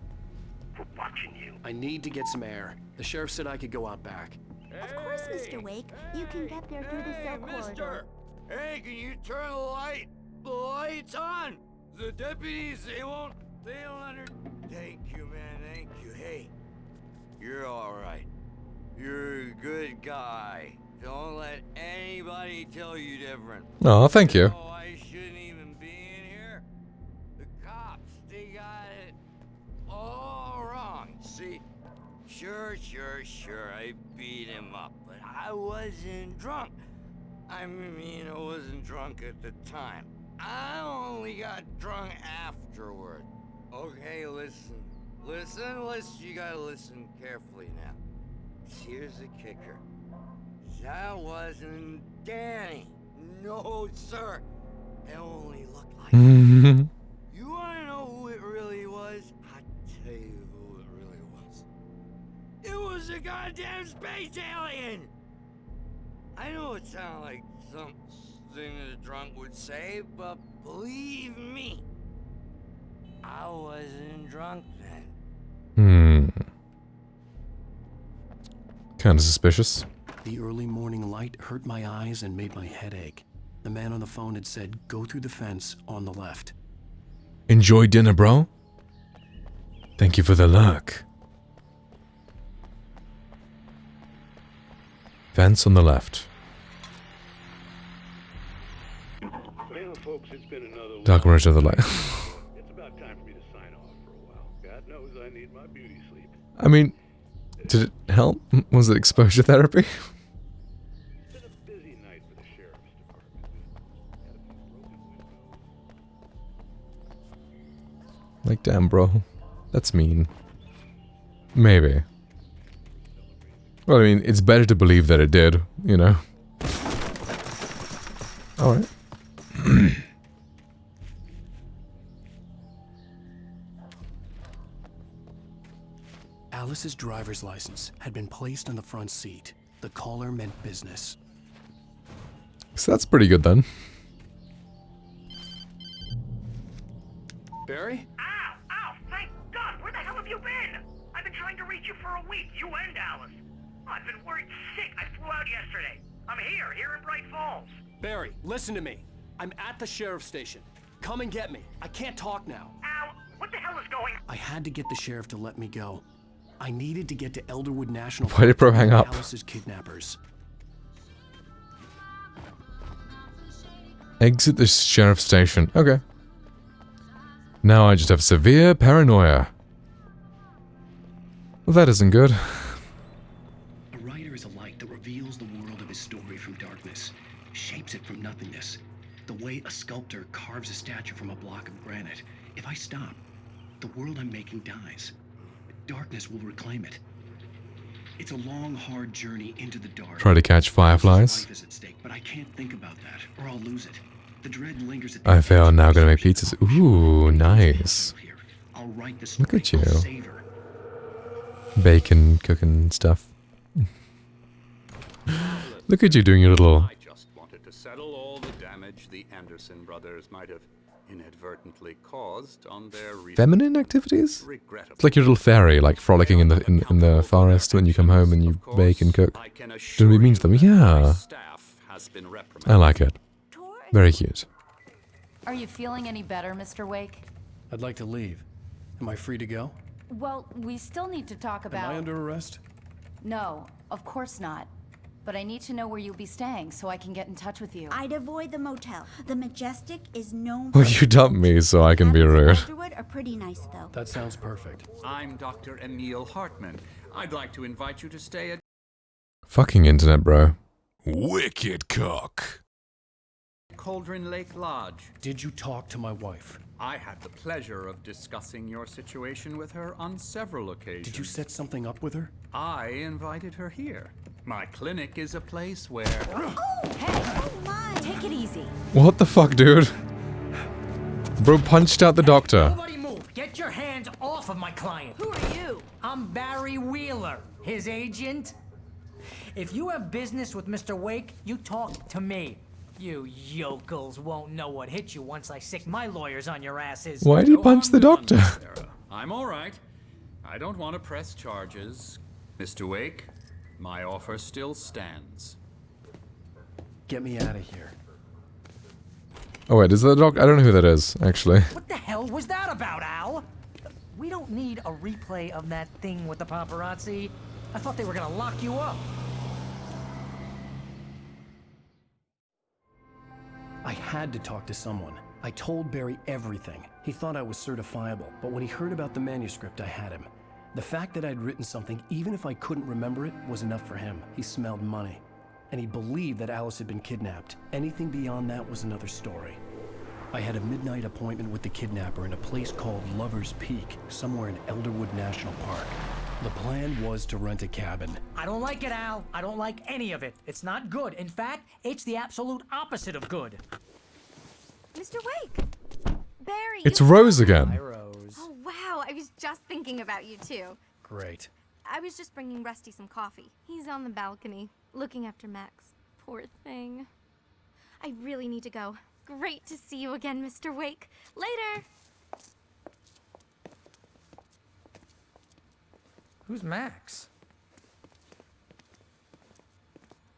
O: We're watching you.
N: I need to get some air. The sheriff said I could go out back.
P: Of course, Mr. Wake. You can get there through the cell corridor.
B: Hey, can you turn the light? The light's on! The deputies, they don't under... Thank you, man, thank you. Hey, you're alright. You're a good guy. Don't let anybody tell you different.
M: Oh, thank you.
B: Oh, I shouldn't even be in here. The cops, they got it all wrong. See, sure, I beat him up, but I wasn't drunk. I mean, I wasn't drunk at the time. I only got drunk afterward. Okay, listen, you gotta listen carefully now. Here's the kicker. That wasn't Danny. No, sir. It only looked like him. You wanna know who it really was? I'll tell you who it really was. It was a goddamn space alien! I know it sounds like something that a drunk would say, but believe me, I wasn't drunk then.
M: Kinda suspicious.
F: The early morning light hurt my eyes and made my head ache. The man on the phone had said, go through the fence on the left.
M: Enjoy dinner, bro. Thank you for the luck. Fence on the left.
H: Well, folks, it's been another
M: Dark Mirage of the Light.
H: It's about time for me to sign off for a while. God knows I need my beauty sleep.
M: I mean, did it help? Was it exposure therapy?
H: It's been a busy night for the sheriff's department.
M: Like, damn, bro. That's mean. Maybe. Well, I mean, it's better to believe that it did, you know? Alright.
F: Alice's driver's license had been placed on the front seat. The caller meant business.
M: So that's pretty good then.
N: Barry?
O: Ow! Thank God! Where the hell have you been? I've been trying to reach you for a week, you and Alice. I've been worried sick. I flew out yesterday. I'm here in Bright Falls.
N: Barry, listen to me. I'm at the sheriff's station. Come and get me. I can't talk now.
O: Ow! What the hell is going on?
F: I had to get the sheriff to let me go. I needed to get to Elderwood National
M: Why did Pro hang up?
F: Alice's kidnappers.
M: Exit the sheriff's station. Okay. Now I just have severe paranoia. Well, that isn't good.
F: A writer is a light that reveals the world of his story from darkness, shapes it from nothingness. The way a sculptor carves a statue from a block of granite. If I stop, the world I'm making dies. Darkness will reclaim it. It's a long, hard journey into the dark.
M: Try to catch fireflies.
F: Life is at stake, but I can't think about that, or I'll lose it. The dread lingers at
M: I fail, now gonna make pizzas. Ooh, nice.
F: I'll write the
M: Look at you.
F: savor.
M: Bacon, cooking stuff. Look at you doing your little...
C: I just wanted to settle all the damage the Anderson brothers might have inadvertently caused on their
M: feminine activities?
C: regrettable.
M: It's like your little fairy, like frolicking in the forest when you come home and you bake and cook. Do we mean to them? Yeah. I like it. Very cute.
V: Are you feeling any better, Mr. Wake?
F: I'd like to leave. Am I free to go?
V: Well, we still need to talk about...
F: Am I under arrest?
V: No, of course not. But I need to know where you'll be staying so I can get in touch with you.
P: I'd avoid the motel. The Majestic is known
M: Well, you dumped me so I can be rude.
P: Elderwood are pretty nice, though.
F: That sounds perfect.
C: I'm Dr. Emil Hartman. I'd like to invite you to stay at
M: Fucking internet, bro.
C: Wicked Cock. Cauldron Lake Lodge.
F: Did you talk to my wife?
C: I had the pleasure of discussing your situation with her on several occasions.
F: Did you set something up with her?
C: I invited her here. My clinic is a place where...
V: Oh, hey! Take it easy.
M: What the fuck, dude? Bro punched out the doctor.
D: Nobody move. Get your hands off of my client.
V: Who are you?
D: I'm Barry Wheeler, his agent. If you have business with Mr. Wake, you talk to me. You yokels won't know what hit you once I sick my lawyers on your asses.
M: Why did he punch the doctor?
C: I'm all right. I don't want to press charges. Mr. Wake, my offer still stands.
F: Get me out of here.
M: Oh wait, is that the doctor? I don't know who that is, actually.
D: What the hell was that about, Al? We don't need a replay of that thing with the paparazzi. I thought they were gonna lock you up.
F: I had to talk to someone. I told Barry everything. He thought I was certifiable, but when he heard about the manuscript, I had him. The fact that I'd written something, even if I couldn't remember it, was enough for him. He smelled money. And he believed that Alice had been kidnapped. Anything beyond that was another story. I had a midnight appointment with the kidnapper in a place called Lover's Peak, somewhere in Elderwood National Park. The plan was to rent a cabin.
D: I don't like it, Al. I don't like any of it. It's not good. In fact, it's the absolute opposite of good.
K: Mr. Wake! Barry!
M: It's Rose again.
D: Hi, Rose.
K: Oh, wow. I was just thinking about you, too.
F: Great.
K: I was just bringing Rusty some coffee. He's on the balcony, looking after Max. Poor thing. I really need to go. Great to see you again, Mr. Wake. Later!
D: Who's Max?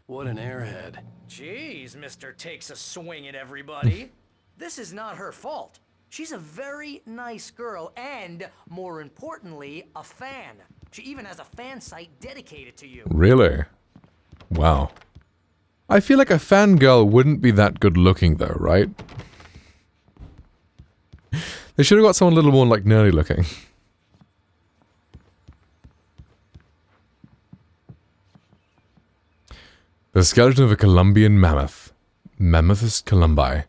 F: What an airhead.
D: Jeez, Mr. Takes a swing at everybody. This is not her fault. She's a very nice girl and, more importantly, a fan. She even has a fan site dedicated to you.
M: Really? Wow. I feel like a fangirl wouldn't be that good looking though, right? They should have got someone a little more like nerdy looking. The skeleton of a Columbian mammoth. Mammothus columbi.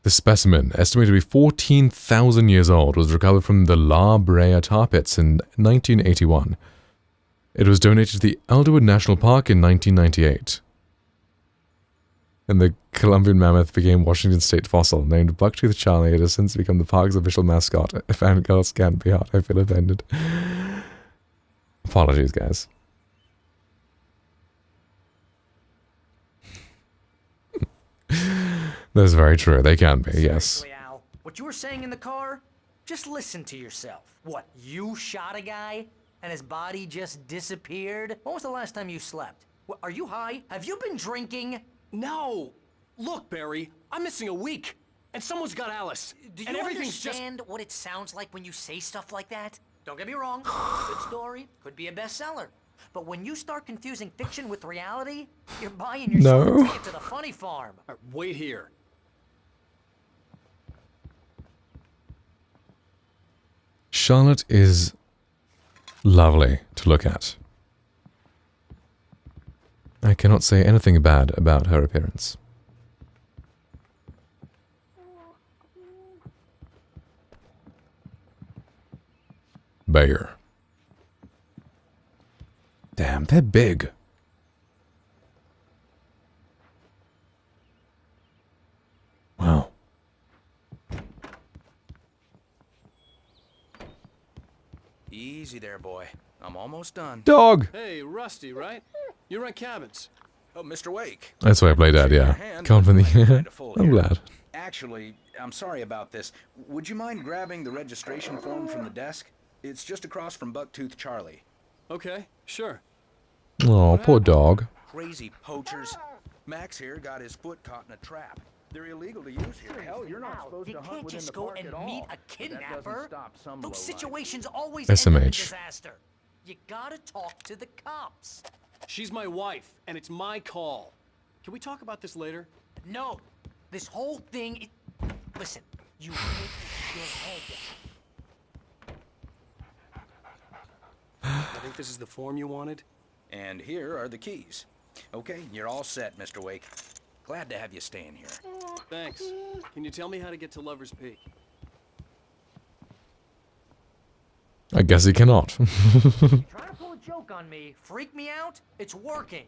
M: The specimen, estimated to be 14,000 years old, was recovered from the La Brea tar pits in 1981. It was donated to the Elderwood National Park in 1998. And the Columbian mammoth became Washington State fossil. Named Bucktooth Charlie, it has since become the park's official mascot. Fangirls can't be hot. I feel offended. Apologies, guys. That's very true. They can be, yes.
D: Seriously, Al, what you were saying in the car? Just listen to yourself. What, you shot a guy and his body just disappeared? When was the last time you slept? What, are you high? Have you been drinking?
N: No! Look, Barry, I'm missing a week, and someone's got Alice.
D: Do
N: and
D: you
N: everything's
D: understand what it sounds like when you say stuff like that? Don't get me wrong, good story, could be a bestseller. But when you start confusing fiction with reality, you're buying yourself a ticket to the funny farm.
N: Wait here.
M: Charlotte is lovely to look at. I cannot say anything bad about her appearance. Bayer. Damn, they're big. Wow.
I: Easy there, boy. I'm almost done.
M: Dog!
H: Hey, Rusty, right? You rent cabins.
I: Oh, Mr. Wake.
M: That's why I play Dad, yeah. Come from the... I'm glad.
I: Actually, I'm sorry about this. Would you mind grabbing the registration form from the desk? It's just across from Bucktooth Charlie.
H: Okay, sure.
M: Oh, poor dog.
I: Crazy poachers. Max here got his foot caught in a trap. They're illegal to use here. Hell, you're not supposed to hunt within the park at all.
D: You can't just go and meet a kidnapper. Those situations always
M: SMH.
D: end in a disaster. You gotta talk to the cops.
H: She's my wife, and it's my call. Can we talk about this later?
D: No. This whole thing... Listen, you hit your head.
N: I think this is the form you wanted.
I: And here are the keys. Okay, you're all set, Mr. Wake. Glad to have you staying here.
H: Thanks. Can you tell me how to get to Lover's Peak?
M: I guess he cannot.
D: Trying to pull a joke on me, freak me out? It's working.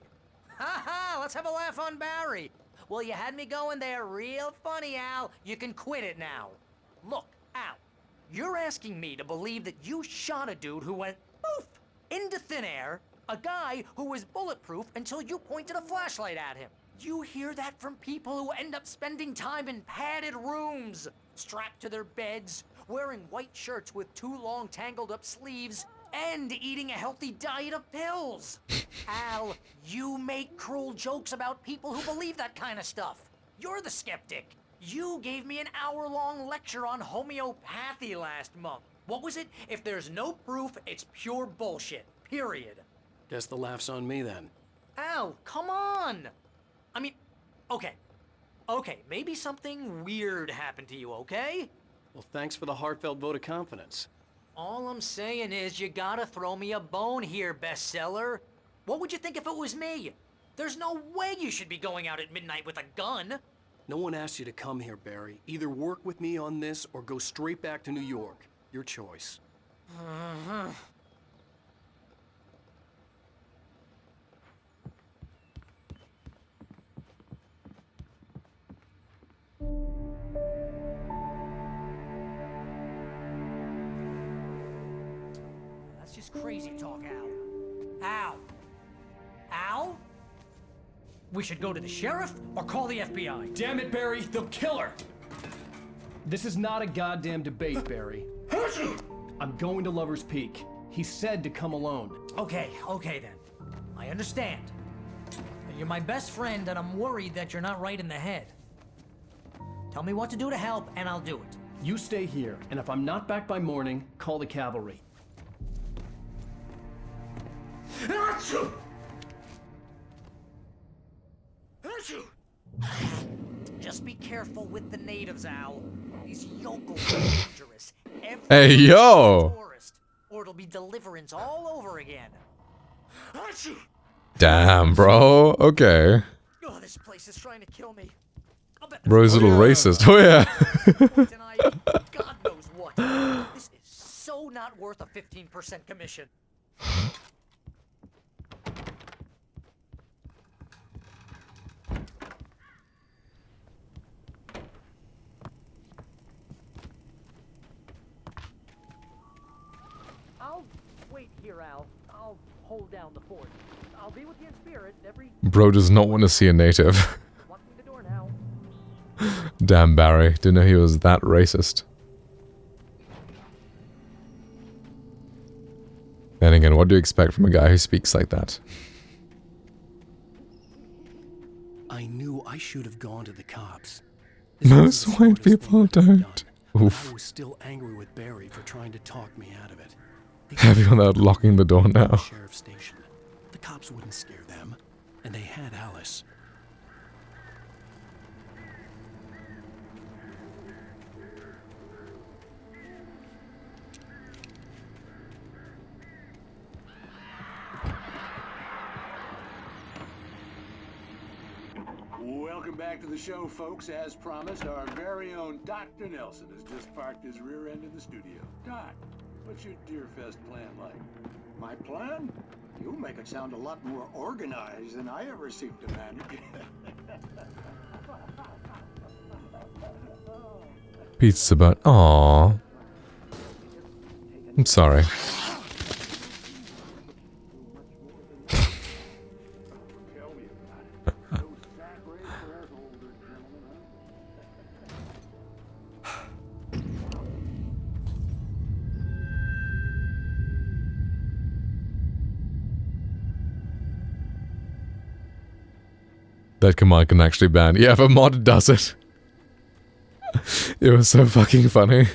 D: Ha ha! Let's have a laugh on Barry. Well, you had me going there real funny, Al. You can quit it now. Look, Al, you're asking me to believe that you shot a dude who went poof into thin air, a guy who was bulletproof until you pointed a flashlight at him. You hear that from people who end up spending time in padded rooms, strapped to their beds, wearing white shirts with too long tangled up sleeves, and eating a healthy diet of pills. Al, you make cruel jokes about people who believe that kind of stuff. You're the skeptic. You gave me an hour-long lecture on homeopathy last month. What was it? If there's no proof, it's pure bullshit. Period.
N: Guess the laugh's on me then.
D: Al, come on! I mean, okay, maybe something weird happened to you, okay?
N: Well, thanks for the heartfelt vote of confidence.
D: All I'm saying is you gotta throw me a bone here, bestseller. What would you think if it was me? There's no way you should be going out at midnight with a gun.
N: No one asked you to come here, Barry. Either work with me on this or go straight back to New York. Your choice.
D: That's just crazy talk, Al. Al? Al? We should go to the sheriff or call the FBI.
N: Damn it, Barry, they'll kill her! This is not a goddamn debate, Barry. I'm going to Lover's Peak. He said to come alone.
D: Okay then. I understand. You're my best friend and I'm worried that you're not right in the head. Tell me what to do to help and I'll do it.
N: You stay here, and if I'm not back by morning, call the cavalry.
D: Achoo! Just be careful with the natives, Al. These yokels are dangerous.
M: Hey, yo!
D: Tourist, or it'll be deliverance all over again. Achoo!
M: Damn, bro. Okay.
D: Oh, this place is trying to kill me.
M: Bro's a little racist. Oh, yeah.
D: God knows what. This is so not worth a 15% commission. I'll wait here, Al. I'll hold down the fort. I'll be with you in spirit every...
M: Bro does not want to see a native. Damn, Barry. Didn't know he was that racist. Then again, what do you expect from a guy who speaks like that?
F: I knew I should have gone to the cops.
M: Most white people don't. Oof.
F: I was still angry with Barry for trying to talk me out of it.
M: Heavy on that locking the door now.
F: Sheriff's station. The cops wouldn't scare them, and they had Alice.
H: Welcome back to the show, folks. As promised, our very own Dr. Nelson has just parked his rear end in the studio. Doc, what's your Deerfest plan like?
J: My plan? You make it sound a lot more organized than I ever seem to manage.
M: Pete's about. Aww. I'm sorry. That command can actually ban. Yeah, if a mod does it. It was so fucking funny.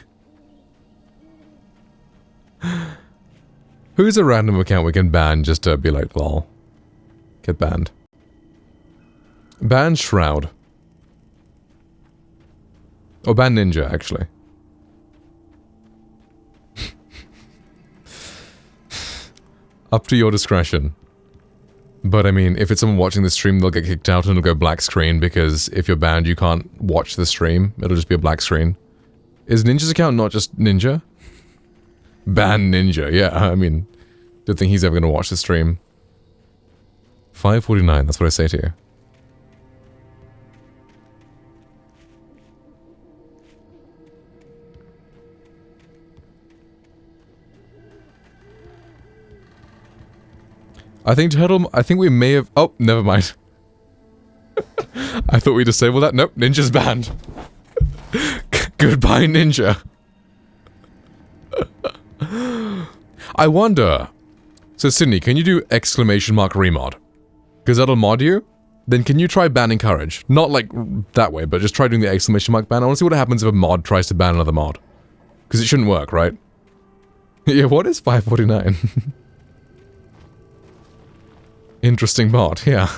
M: Who's a random account we can ban just to be like, lol. Get banned. Ban Shroud. Or ban Ninja, actually. Up to your discretion. But I mean, if it's someone watching the stream, they'll get kicked out and it'll go black screen because if you're banned, you can't watch the stream. It'll just be a black screen. Is Ninja's account not just Ninja? Ban Ninja, yeah, I mean, don't think he's ever going to watch the stream. 5:49, that's what I say to you. I think we may have... Oh, never mind. I thought we disabled that. Nope, Ninja's banned. Goodbye, Ninja. I wonder... So, Sydney, can you do !remod? Because that'll mod you. Then can you try banning Courage? Not like that way, but just try doing the !ban. I want to see what happens if a mod tries to ban another mod. Because it shouldn't work, right? Yeah, what is 549? Interesting mod, yeah.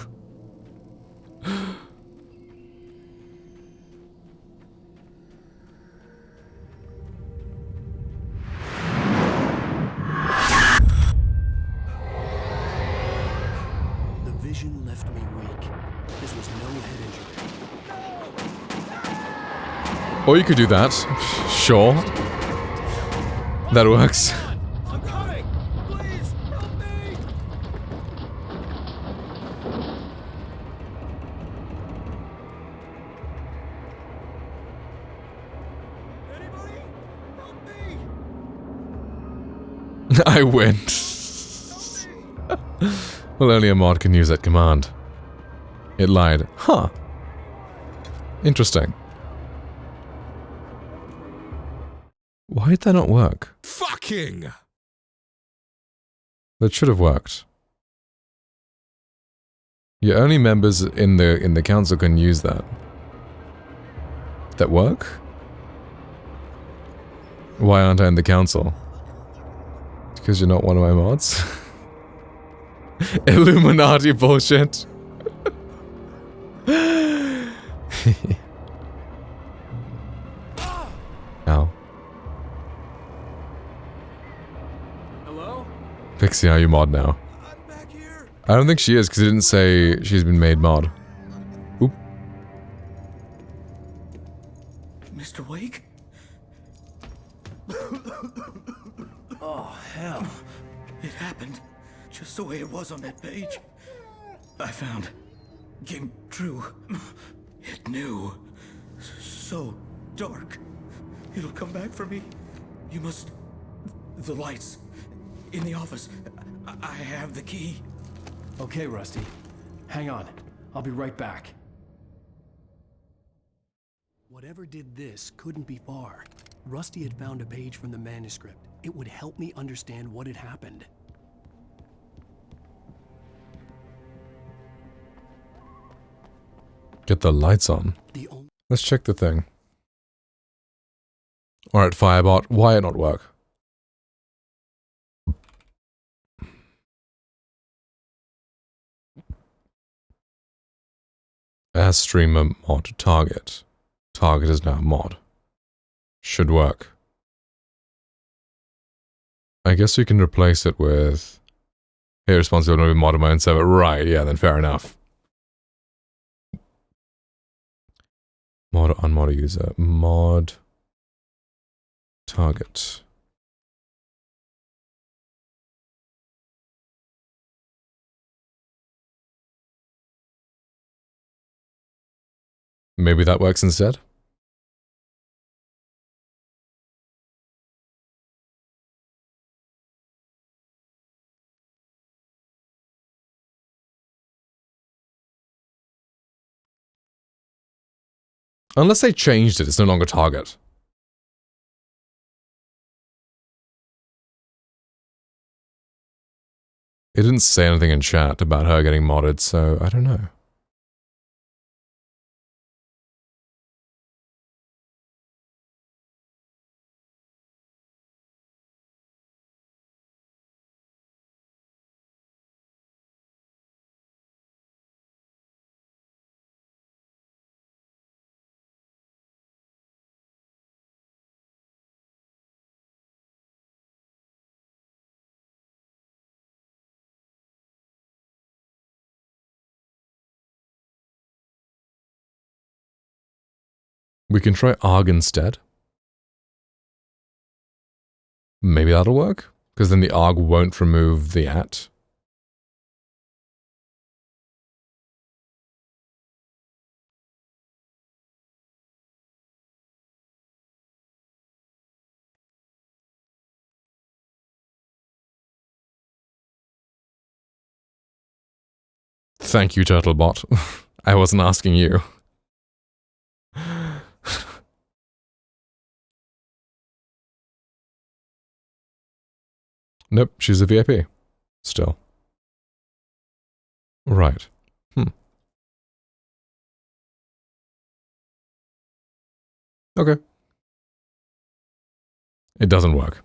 F: The vision left me weak. This was no head injury.
M: Or you could do that. Sure. That works. I win. Well, only a mod can use that command. It lied. Huh. Interesting. Why did that not work?
A: Fucking!
M: That should have worked. Yeah, only members in the council can use that. Did that work? Why aren't I in the council? Because you're not one of my mods? Illuminati bullshit. Ow.
H: Hello?
M: Pixie, are you mod now? I don't think she is, because it didn't say she's been made mod. Oop.
Q: Mr. Wake? Oh, hell. It happened just the way it was on that page. I found. Came true. It knew. So dark. It'll come back for me. You must... The lights. In the office. I have the key.
F: Okay, Rusty. Hang on. I'll be right back. Whatever did this couldn't be far. Rusty had found a page from the manuscript. It would help me understand what had happened.
M: Get the lights on. Let's check the thing. Alright, Firebot, why it not work? As streamer mod target. Target is now mod. Should work. I guess we can replace it with... Hey, responsible to mod on my own server. Right, yeah, then fair enough. Mod unmod user. Mod target. Maybe that works instead? Unless they changed it, it's no longer target. It didn't say anything in chat about her getting modded, so I don't know. We can try ARG instead. Maybe that'll work? Because then the ARG won't remove the @. Thank you, Turtlebot. I wasn't asking you. Nope, she's a VIP. Still. Right. Okay. It doesn't work.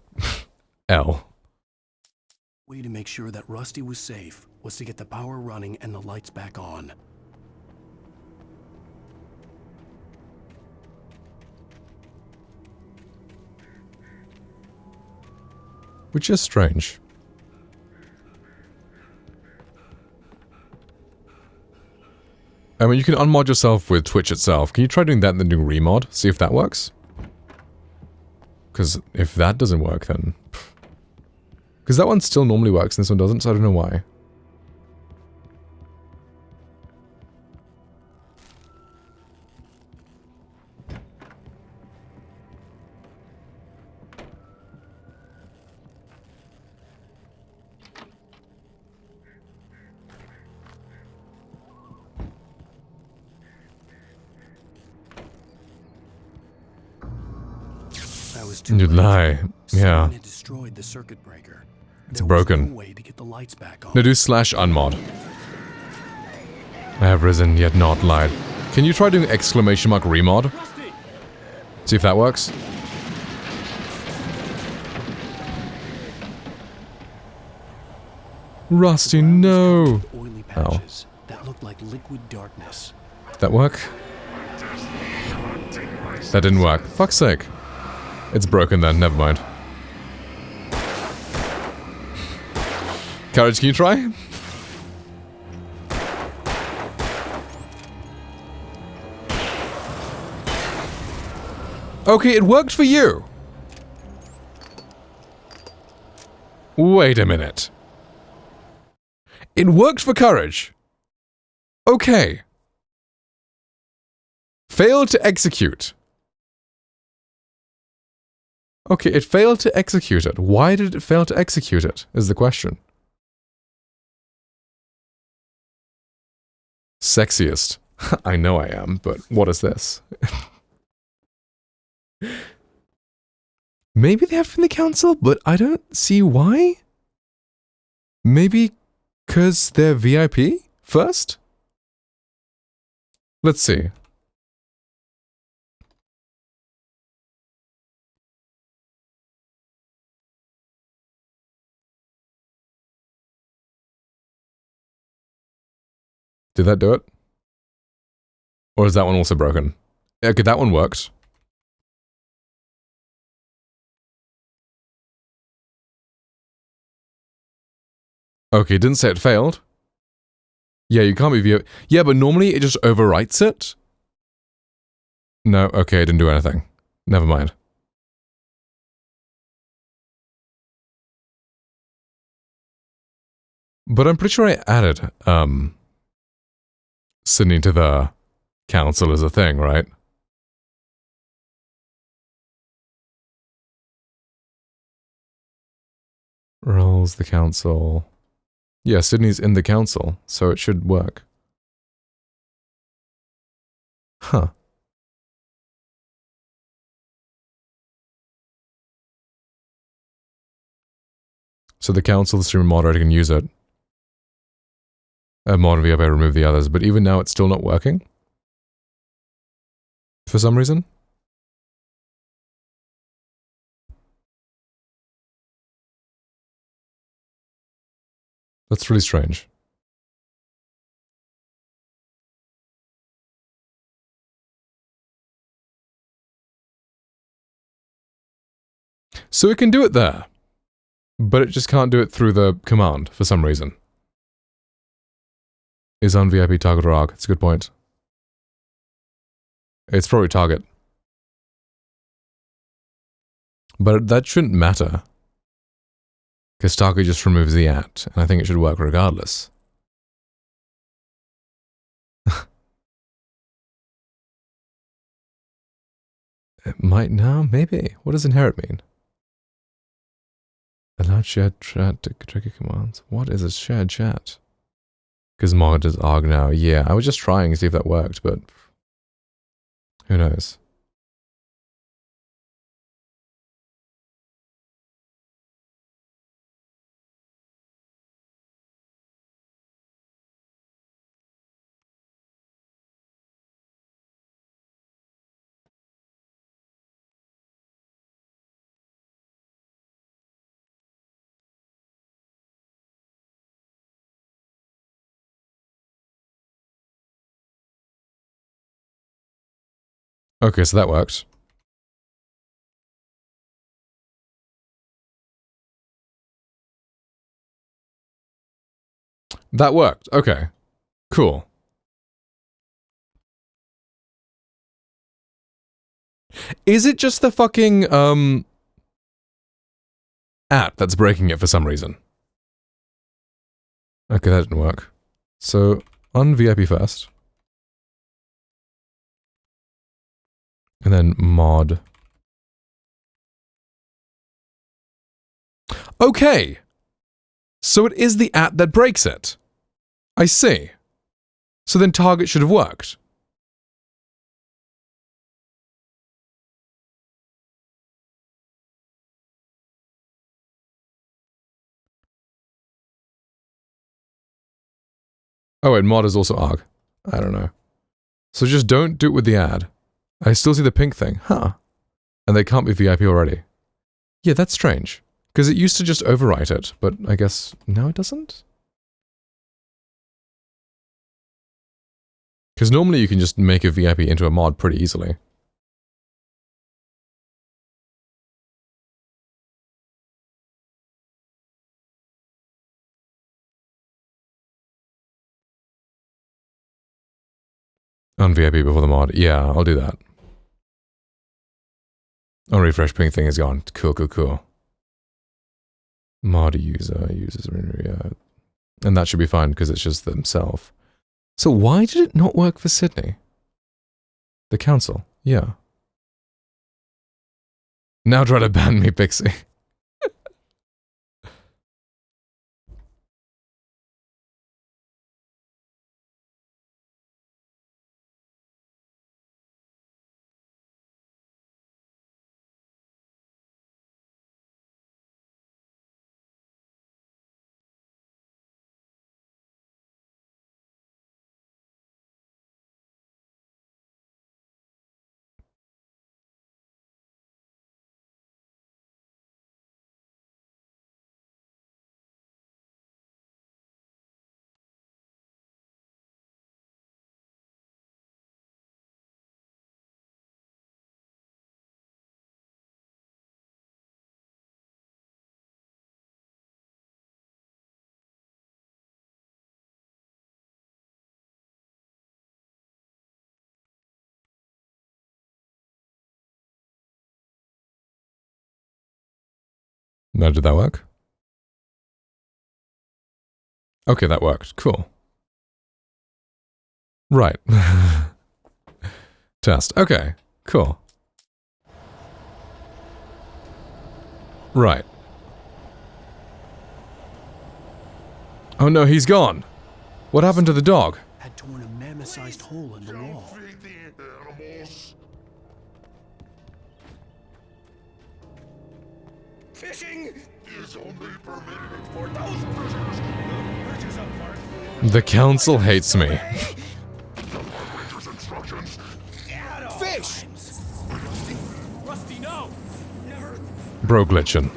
M: L.
F: Way to make sure that Rusty was safe was to get the power running and the lights back on.
M: Which is strange. I mean, you can unmod yourself with Twitch itself. Can you try doing that in the new remod? See if that works? Because if that doesn't work, then... Because that one still normally works and this one doesn't, so I don't know why. You'd lie. Yeah.
F: Destroyed the circuit breaker.
M: It's broken.
F: No way to get the lights back on.
M: No, do /unmod. I have risen, yet not lied. Can you try doing ! remod? See if that works. Rusty, no!
F: Oily patches that look like liquid darkness.
M: Did that work? That didn't work. Fuck's sake. It's broken then, never mind. Courage, can you try? Okay, it worked for you! Wait a minute. It worked for Courage. Okay. Failed to execute. Okay, it failed to execute it. Why did it fail to execute it, is the question. Sexiest. I know I am, but what is this? Maybe they have from the council, but I don't see why. Maybe because they're VIP first? Let's see. Did that do it? Or is that one also broken? Okay, that one worked. Okay, it didn't say it failed. Yeah, you can't be VIP. Yeah, but normally it just overwrites it. No, okay, it didn't do anything. Never mind. But I'm pretty sure I added, Sydney to the council as a thing, right? Roles the council. Yeah, Sydney's in the council, so it should work. Huh. So the council, the streamer moderator can use it. Mod VIP remove the others, but even now it's still not working? For some reason? That's really strange. So it can do it there, but it just can't do it through the command for some reason. Is on VIP target or ARG? It's a good point. It's probably target. But that shouldn't matter. Because target just removes the at, and I think it should work regardless. It might now, maybe. What does inherit mean? Allowed shared chat to trigger commands. What is a shared chat? Because mod is ARG now. Yeah, I was just trying to see if that worked, but who knows? Okay, so that worked. That worked. Okay. Cool. Is it just the fucking, app that's breaking it for some reason? Okay, that didn't work. So, on VIP first. And then mod. Okay! So it is the app that breaks it. I see. So then target should have worked. Oh wait, mod is also ARG. I don't know. So just don't do it with the ad. I still see the pink thing. Huh. And they can't be VIP already. Yeah, that's strange. Because it used to just overwrite it, but I guess now it doesn't? Because normally you can just make a VIP into a mod pretty easily. On VIP before the mod. Yeah, I'll do that. On refresh, pink thing is gone. Cool, cool, cool. Mod users, yeah. And that should be fine because it's just themselves. So why did it not work for Sydney? The council, yeah. Now try to ban me, Pixie. Now, did that work? Okay, that worked. Cool. Right. Test. Okay, cool. Right. Oh no, he's gone. What happened to the dog?
F: Had torn a mammoth-sized hole in the wall.
B: Fishing is only permitted for those fishers.
M: The council hates me.
B: Fish! Rusty, no! Never.
M: Bro glitching.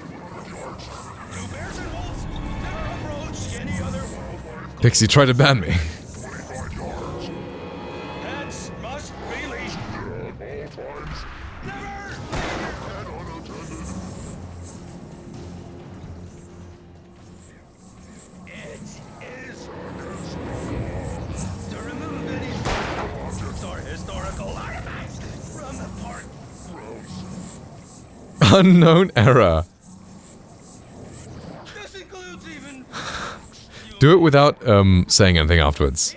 M: Pixie tried to ban me.
B: Pets must be leashed.
M: Unknown error. Do it without saying anything afterwards.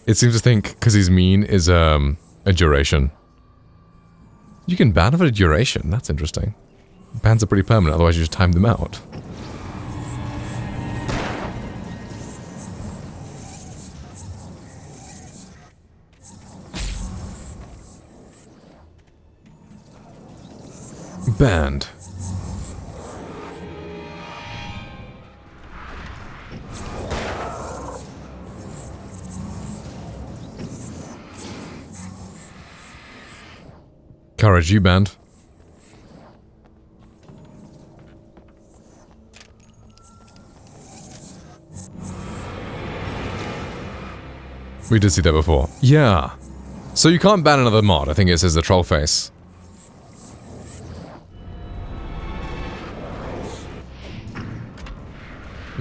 M: It seems to think because he's mean is a duration. You can ban for a duration. That's interesting. Bans are pretty permanent. Otherwise, you just time them out. banned. Courage, you banned. We did see that before. Yeah. So you can't ban another mod. I think it says the troll face.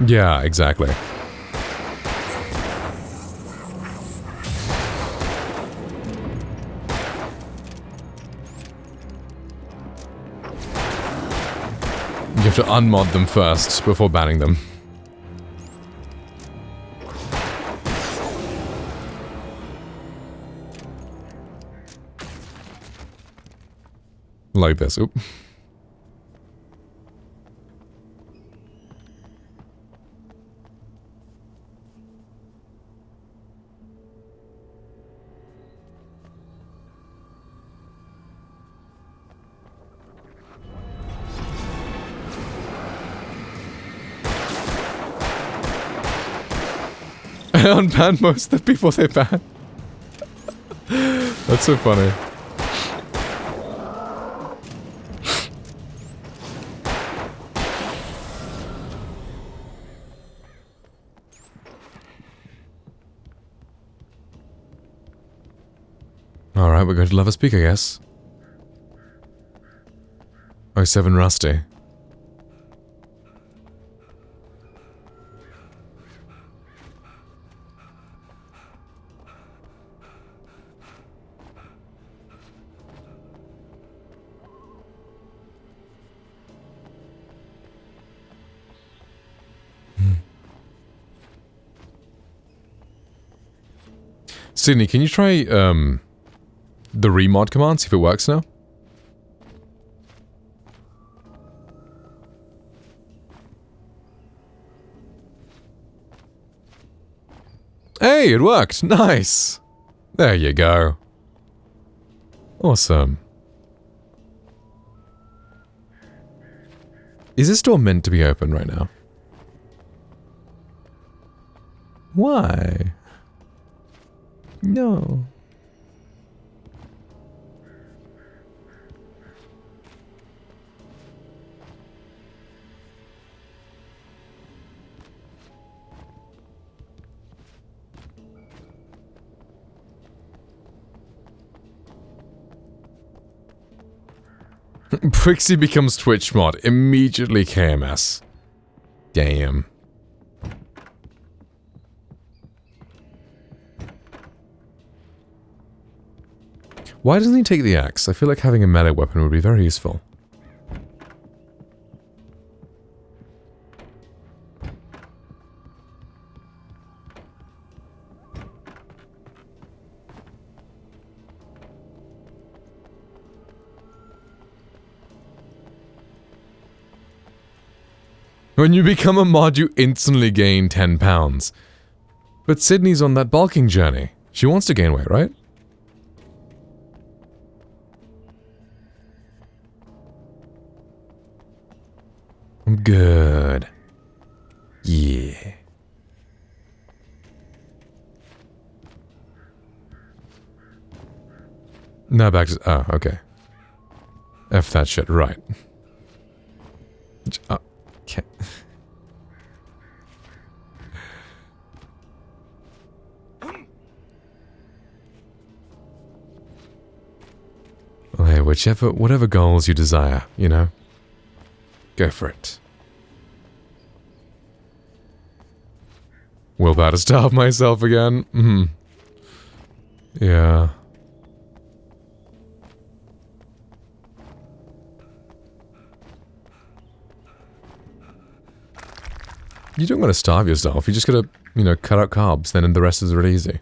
M: Yeah, exactly. You have to unmod them first before banning them. Like this. Oop. I unbanned most of the people they ban. That's so funny. Alright, we're going to Lover's Peak, I guess. 07 Rusty. Sydney, can you try, the remod command, see if it works now? Hey, it worked! Nice! There you go. Awesome. Is this door meant to be open right now? Why? No. Brixie becomes Twitch mod. Immediately KMS. Damn. Why doesn't he take the axe? I feel like having a melee weapon would be very useful. When you become a mod, you instantly gain 10 pounds. But Sydney's on that bulking journey. She wants to gain weight, right? I'm good. Yeah. Now back to... Oh, okay. F that shit, right. Okay. Well, hey, whatever goals you desire, you know? Go for it. Will about to starve myself again? Yeah. You don't want to starve yourself, you just gotta, you know, cut out carbs, then the rest is really easy.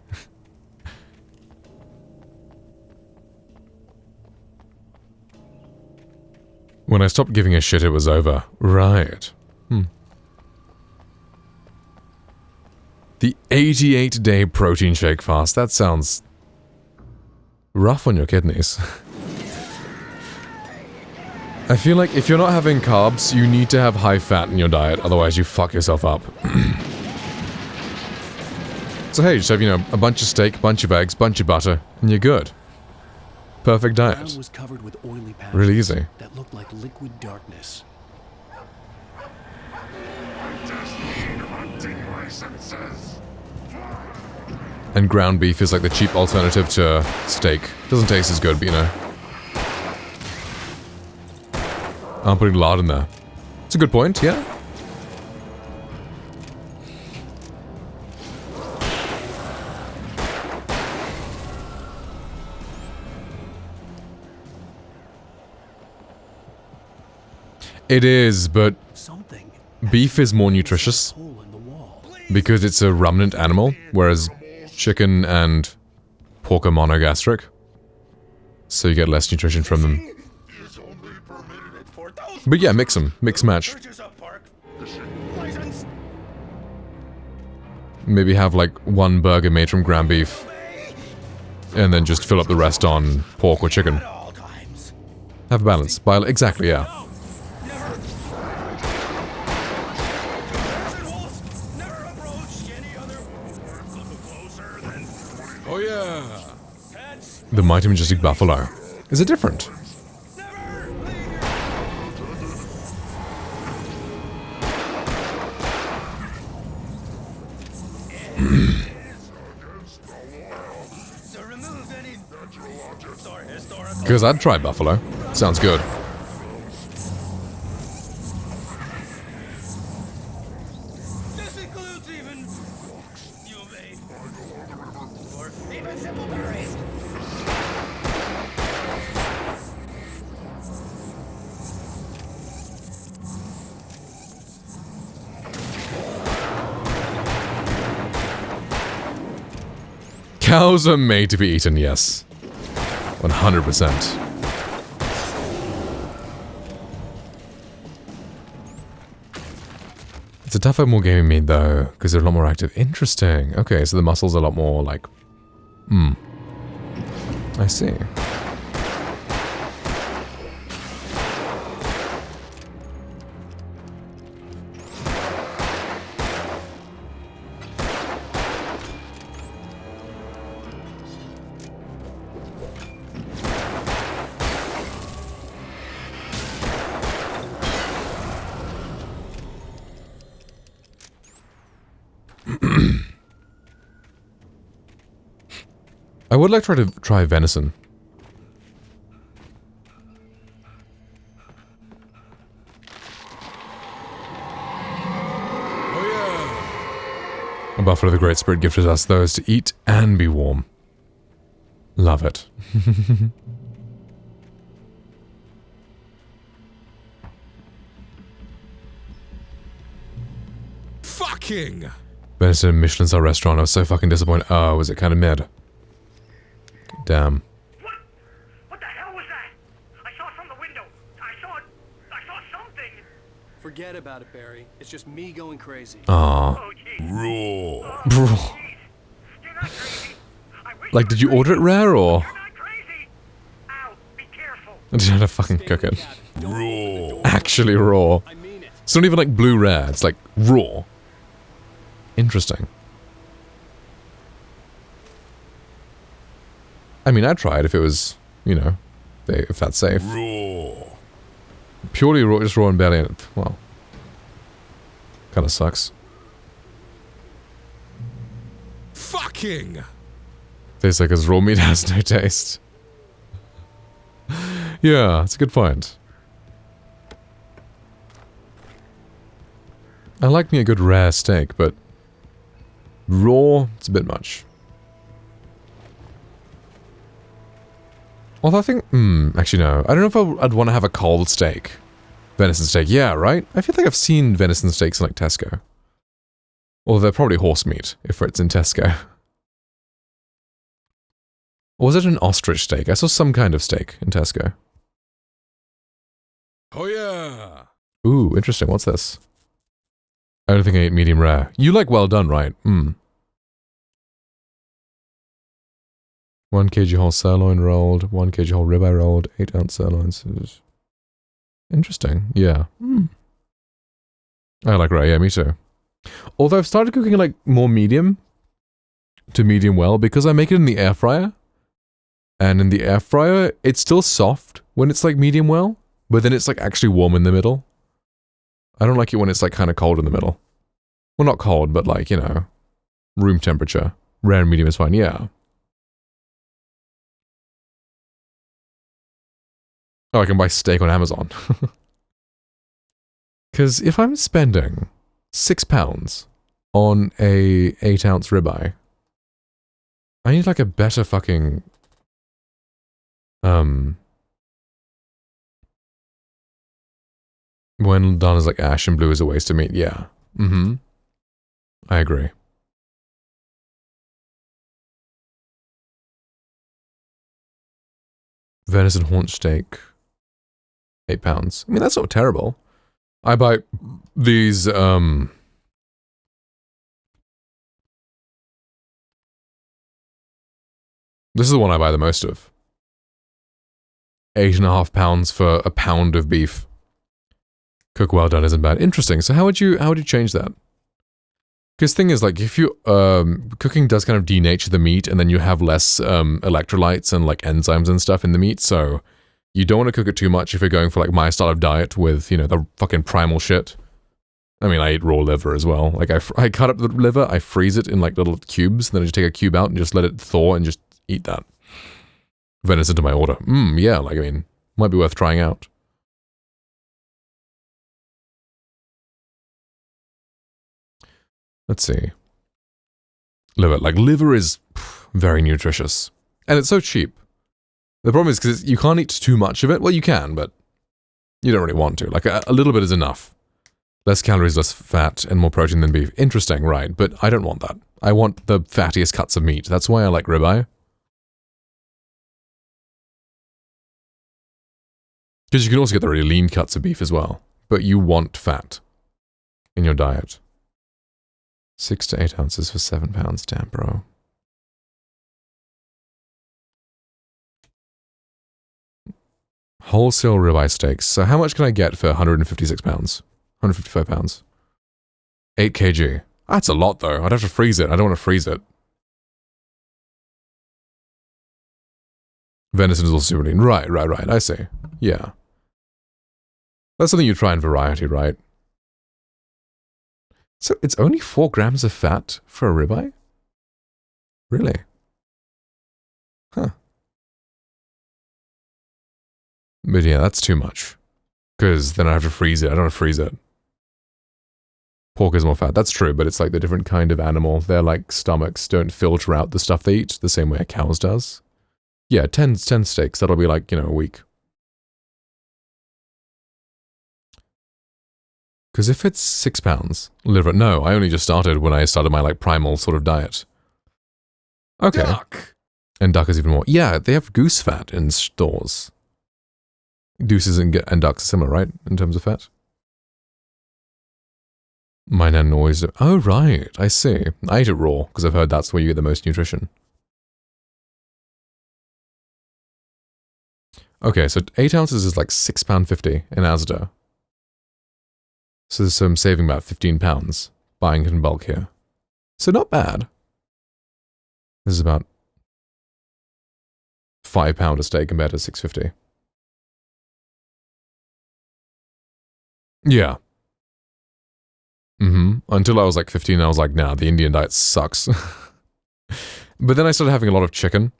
M: When I stopped giving a shit, it was over. Right. The 88-day protein shake fast, that sounds rough on your kidneys. I feel like if you're not having carbs, you need to have high fat in your diet, otherwise you fuck yourself up. So hey, just have, you know, a bunch of steak, bunch of eggs, bunch of butter, and you're good. Perfect
F: The
M: diet.
F: ground was covered with oily patches
M: Really easy.
F: that looked like liquid darkness.
M: And ground beef is like the cheap alternative to steak. Doesn't taste as good, but you know. I'm putting lard in there. It's a good point, yeah? It is, but beef is more nutritious because it's a ruminant animal, whereas chicken and pork are monogastric, so you get less nutrition from them. But yeah, mix them. Mix match. Maybe have like one burger made from ground beef, and then just fill up the rest on pork or chicken. Have a balance. Exactly, yeah.
A: Oh yeah.
M: The mighty majestic buffalo. Is it different? Because I'd try buffalo. Sounds good. Cows are made to be eaten, yes. 100%. It's a tougher, more gaming meat though, because they're a lot more active. Interesting. Okay, so the muscles are a lot more like... I see. I would like to try venison. A Buffalo the Great Spirit gifted us those to eat and be warm. Love it.
A: Fucking!
M: Venison in Michelin star restaurant. I was so fucking disappointed. Oh, was it kind of mid? Damn.
O: What the hell was that? I saw it from the window. I saw something.
N: Forget about it, Barry. It's just me going crazy.
M: Aww.
A: Raw.
M: Bro. Like, did you order it rare or? Did you have to fucking cook it?
A: Raw.
M: Actually raw. It's not even like blue rare. It's like raw. Interesting. I mean, I'd try it if it was, you know, if that's safe.
A: Raw.
M: Purely raw, just raw and belly. Well, kind of sucks.
A: Fucking!
M: Tastes like his raw meat has no taste. Yeah, it's a good point. I like me a good rare steak, but raw, it's a bit much. Although I think, actually no. I don't know if I'd want to have a cold steak. Venison steak, yeah, right? I feel like I've seen venison steaks in like Tesco. Or they're probably horse meat, if it's in Tesco. Or was it an ostrich steak? I saw some kind of steak in Tesco.
A: Oh yeah!
M: Ooh, interesting. What's this? I don't think I ate medium rare. You like well done, right? 1 kg whole sirloin rolled, 1 kg whole ribeye rolled, 8 ounce sirloins. Interesting. Yeah. I like rye. Yeah, me too. Although I've started cooking like more medium to medium well because I make it in the air fryer. And in the air fryer, it's still soft when it's like medium well, but then it's like actually warm in the middle. I don't like it when it's like kind of cold in the middle. Well, not cold, but like, you know, room temperature. Rare and medium is fine, yeah. Oh, I can buy steak on Amazon. Because if I'm spending £6 on a 8-ounce ribeye, I need like a better fucking when done is like ash and blue is a waste of meat. Yeah. I agree. Venison haunch steak, £8. I mean, that's not terrible. I buy these, this is the one I buy the most of. £8.5 for a pound of beef. Cook well done isn't bad. Interesting. So how would you change that? Because thing is, like, if you, cooking does kind of denature the meat, and then you have less, electrolytes and, like, enzymes and stuff in the meat, so you don't want to cook it too much if you're going for, like, my style of diet with, you know, the fucking primal shit. I mean, I eat raw liver as well. Like, I cut up the liver, I freeze it in, like, little cubes, then I just take a cube out and just let it thaw and just eat that. Venison to my order. Yeah, like, I mean, might be worth trying out. Let's see. Liver. Like, liver is very nutritious. And it's so cheap. The problem is because you can't eat too much of it. Well, you can, but you don't really want to. Like, a little bit is enough. Less calories, less fat, and more protein than beef. Interesting, right? But I don't want that. I want the fattiest cuts of meat. That's why I like ribeye. Because you can also get the really lean cuts of beef as well. But you want fat in your diet. 6 to 8 ounces for £7. Damn, bro. Wholesale ribeye steaks. So how much can I get for £156? £155. 8 kg. That's a lot, though. I'd have to freeze it. I don't want to freeze it. Venison is also super lean. Right. I see. Yeah. That's something you try in variety, right? So it's only 4 grams of fat for a ribeye? Really? Huh. But yeah, that's too much. Because then I have to freeze it. I don't want to freeze it. Pork is more fat. That's true, but it's like the different kind of animal. Their like stomachs don't filter out the stuff they eat the same way a cow's does. Yeah, 10 steaks. That'll be like, you know, a week. Because if it's £6, liver... No, I only just started when I started my, like, primal sort of diet. Okay. Duck! And duck is even more... Yeah, they have goose fat in stores. Gooses and ducks are similar, right? In terms of fat? My nan always... Oh, right. I see. I eat it raw, because I've heard that's where you get the most nutrition. Okay, so 8 ounces is like £6.50 in Asda. So I'm saving about £15 buying it in bulk here. So not bad. This is about £5 a steak compared to £6.50. Yeah. Until I was like 15, I was like, nah, the Indian diet sucks. But then I started having a lot of chicken.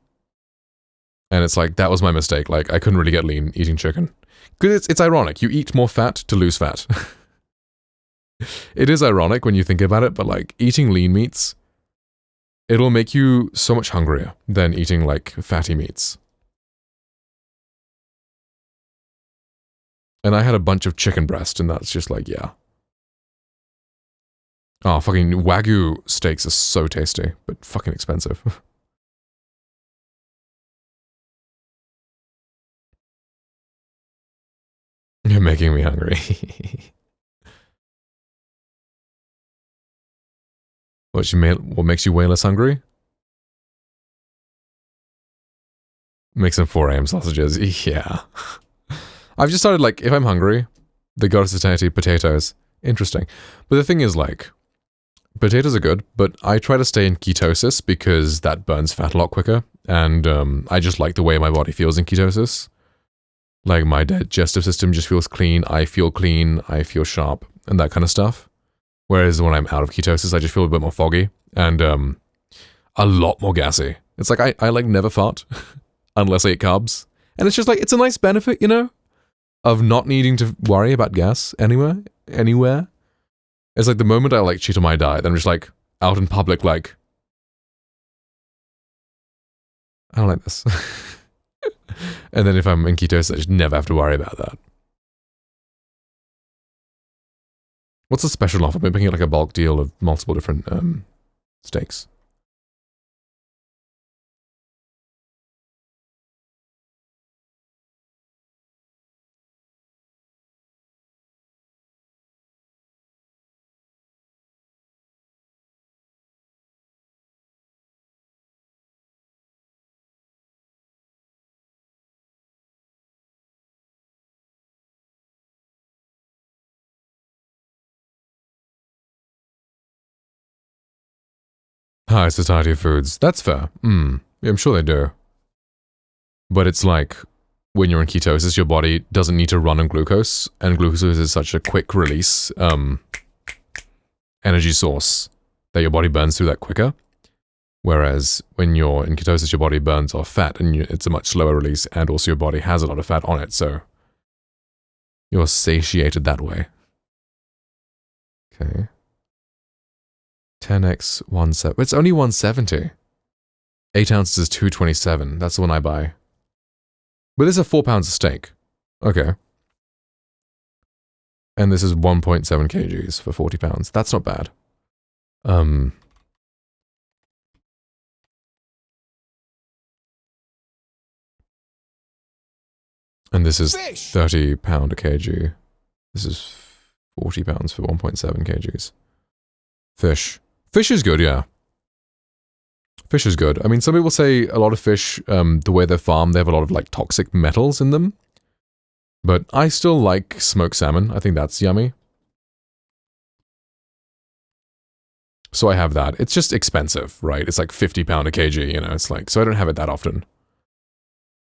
M: And it's like, that was my mistake. Like, I couldn't really get lean eating chicken. Because it's ironic. You eat more fat to lose fat. It is ironic when you think about it, but like eating lean meats, it'll make you so much hungrier than eating like fatty meats. And I had a bunch of chicken breast, and that's just like, yeah. Oh, fucking Wagyu steaks are so tasty, but fucking expensive. You're making me hungry. What makes you way less hungry? Make some 4 AM sausages. Yeah. I've just started, like, if I'm hungry, the goddess of eternity, potatoes. Interesting. But the thing is, like, potatoes are good, but I try to stay in ketosis because that burns fat a lot quicker. And I just like the way my body feels in ketosis. Like, my digestive system just feels clean, I feel sharp, and that kind of stuff. Whereas when I'm out of ketosis, I just feel a bit more foggy and a lot more gassy. It's like I like never fart unless I eat carbs. And it's just like, it's a nice benefit, you know, of not needing to worry about gas anywhere. It's like the moment I like cheat on my diet, then I'm just like out in public like, I don't like this. And then if I'm in ketosis, I just never have to worry about that. What's a special offer? Maybe picking like a bulk deal of multiple different steaks. High Society of Foods. That's fair. Yeah, I'm sure they do. But it's like, when you're in ketosis, your body doesn't need to run on glucose, and glucose is such a quick release energy source that your body burns through that quicker. Whereas when you're in ketosis, your body burns off fat, and it's a much slower release, and also your body has a lot of fat on it, so you're satiated that way. Okay. 10x 170. It's only 170. 8 ounces is 227. That's the one I buy. But this is 4 pounds of steak. Okay. And this is 1.7 kgs for 40 pounds. That's not bad. And this is 30 pound a kg. This is 40 pounds for 1.7 kgs. Fish. Fish is good, yeah. Fish is good. I mean, some people say a lot of fish, the way they're farmed, they have a lot of, like, toxic metals in them. But I still like smoked salmon. I think that's yummy. So I have that. It's just expensive, right? It's like 50 pound a kg, you know? It's like, so I don't have it that often.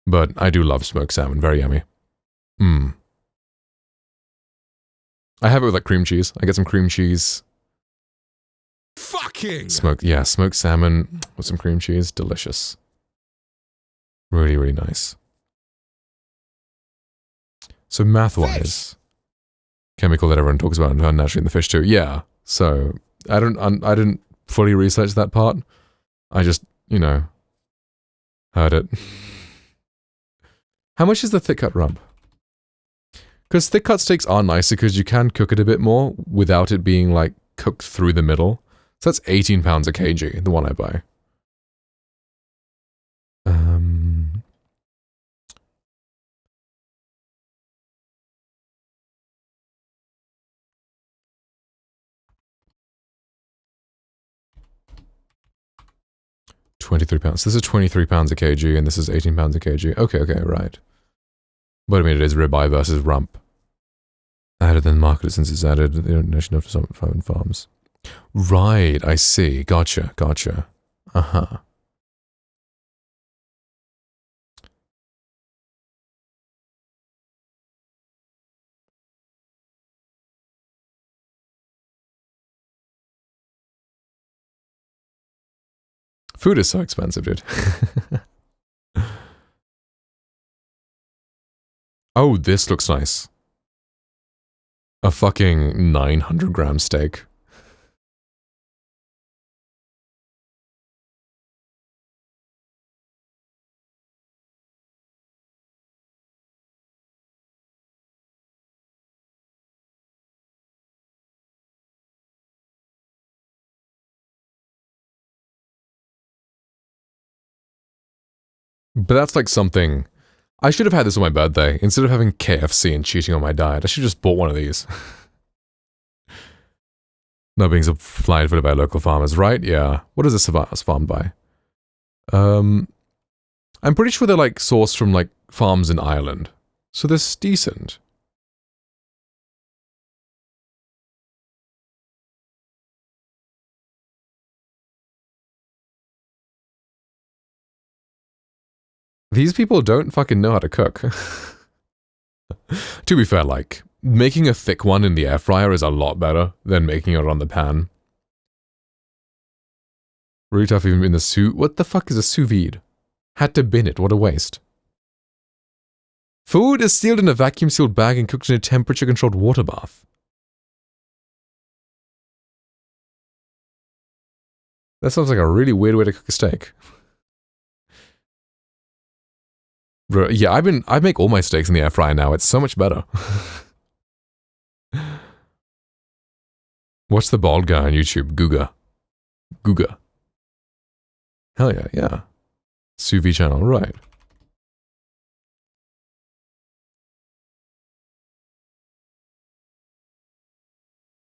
M: But I do love smoked salmon. Very yummy. I have it with, like, cream cheese. I get some cream cheese. Smoked salmon with some cream cheese. Delicious. Really, really nice. So math-wise, chemical that everyone talks about and found naturally in the fish too. Yeah. So I didn't fully research that part. I just, you know, heard it. How much is the thick cut rub? Because thick cut steaks are nicer because you can cook it a bit more without it being like cooked through the middle. So that's 18 pounds a kg, the one I buy. £23. This is 23 pounds a kg, and this is 18 pounds a kg. Okay, right. But I mean, it is ribeye versus rump. Added then marketed since it's added. They don't actually know for some farms. Right, I see. Gotcha. Uh-huh. Food is so expensive, dude. Oh, this looks nice. A fucking 900 gram steak. But that's like something... I should have had this on my birthday. Instead of having KFC and cheating on my diet, I should have just bought one of these. Not being supplied by local farmers, right? Yeah. What is this farmed by? I'm pretty sure they're like sourced from like farms in Ireland. So this is decent. These people don't fucking know how to cook. To be fair, like, making a thick one in the air fryer is a lot better than making it on the pan. Really tough even in the sous. What the fuck is a sous vide? Had to bin it, what a waste. Food is sealed in a vacuum-sealed bag and cooked in a temperature-controlled water bath. That sounds like a really weird way to cook a steak. Bro, yeah, I make all my steaks in the air fryer now. It's so much better. Watch the bald guy on YouTube, Guga. Guga. Hell yeah, yeah. Sous vide channel, right.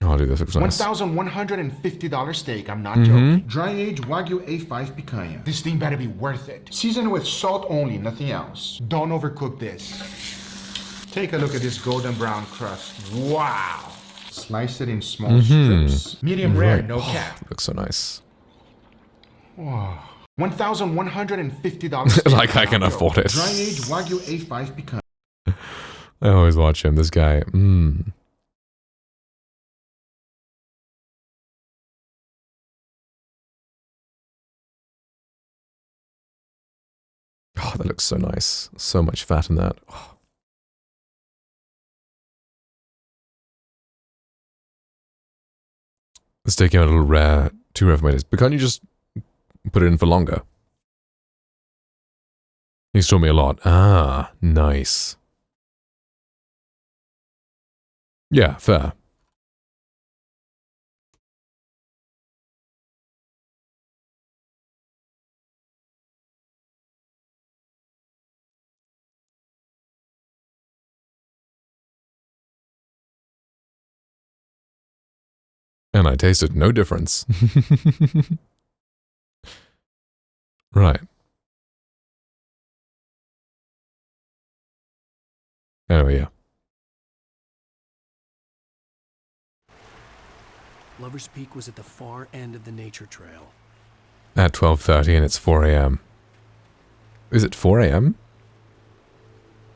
M: Oh, dude, this looks nice.
S: $1,150 steak, I'm not joking. Dry-aged Wagyu A5 picanha. This thing better be worth it. Season with salt only, nothing else. Don't overcook this. Take a look at this golden brown crust. Wow! Slice it in small strips. Medium rare, no cap.
M: Looks so nice.
S: Wow. $1,150.
M: Like I can afford it.
S: Dry-aged Wagyu A5 picanha.
M: I always watch him, this guy. Oh, that looks so nice. So much fat in that. Oh. It's taking a little rare, too rare for my taste. But can't you just put it in for longer? He's taught me a lot. Ah, nice. Yeah, fair. And I tasted no difference. Right. Anyway, yeah.
F: Lover's Peak was at the far end of the nature trail.
M: At 12:30 and it's 4 a.m. Is it 4 a.m.?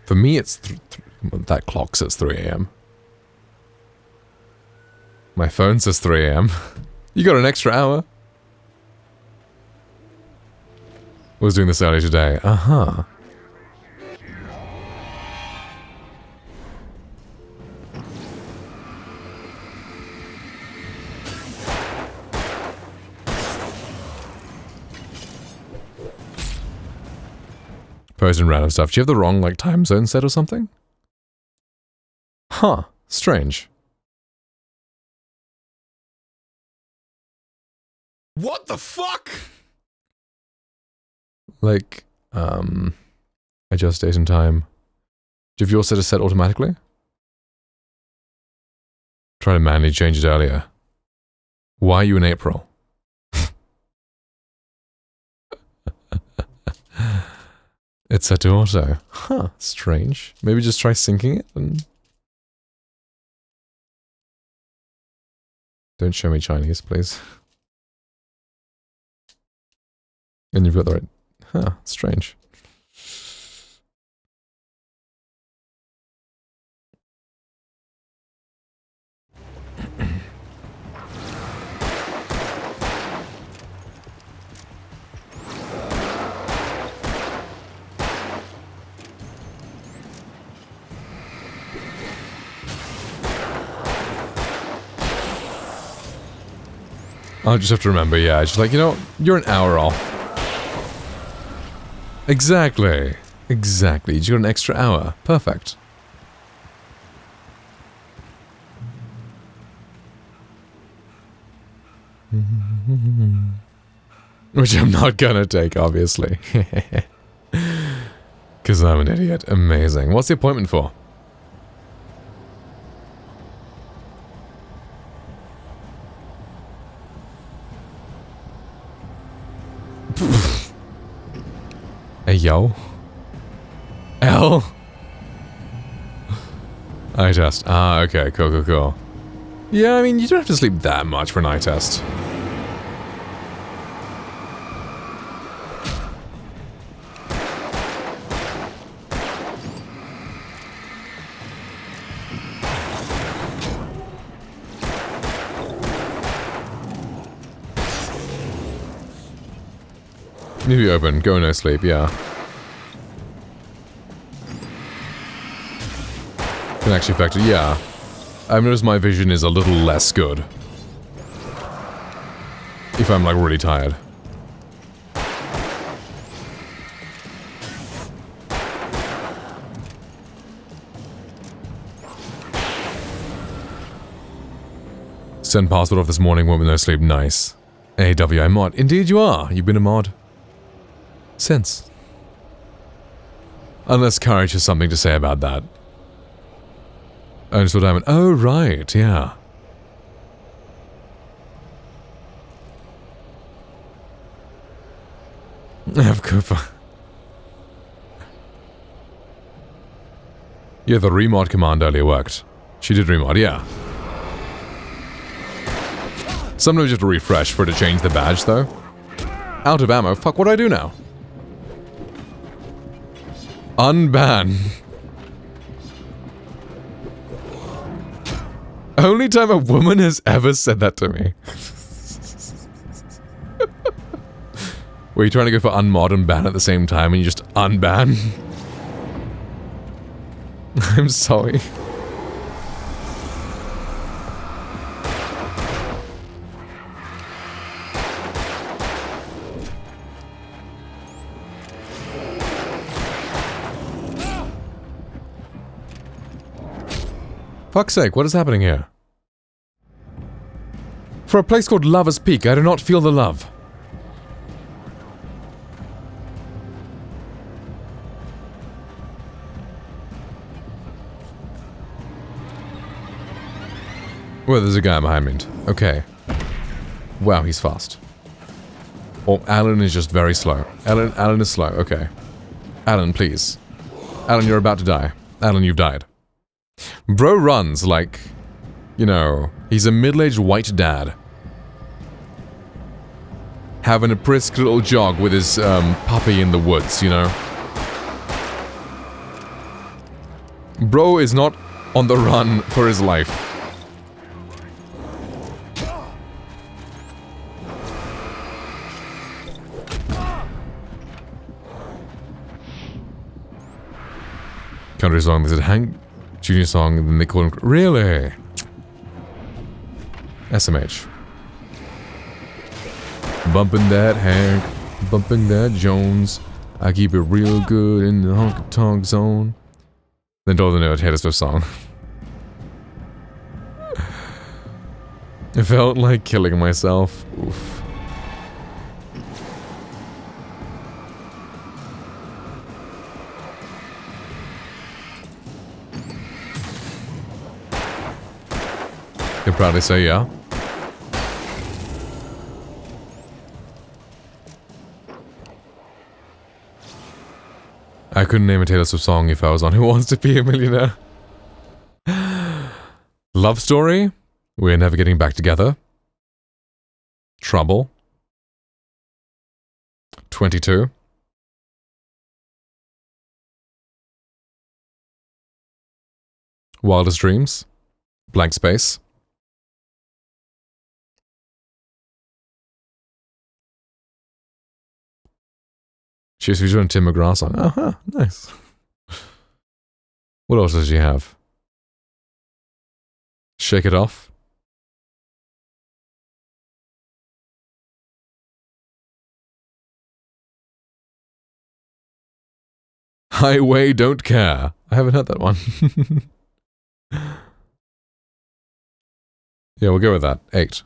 M: For me, it's... that clock says 3 a.m. My phone says 3 a.m. You got an extra hour. Was doing this early today. Uh-huh. Posting random stuff. Do you have the wrong, like, time zone set or something? Huh. Strange.
A: What the fuck?
M: Like, adjust date and time. Do you have yours set automatically? Try to manually change it earlier. Why are you in April? It's set to auto. Huh, strange. Maybe just try syncing it and... Don't show me Chinese, please. And you've got the right... Huh, strange. I'll just have to remember, yeah, just like, you know, you're an hour off. Exactly. Exactly. You got an extra hour. Perfect. Which I'm not gonna take, obviously. Because I'm an idiot. Amazing. What's the appointment for? Hey, yo. L. Eye test. Ah, okay, cool. Yeah, I mean, you don't have to sleep that much for an eye test. Maybe open, go no sleep, yeah. Can actually affect it, yeah. I've noticed my vision is a little less good. If I'm like really tired. Send password off this morning, went with no sleep, nice. AWI mod, indeed you are, you've been a mod. Since. Unless Courage has something to say about that. Understood Diamond. Oh, right, yeah. F. Cooper. Yeah, the remod command earlier worked. She did remod, yeah. Sometimes you have to refresh for it to change the badge, though. Out of ammo. Fuck, what do I do now? Unban. Only time a woman has ever said that to me. Were you trying to go for unmod and ban at the same time and you just unban? I'm sorry. Fuck's sake, what is happening here? For a place called Lover's Peak, I do not feel the love. Well, there's a guy behind me. Okay. Wow, he's fast. Or Alan is just very slow. Alan is slow, okay. Alan, please. Alan, you're about to die. Alan, you've died. Bro runs like, you know, he's a middle-aged white dad. Having a brisk little jog with his puppy in the woods, you know. Bro is not on the run for his life. Country song, is it Hank Junior song, and then they call him... Really? SMH. Bumping that Hank, bumping that Jones. I keep it real good in the honky-tonk zone. Then told the note, Taylor Swift song. It felt like killing myself. Oof. Could probably say yeah. I couldn't name a Taylor Swift song if I was on Who Wants to Be a Millionaire. Love story? We're never getting back together. Trouble. 22. Wildest Dreams. Blank Space. She's featured on Tim McGraw song. Oh, huh, nice. What else does she have? Shake It Off. Highway Don't Care. I haven't heard that one. Yeah, we'll go with that. 8.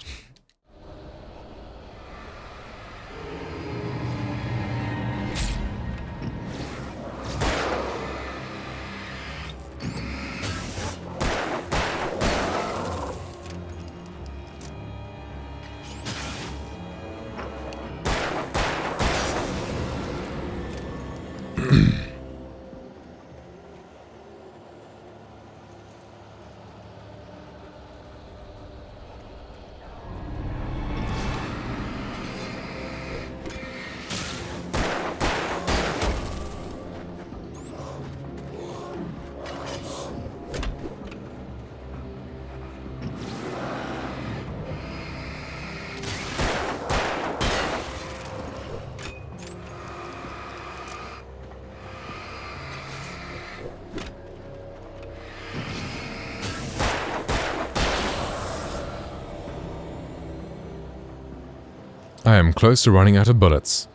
M: I am close to running out of bullets.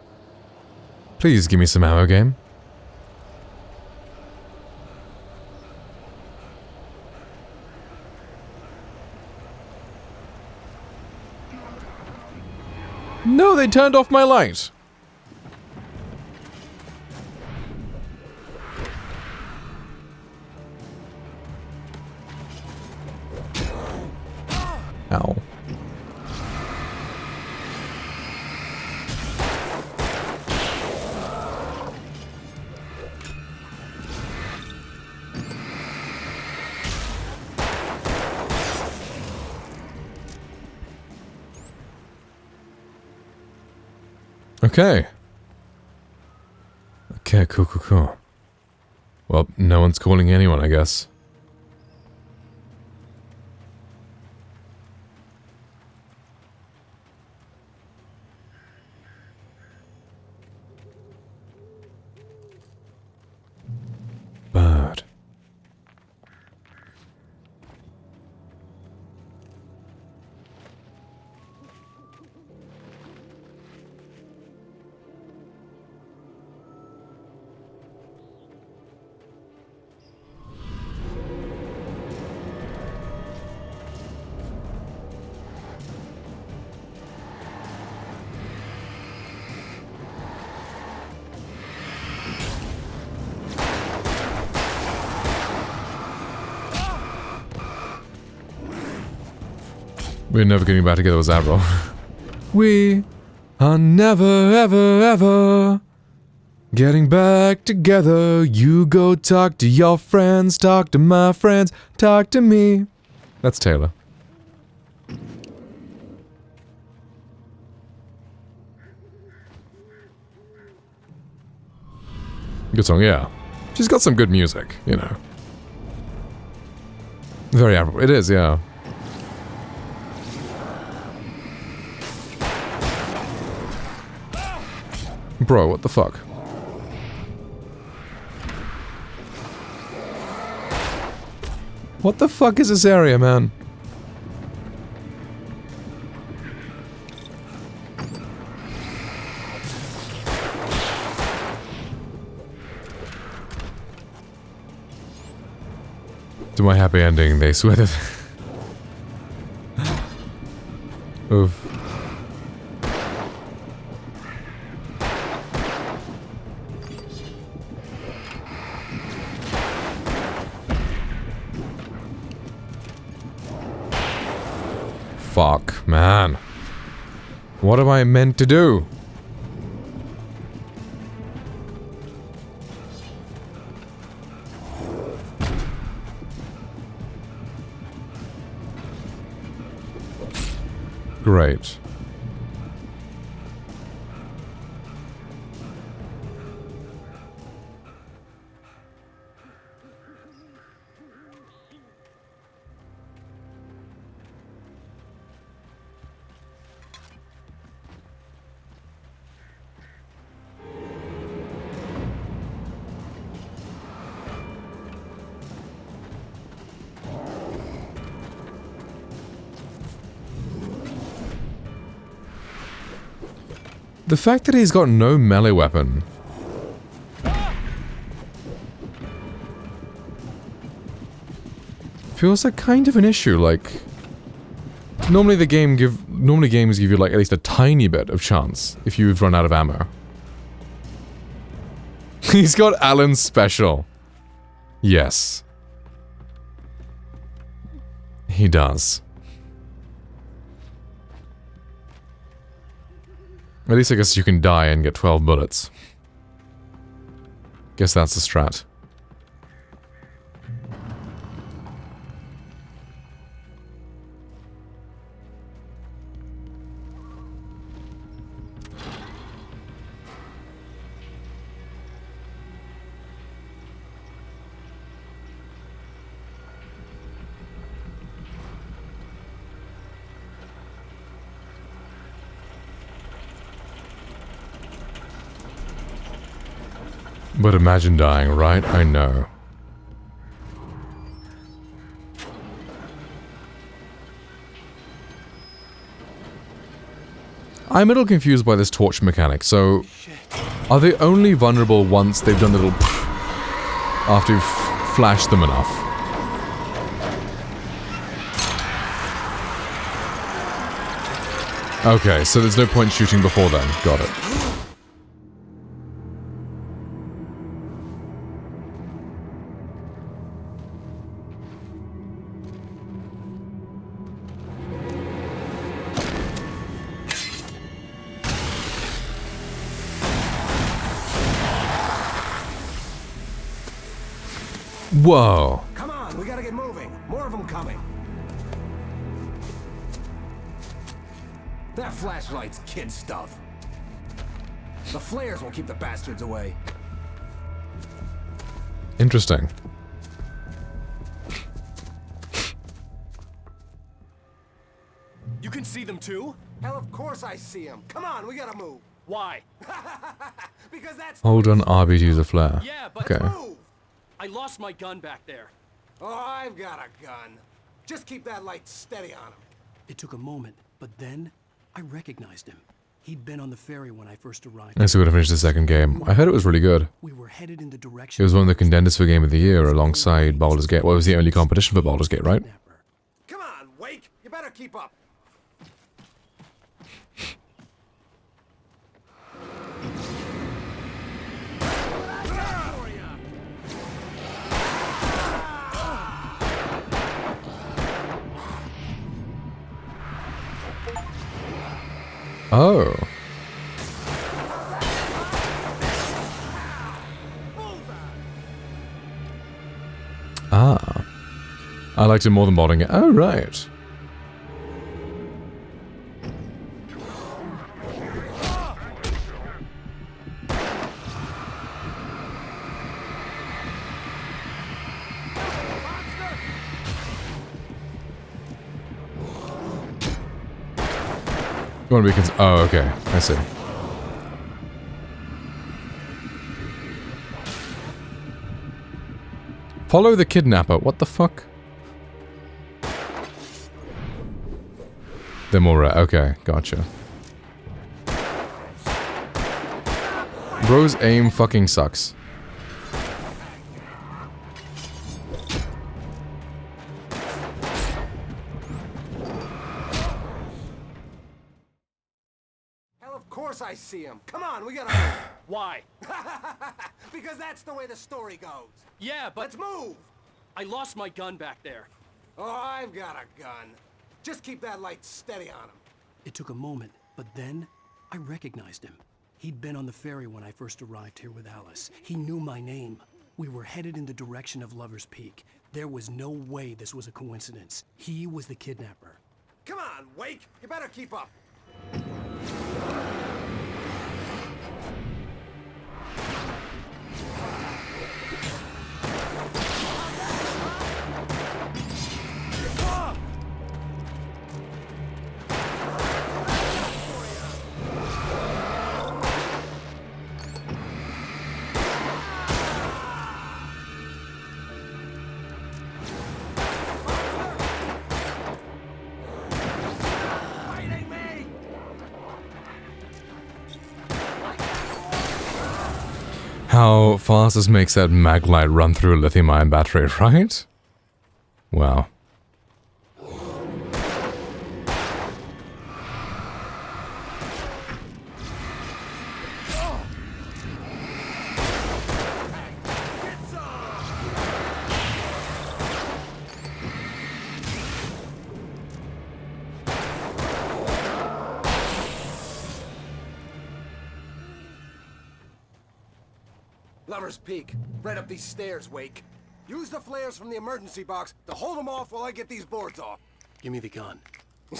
M: Please give me some ammo, game. No, they turned off my light. Ow. Okay. Okay, cool. Well, no one's calling anyone, I guess. Bird. We're never getting back together with Zabro. We are never, ever, ever getting back together. You go talk to your friends, talk to my friends, talk to me. That's Taylor. Good song, yeah. She's got some good music, you know. Very admirable. It is, yeah. Bro, what the fuck? What the fuck is this area, man? To my happy ending, they swear that... Oof. Fuck, man. What am I meant to do? Great. The fact that he's got no melee weapon. Feels like kind of an issue, like... Normally games give you like at least a tiny bit of chance if you've run out of ammo. He's got Alan's special. Yes. He does. At least I guess you can die and get 12 bullets. Guess that's the strat. But imagine dying, right? I know. I'm a little confused by this torch mechanic. So, are they only vulnerable once they've done the little after you've flashed them enough? Okay, so there's no point shooting before then. Got it. Whoa.
R: Come on, we gotta get moving. More of them coming. That flashlight's kid stuff. The flares will keep the bastards away.
M: Interesting.
R: You can see them too? Hell, of course I see them. Come on, we gotta move. Why? Because that's...
M: Hold on RB to use a flare.
N: Yeah, but
M: Okay.
N: move! I lost my gun back there.
R: Oh, I've got a gun. Just keep that light steady on him.
F: It took a moment, but then I recognized him. He'd been on the ferry when I first arrived.
M: I see when I finished the second game. I heard it was really good.
F: We were headed in the direction.
M: It was one of the contenders for Game of the Year alongside Baldur's Gate. Well, it was the only competition for Baldur's Gate, right?
R: Come on, Wake. You better keep up.
M: Oh. Ah. I liked it more than Baldur's Gate. Oh, right. You want to be oh, okay. I see. Follow the kidnapper. What the fuck? They're more rare. Okay, gotcha. Bro's aim fucking sucks.
R: Of course I see him. Come on, we gotta move.
N: Why?
R: Because that's the way the story goes.
N: Yeah, but...
R: Let's move!
N: I lost my gun back there.
R: Oh, I've got a gun. Just keep that light steady on him.
F: It took a moment, but then I recognized him. He'd been on the ferry when I first arrived here with Alice. He knew my name. We were headed in the direction of Lover's Peak. There was no way this was a coincidence. He was the kidnapper.
R: Come on, Wake. You better keep up.
M: How fast this makes that mag light run through a lithium-ion battery, right? Wow.
R: Lover's Peak. Right up these stairs, Wake. Use the flares from the emergency box to hold them off while I get these boards off.
F: Give me the gun.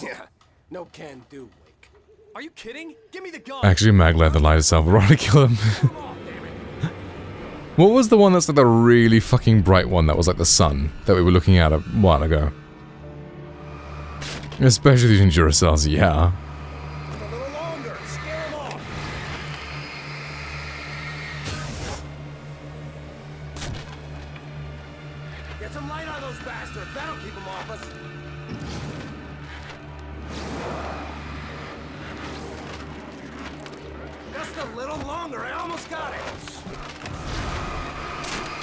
R: Yeah, no can do, Wake.
N: Are you kidding? Give me the gun!
M: Actually, mag light the light itself will probably kill him. What was the one that's like the really fucking bright one that was like the sun that we were looking at a while ago? Especially using Duracells, yeah.
R: Get some light on those bastards. That'll keep them off us. Just a little longer. I almost got it.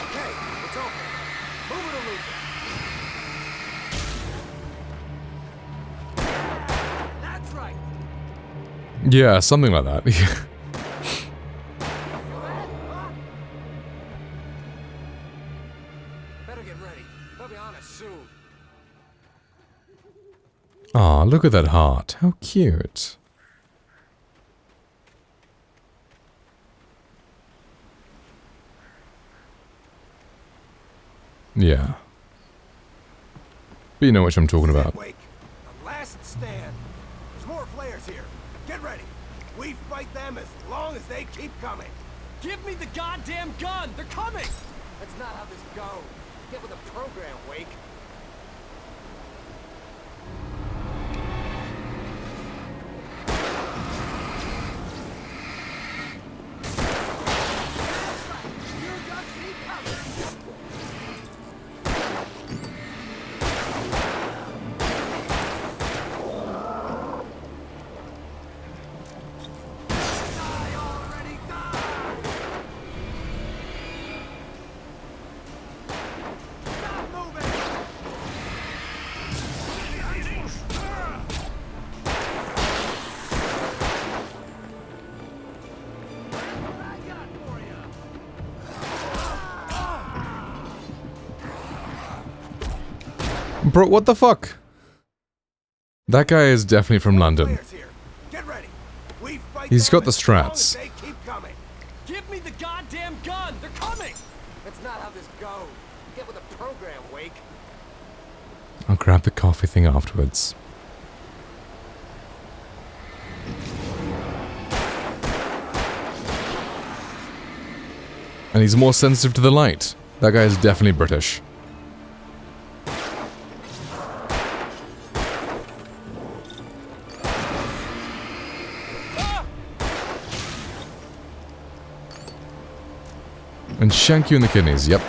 R: Okay, it's open. Move it or lose it. That's right.
M: Yeah, something like that.
R: Better get ready. They'll be on us soon.
M: Aw, look at that heart. How cute. Yeah. But you know which I'm talking about.
R: Wake. The last stand. There's more flares here. Get ready. We fight them as long as they keep coming. Give me the goddamn gun! They're coming! That's not how this goes. Get with the program, Wake.
M: Bro, what the fuck? That guy is definitely from London. He's got the strats.
R: Give me the goddamn gun! They're coming! That's not how this goes. Get with the program, Wake.
M: I'll grab the coffee thing afterwards. And he's more sensitive to the light. That guy is definitely British. And shank you in the kidneys, yep.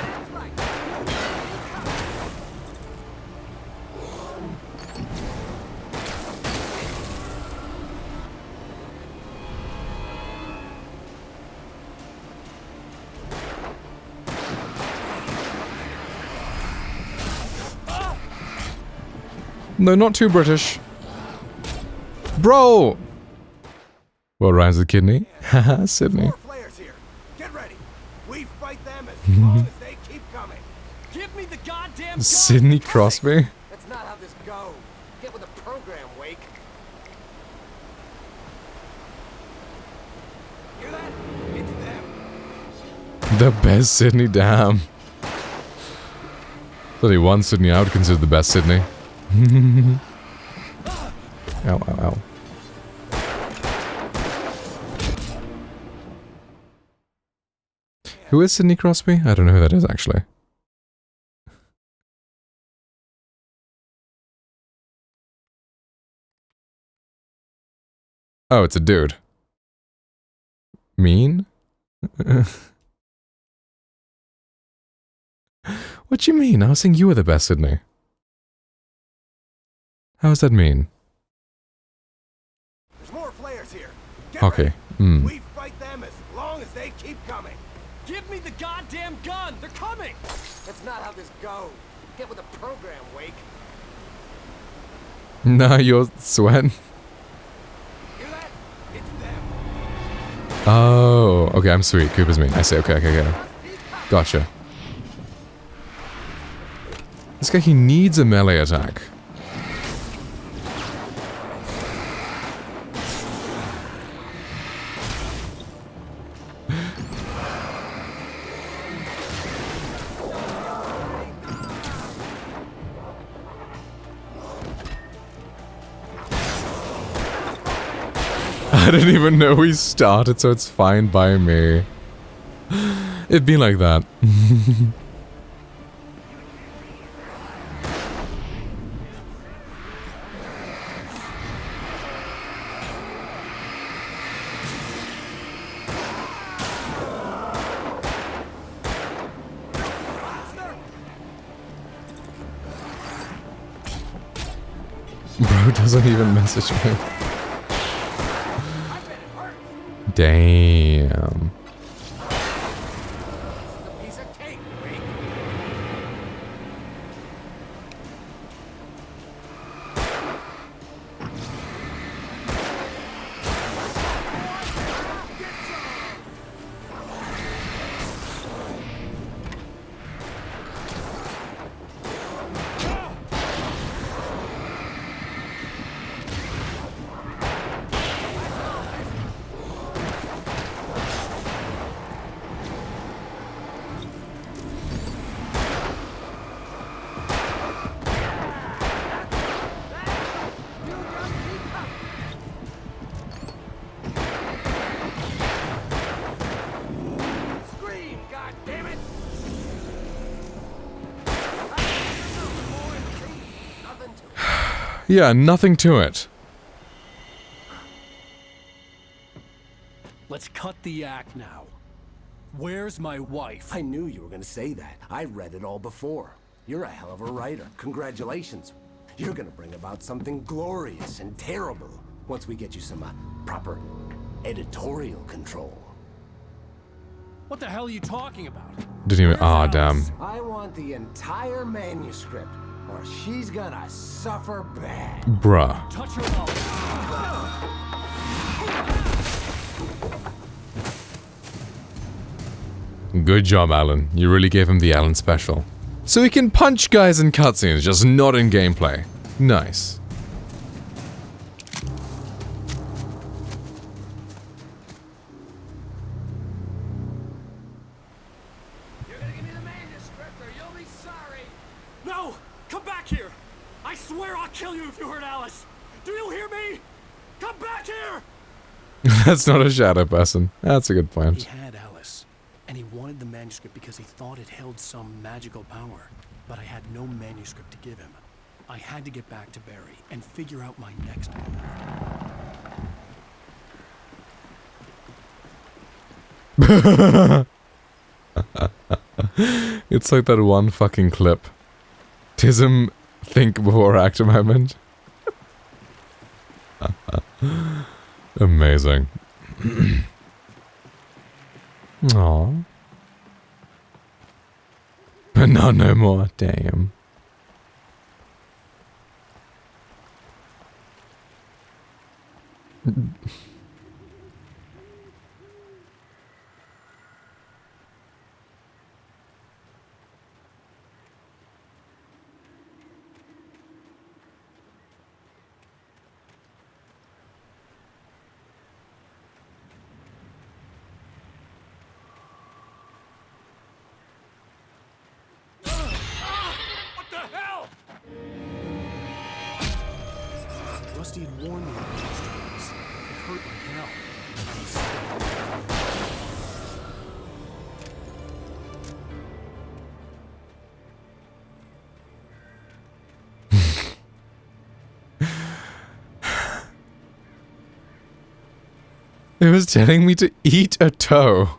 M: No, not too British. Bro! What rhymes with kidney? Haha, Sydney. Sidney Crosby?
R: That's not how this goes. Get with the program, Wake. Hear that? It's them.
M: The best Sydney, damn. There's only one Sydney I would consider the best Sydney. Ow, ow, ow. Who is Sidney Crosby? I don't know who that is, actually. Oh, it's a dude. Mean? What you mean? I was saying you were the best, Sydney. How does that mean?
R: There's more flares here. Get
M: Okay.
R: ready. We fight them as long as they keep coming. Give me the goddamn gun! They're coming! That's not how this goes. Get with the program, Wake.
M: Nah, you're sweating. Oh, okay, I'm sweet. Cooper's mean. I say, okay, okay, okay. Gotcha. This guy, he needs a melee attack. I didn't even know we started, so it's fine by me. It'd be like that. Bro doesn't even message me. Damn.
R: Piece of cake, Wake. Scream, goddammit!
M: Yeah, nothing to it.
N: Let's cut the act now. Where's my wife?
G: I knew you were gonna say that. I read it all before. You're a hell of a writer. Congratulations. You're gonna bring about something glorious and terrible once we get you some proper editorial control.
N: What the hell are you talking about?
M: Didn't even. Ah, damn.
G: I want the entire manuscript, or she's gonna suffer bad.
M: Bruh.
N: Touch her mouth.
M: Good job, Alan. You really gave him the Alan special. So he can punch guys in cutscenes, just not in gameplay. Nice.
N: No! Come back here! I swear I'll kill you if you hurt Alice! Do you hear me? Come back here!
M: That's not a shadow person. That's a good
F: He
M: point.
F: had Alice, and he wanted the manuscript because he thought it held some magical power. But I had no manuscript to give him. I had to get back to Barry and figure out my next move.
M: It's like that one fucking clip. Tism, think before act moment. Amazing. Aww. But now no more. Damn.
N: What the hell?
F: Rusty had warned me about these traps. It hurt like hell.
M: It was telling me to eat a toe.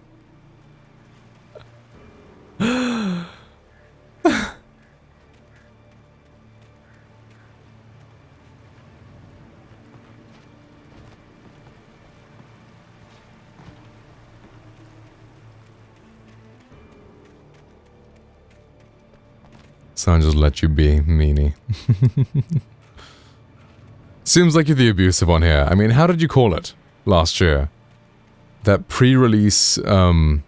M: Someone just let you be, meanie. Seems like you're the abusive one here. I mean, how did you call it last year? That pre-release, limited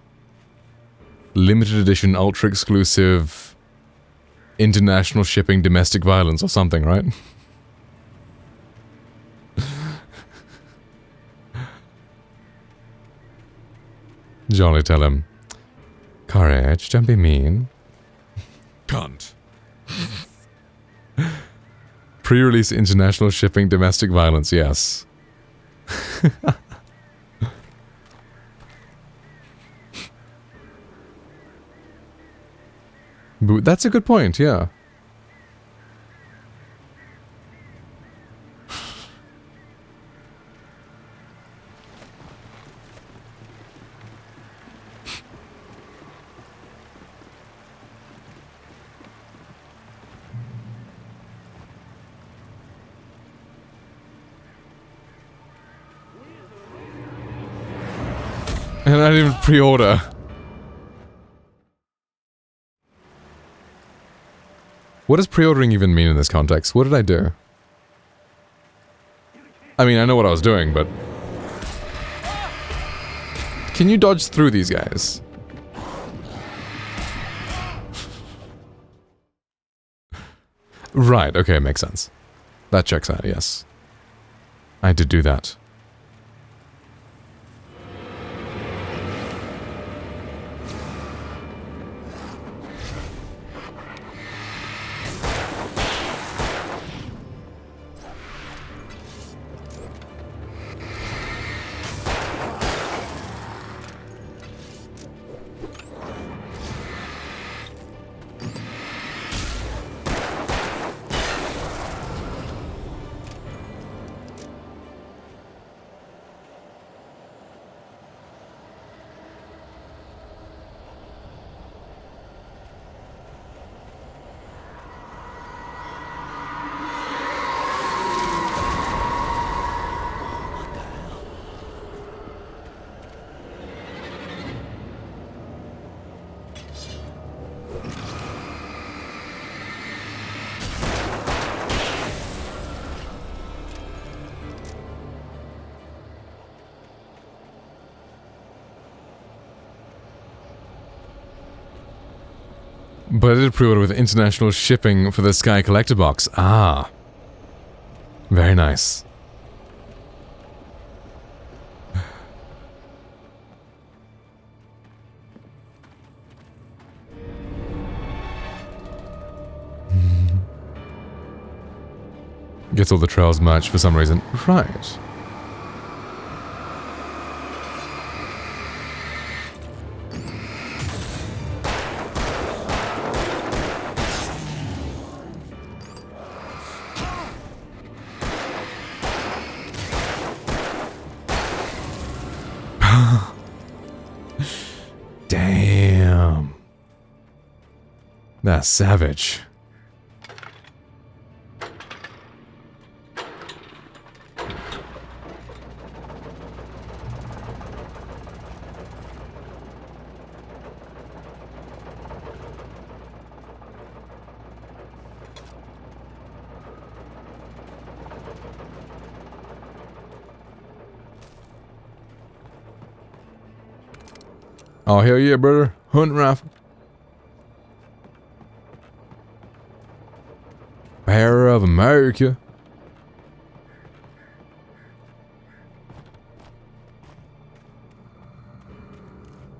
M: edition, ultra exclusive, international shipping, domestic violence or something, right? Jolly, tell him. Courage, don't be mean.
A: Cunt.
M: Pre-release international shipping, domestic violence, yes. But that's a good point, yeah. And I didn't even pre-order. What does pre-ordering even mean in this context? What did I do? I mean, I know what I was doing, but... Can you dodge through these guys? Right, okay, makes sense. That checks out, yes. I did do that. But I did pre-order with international shipping for the Sky Collector box. Ah. Very nice. Gets all the Trails merch for some reason. Right. Damn. That's savage. Oh, hell yeah, brother. Hunting rifle. Power of America.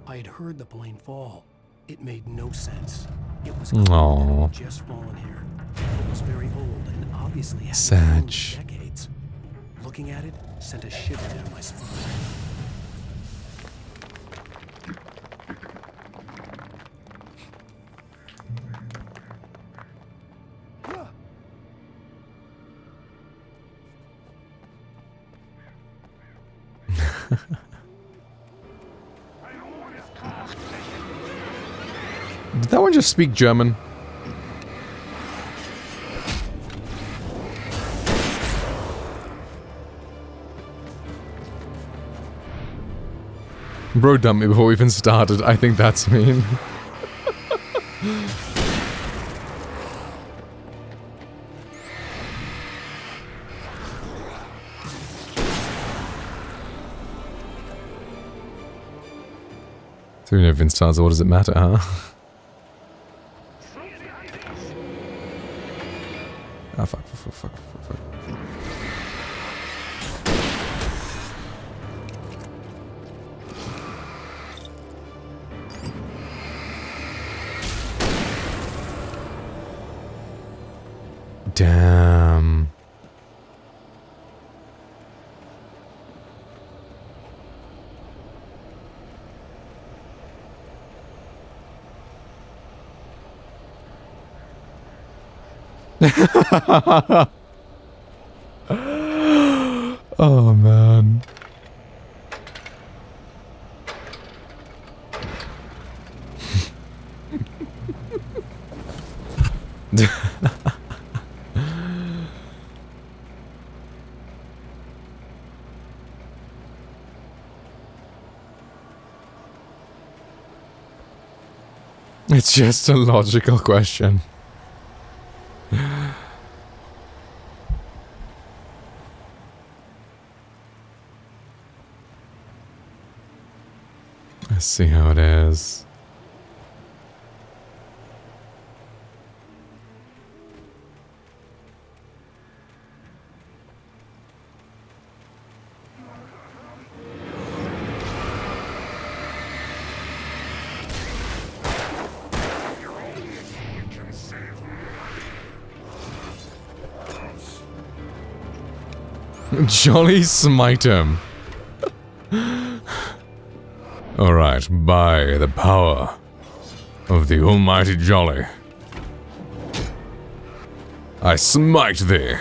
F: I had heard the plane fall. It made no sense. It was
M: Aww.
F: just fallen here. It was very old and obviously had
M: Sag.
F: decades. Looking at it sent a shiver down my spine.
M: Did that one just speak German? Bro dumped me before we even started. I think that's mean. So you know Vince starts, what does it matter, huh? Ah, fuck. Damn. Oh man. It's just a logical question. Let's see how it is. Jolly smite him. Alright, by the power of the almighty Jolly, I smite thee.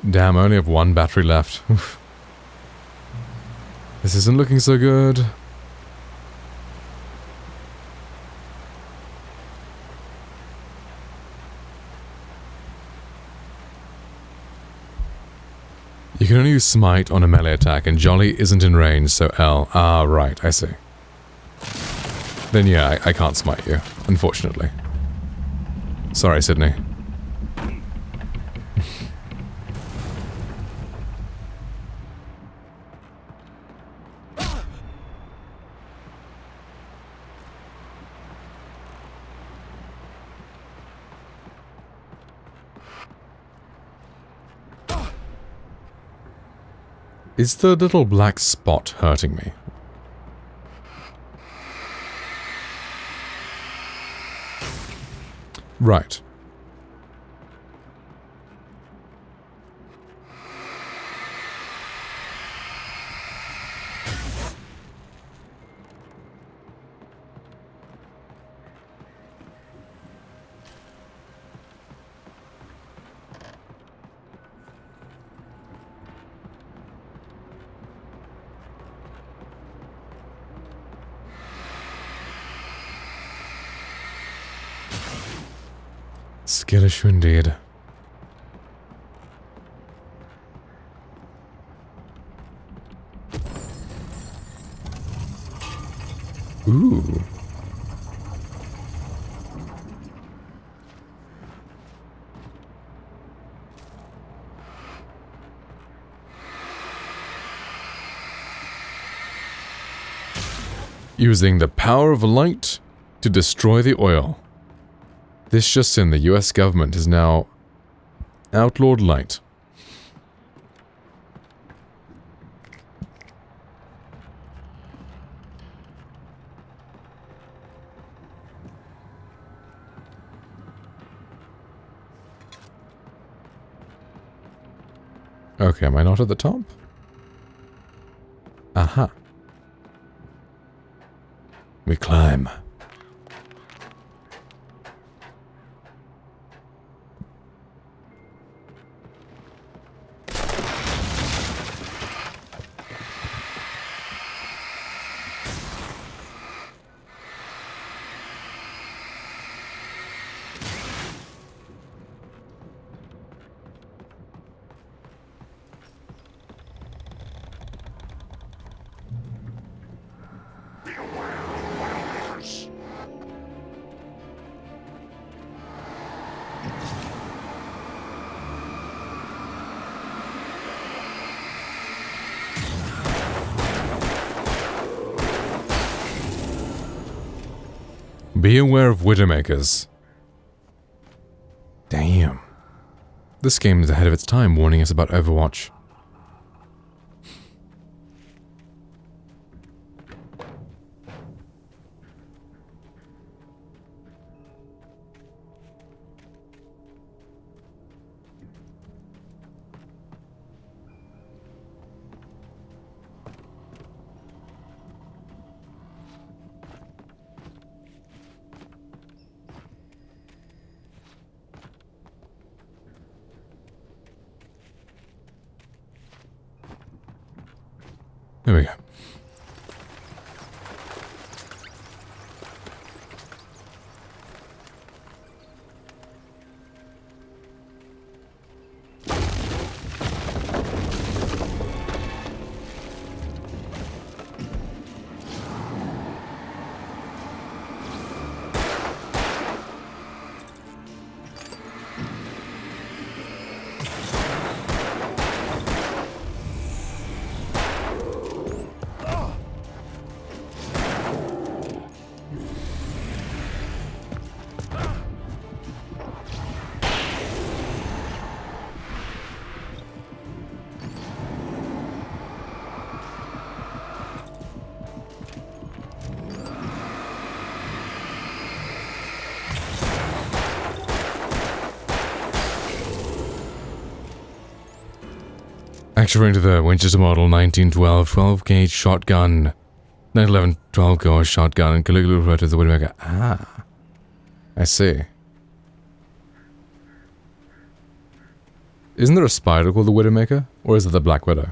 M: Damn, I only have one battery left. Oof. This isn't looking so good. You can only use smite on a melee attack, and Jolly isn't in range, so L. Ah, right, I see. Then yeah, I can't smite you, unfortunately. Sorry, Sydney. Is the little black spot hurting me? Right. Skittish indeed. Ooh. Using the power of light to destroy the oil. This just in, the US government has now outlawed light. Okay, am I not at the top? Aha. We climb. Be aware of Widowmakers. Damn. This game is ahead of its time, warning us about Overwatch. There we go. According to the Winchester Model 1912 12-gauge shotgun, 911 12-gauge shotgun, and colloquially referred to as the Widowmaker. Ah, I see. Isn't there a spider called the Widowmaker, or is it the Black Widow?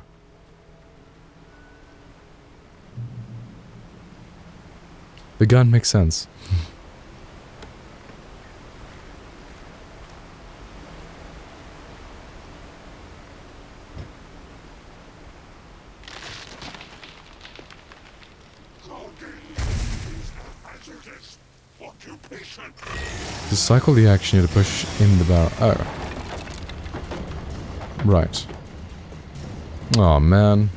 M: The gun makes sense. To cycle the action, you have to push in the barrel. Oh. Right. Oh man.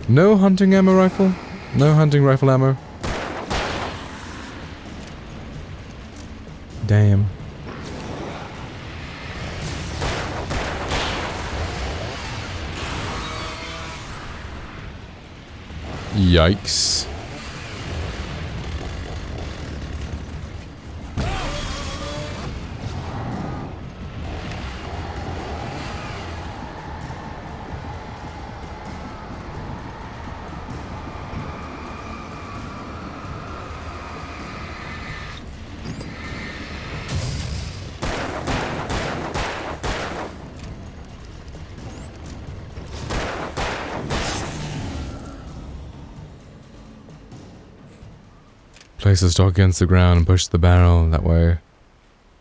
M: No hunting ammo rifle? No hunting rifle ammo? Damn. Yikes. Place the stock against the ground and push the barrel that way.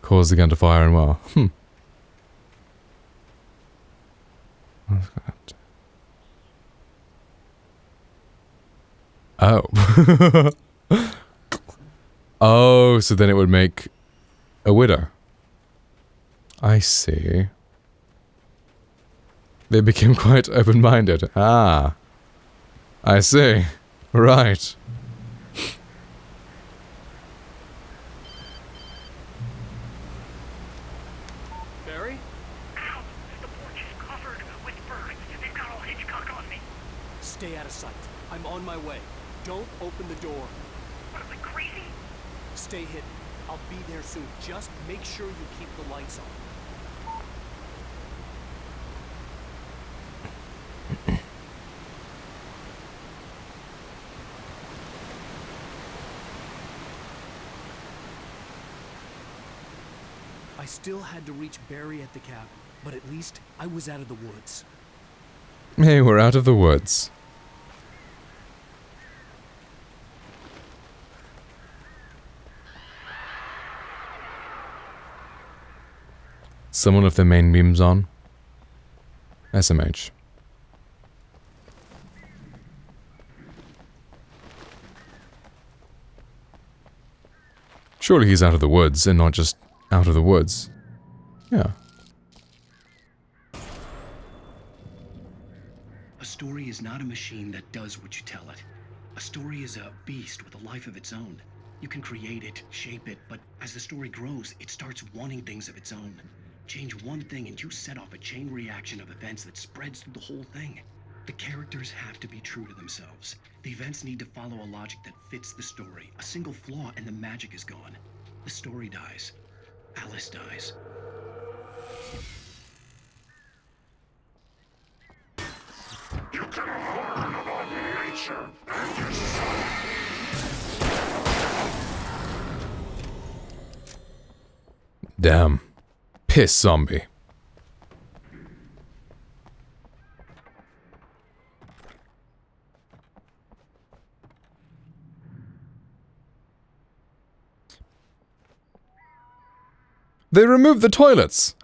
M: Cause the gun to fire and well. What's that? Oh. Oh, so then it would make a widow. I see. They became quite open-minded. Ah. I see. Right.
N: Stay out of sight. I'm on my way. Don't open the door.
O: What, am I crazy?
N: Stay hidden. I'll be there soon. Just make sure you keep the lights on. I still had to reach Barry at the cabin, but at least I was out of the woods.
M: Hey, we're out of the woods. Someone with their main beams on. SMH. Surely he's out of the woods and not just out of the woods. Yeah.
F: A story is not a machine that does what you tell it. A story is a beast with a life of its own. You can create it, shape it, but as the story grows, it starts wanting things of its own. Change one thing and you set off a chain reaction of events that spreads through the whole thing. The characters have to be true to themselves. The events need to follow a logic that fits the story. A single flaw and the magic is gone. The story dies. Alice dies.
B: You can harden about nature and yourself.
M: Damn. Piss zombie. They removed the toilets!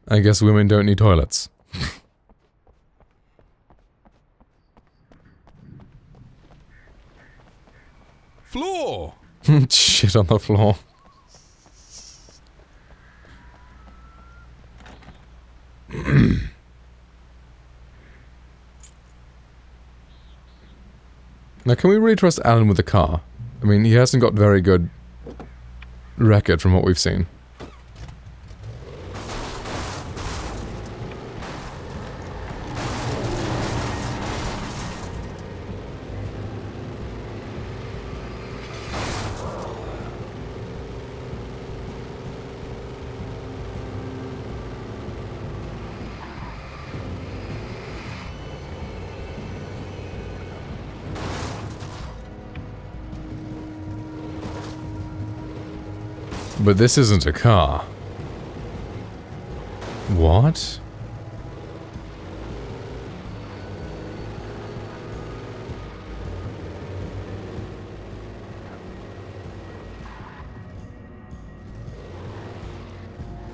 M: I guess women don't need toilets.
A: Floor!
M: Shit on the floor. Now, can we really trust Alan with the car? I mean, he hasn't got very good record from what we've seen. But this isn't a car. What?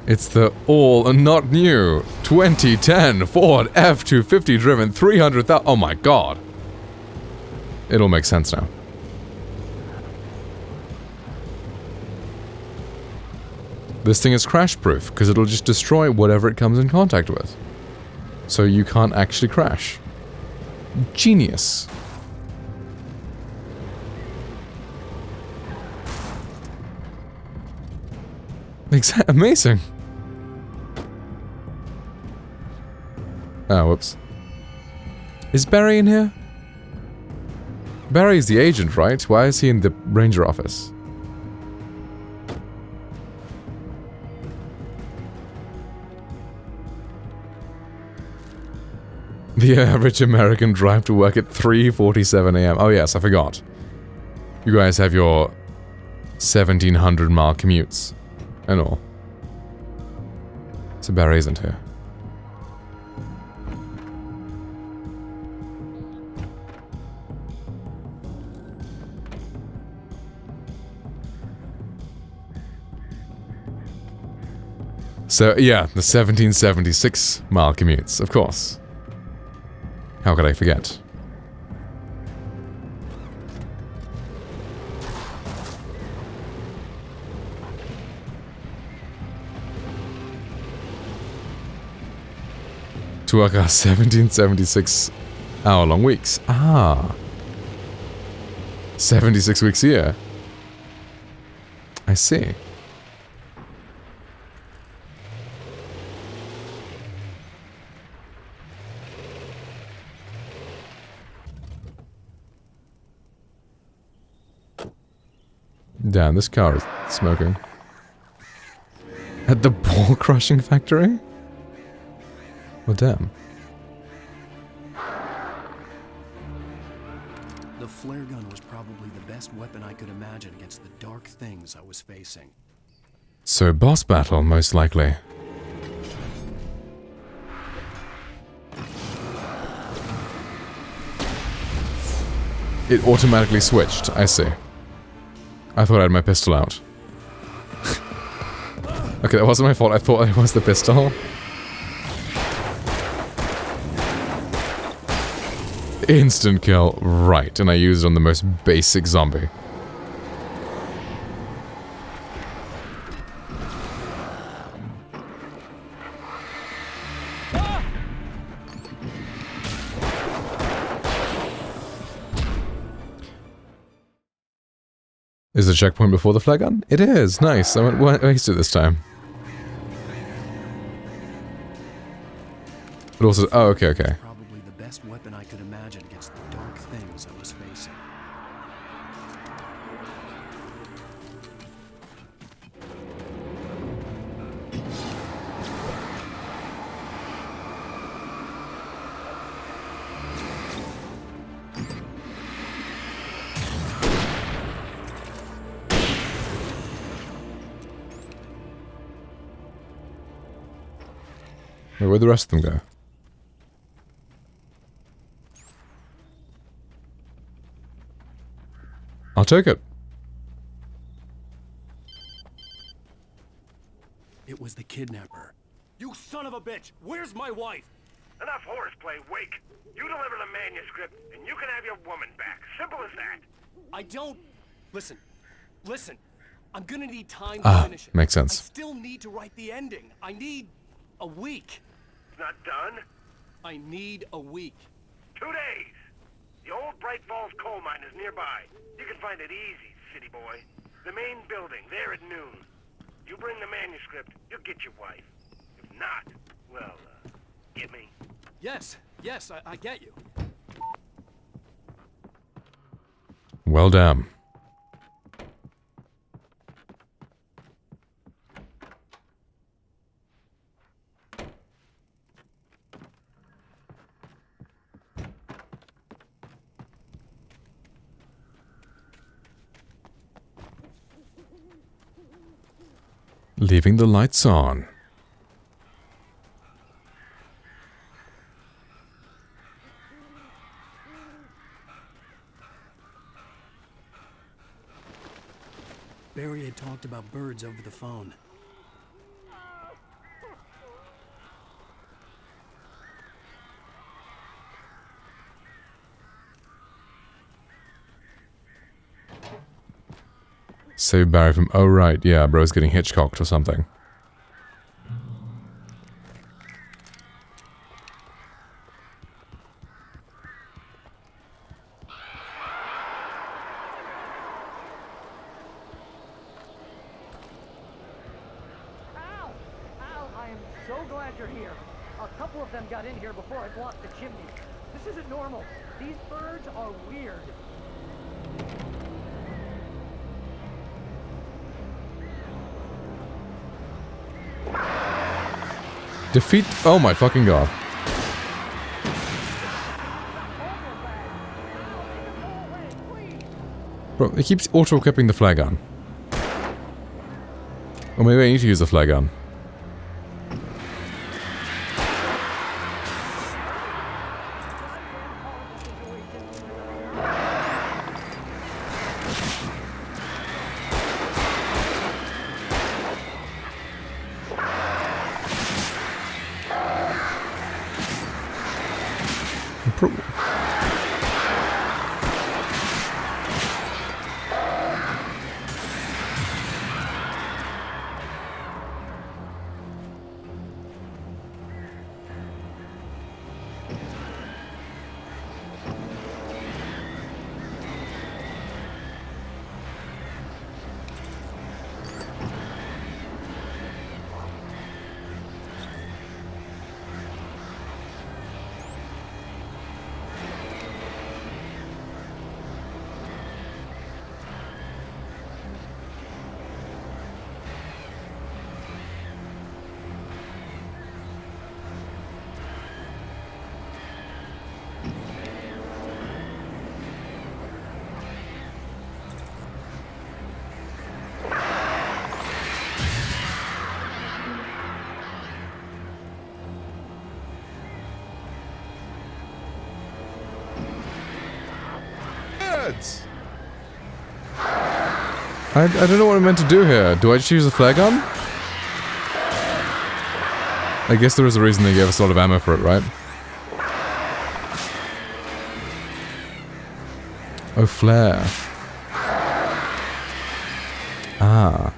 M: It's the all and not new 2010 Ford F-250 driven 300,000. Oh my god. It'll make sense now. This thing is crash-proof, because it'll just destroy whatever it comes in contact with. So you can't actually crash. Genius. Amazing. Oh, whoops. Is Barry in here? Barry's the agent, right? Why is he in the ranger office? The average American drive to work at 3:47 AM. Oh yes, I forgot. You guys have your 1,700-mile commutes and all. So Barry isn't here. So yeah, the 1,776-mile commutes, of course. How could I forget? To work our 1776 hour-long weeks. Ah. 76 weeks a year. I see. Damn, this car is smoking. At the ball crushing factory? Well, damn.
F: The flare gun was probably the best weapon I could imagine against the dark things I was facing.
M: So, boss battle, most likely. It automatically switched, I see. I thought I had my pistol out. Okay, that wasn't my fault. I thought it was the pistol. Instant kill. Right, and I used it on the most basic zombie. Is the checkpoint before the flare gun? It is. Nice. I went wasted this time. But also, oh, okay, okay.
F: Probably the best weapon I could imagine against the dark things I was facing.
M: Where'd the rest of them go? took it.
F: It was the kidnapper.
Q: You son of a bitch! Where's my wife?
O: Enough horseplay, Wake. You deliver the manuscript, and you can have your woman back. Simple as that.
N: I don't... Listen. I'm gonna need time to finish it.
M: Makes sense.
N: I still need to write the ending. I need a week.
O: It's not done?
N: I need a week.
O: 2 days. The old Bright Falls coal mine is nearby. You can find it easy, city boy. The main building, there at noon. You bring the manuscript, you'll get your wife. If not, well, get me.
N: Yes, I get you.
M: Well done. Leaving the lights on.
F: Barry had talked about birds over the phone.
M: Save Barry from... Oh, right. Yeah, bro's getting Hitchcocked or something.
D: Al, I am so glad you're here. A couple of them got in here before I blocked the chimney. This isn't normal. These birds are weird.
M: Defeat... Oh my fucking god. Bro, it keeps auto-equipping the flare gun. Or maybe I need to use the flare gun. I don't know what I'm meant to do here. Do I just use a flare gun? I guess there is a reason they gave us a lot of ammo for it, right? Oh, flare. Ah.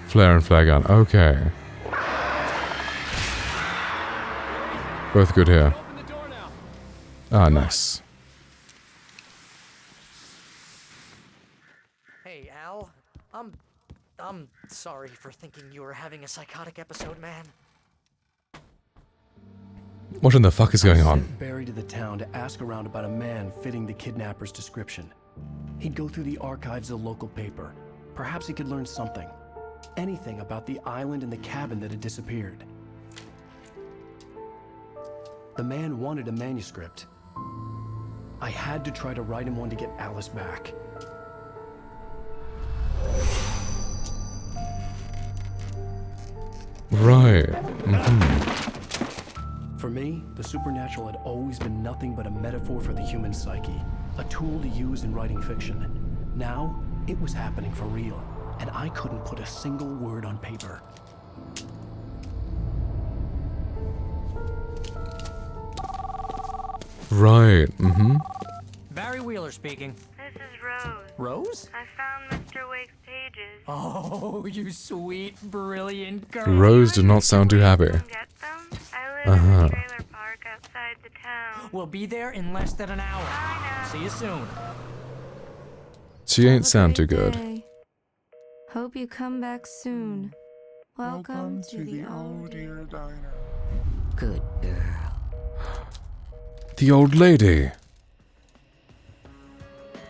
M: Flare and flare gun. Okay. Both good here. Ah, nice.
D: Hey, Al. I'm sorry for thinking you were having a psychotic episode, man.
M: What in the fuck is going
F: I
M: on?
F: sent Barry to the town to ask around about a man fitting the kidnapper's description. He'd go through the archives of the local paper. Perhaps he could learn something. Anything about the island and the cabin that had disappeared. The man wanted a manuscript. I had to try to write him one to get Alice back.
M: Right.
F: For me, the supernatural had always been nothing but a metaphor for the human psyche, a tool to use in writing fiction. Now, it was happening for real, and I couldn't put a single word on paper.
M: Right.
D: Barry Wheeler speaking.
L: This is Rose.
D: Rose?
L: I found Mr. Wake's pages.
D: Oh, you sweet, brilliant girl.
M: Rose did not sound too happy.
L: Get them? I live in the trailer park outside the town.
D: We'll be there in less than an hour. See you soon.
M: She ain't sound too good.
K: Day. Hope you come back soon. Welcome to the old dear
J: diner.
D: Good girl.
M: The old lady.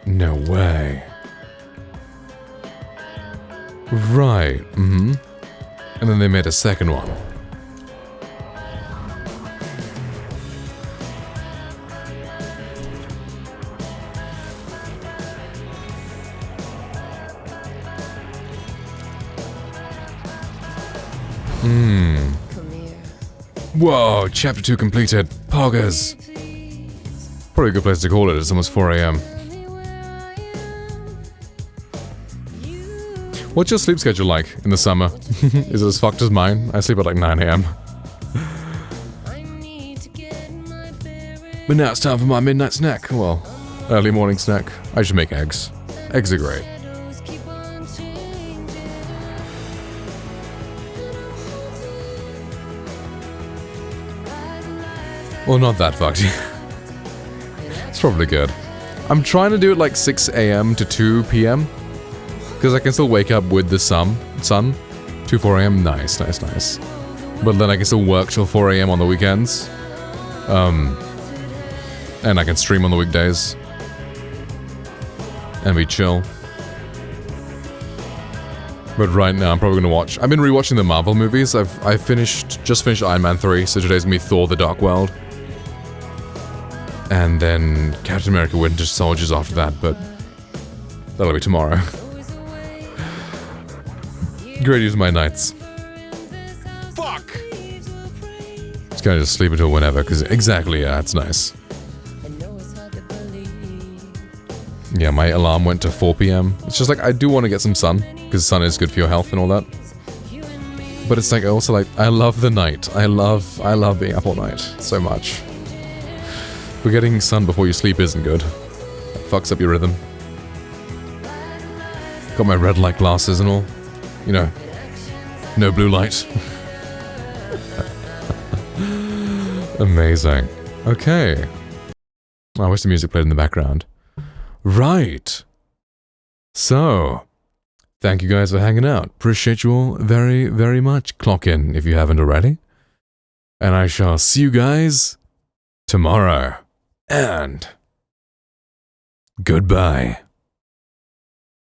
M: No way. Right. And then they made a second one. Whoa, chapter 2 completed. Poggers. Probably a good place to call it. It's almost 4 a.m. What's your sleep schedule like in the summer? Is it as fucked as mine? I sleep at like 9 a.m. But now it's time for my midnight snack. Well, early morning snack. I should make eggs. Eggs are great. Well, not that fucked. It's probably good. I'm trying to do it like 6 a.m. to 2 p.m. Because I can still wake up with the sun. 2, 4 a.m. Nice. But then I can still work till 4 a.m. on the weekends. And I can stream on the weekdays. And be chill. But right now I'm probably gonna watch. I've been rewatching the Marvel movies. I just finished Iron Man 3, so today's gonna be Thor: The Dark World. And then Captain America: Winter Soldier's after that, but that'll be tomorrow. Great use of my nights. Fuck! Just kinda just sleep until whenever, because exactly, yeah, it's nice. Yeah, my alarm went to 4 p.m. It's just like, I do want to get some sun, because sun is good for your health and all that. But it's like, also like, I love the night. I love being up all night so much. But getting sun before you sleep isn't good. It fucks up your rhythm. Got my red light glasses and all. You know, no blue light. Amazing. Okay. I wish the music played in the background. Right. So, thank you guys for hanging out. Appreciate you all very, very much. Clock in if you haven't already. And I shall see you guys tomorrow. And goodbye.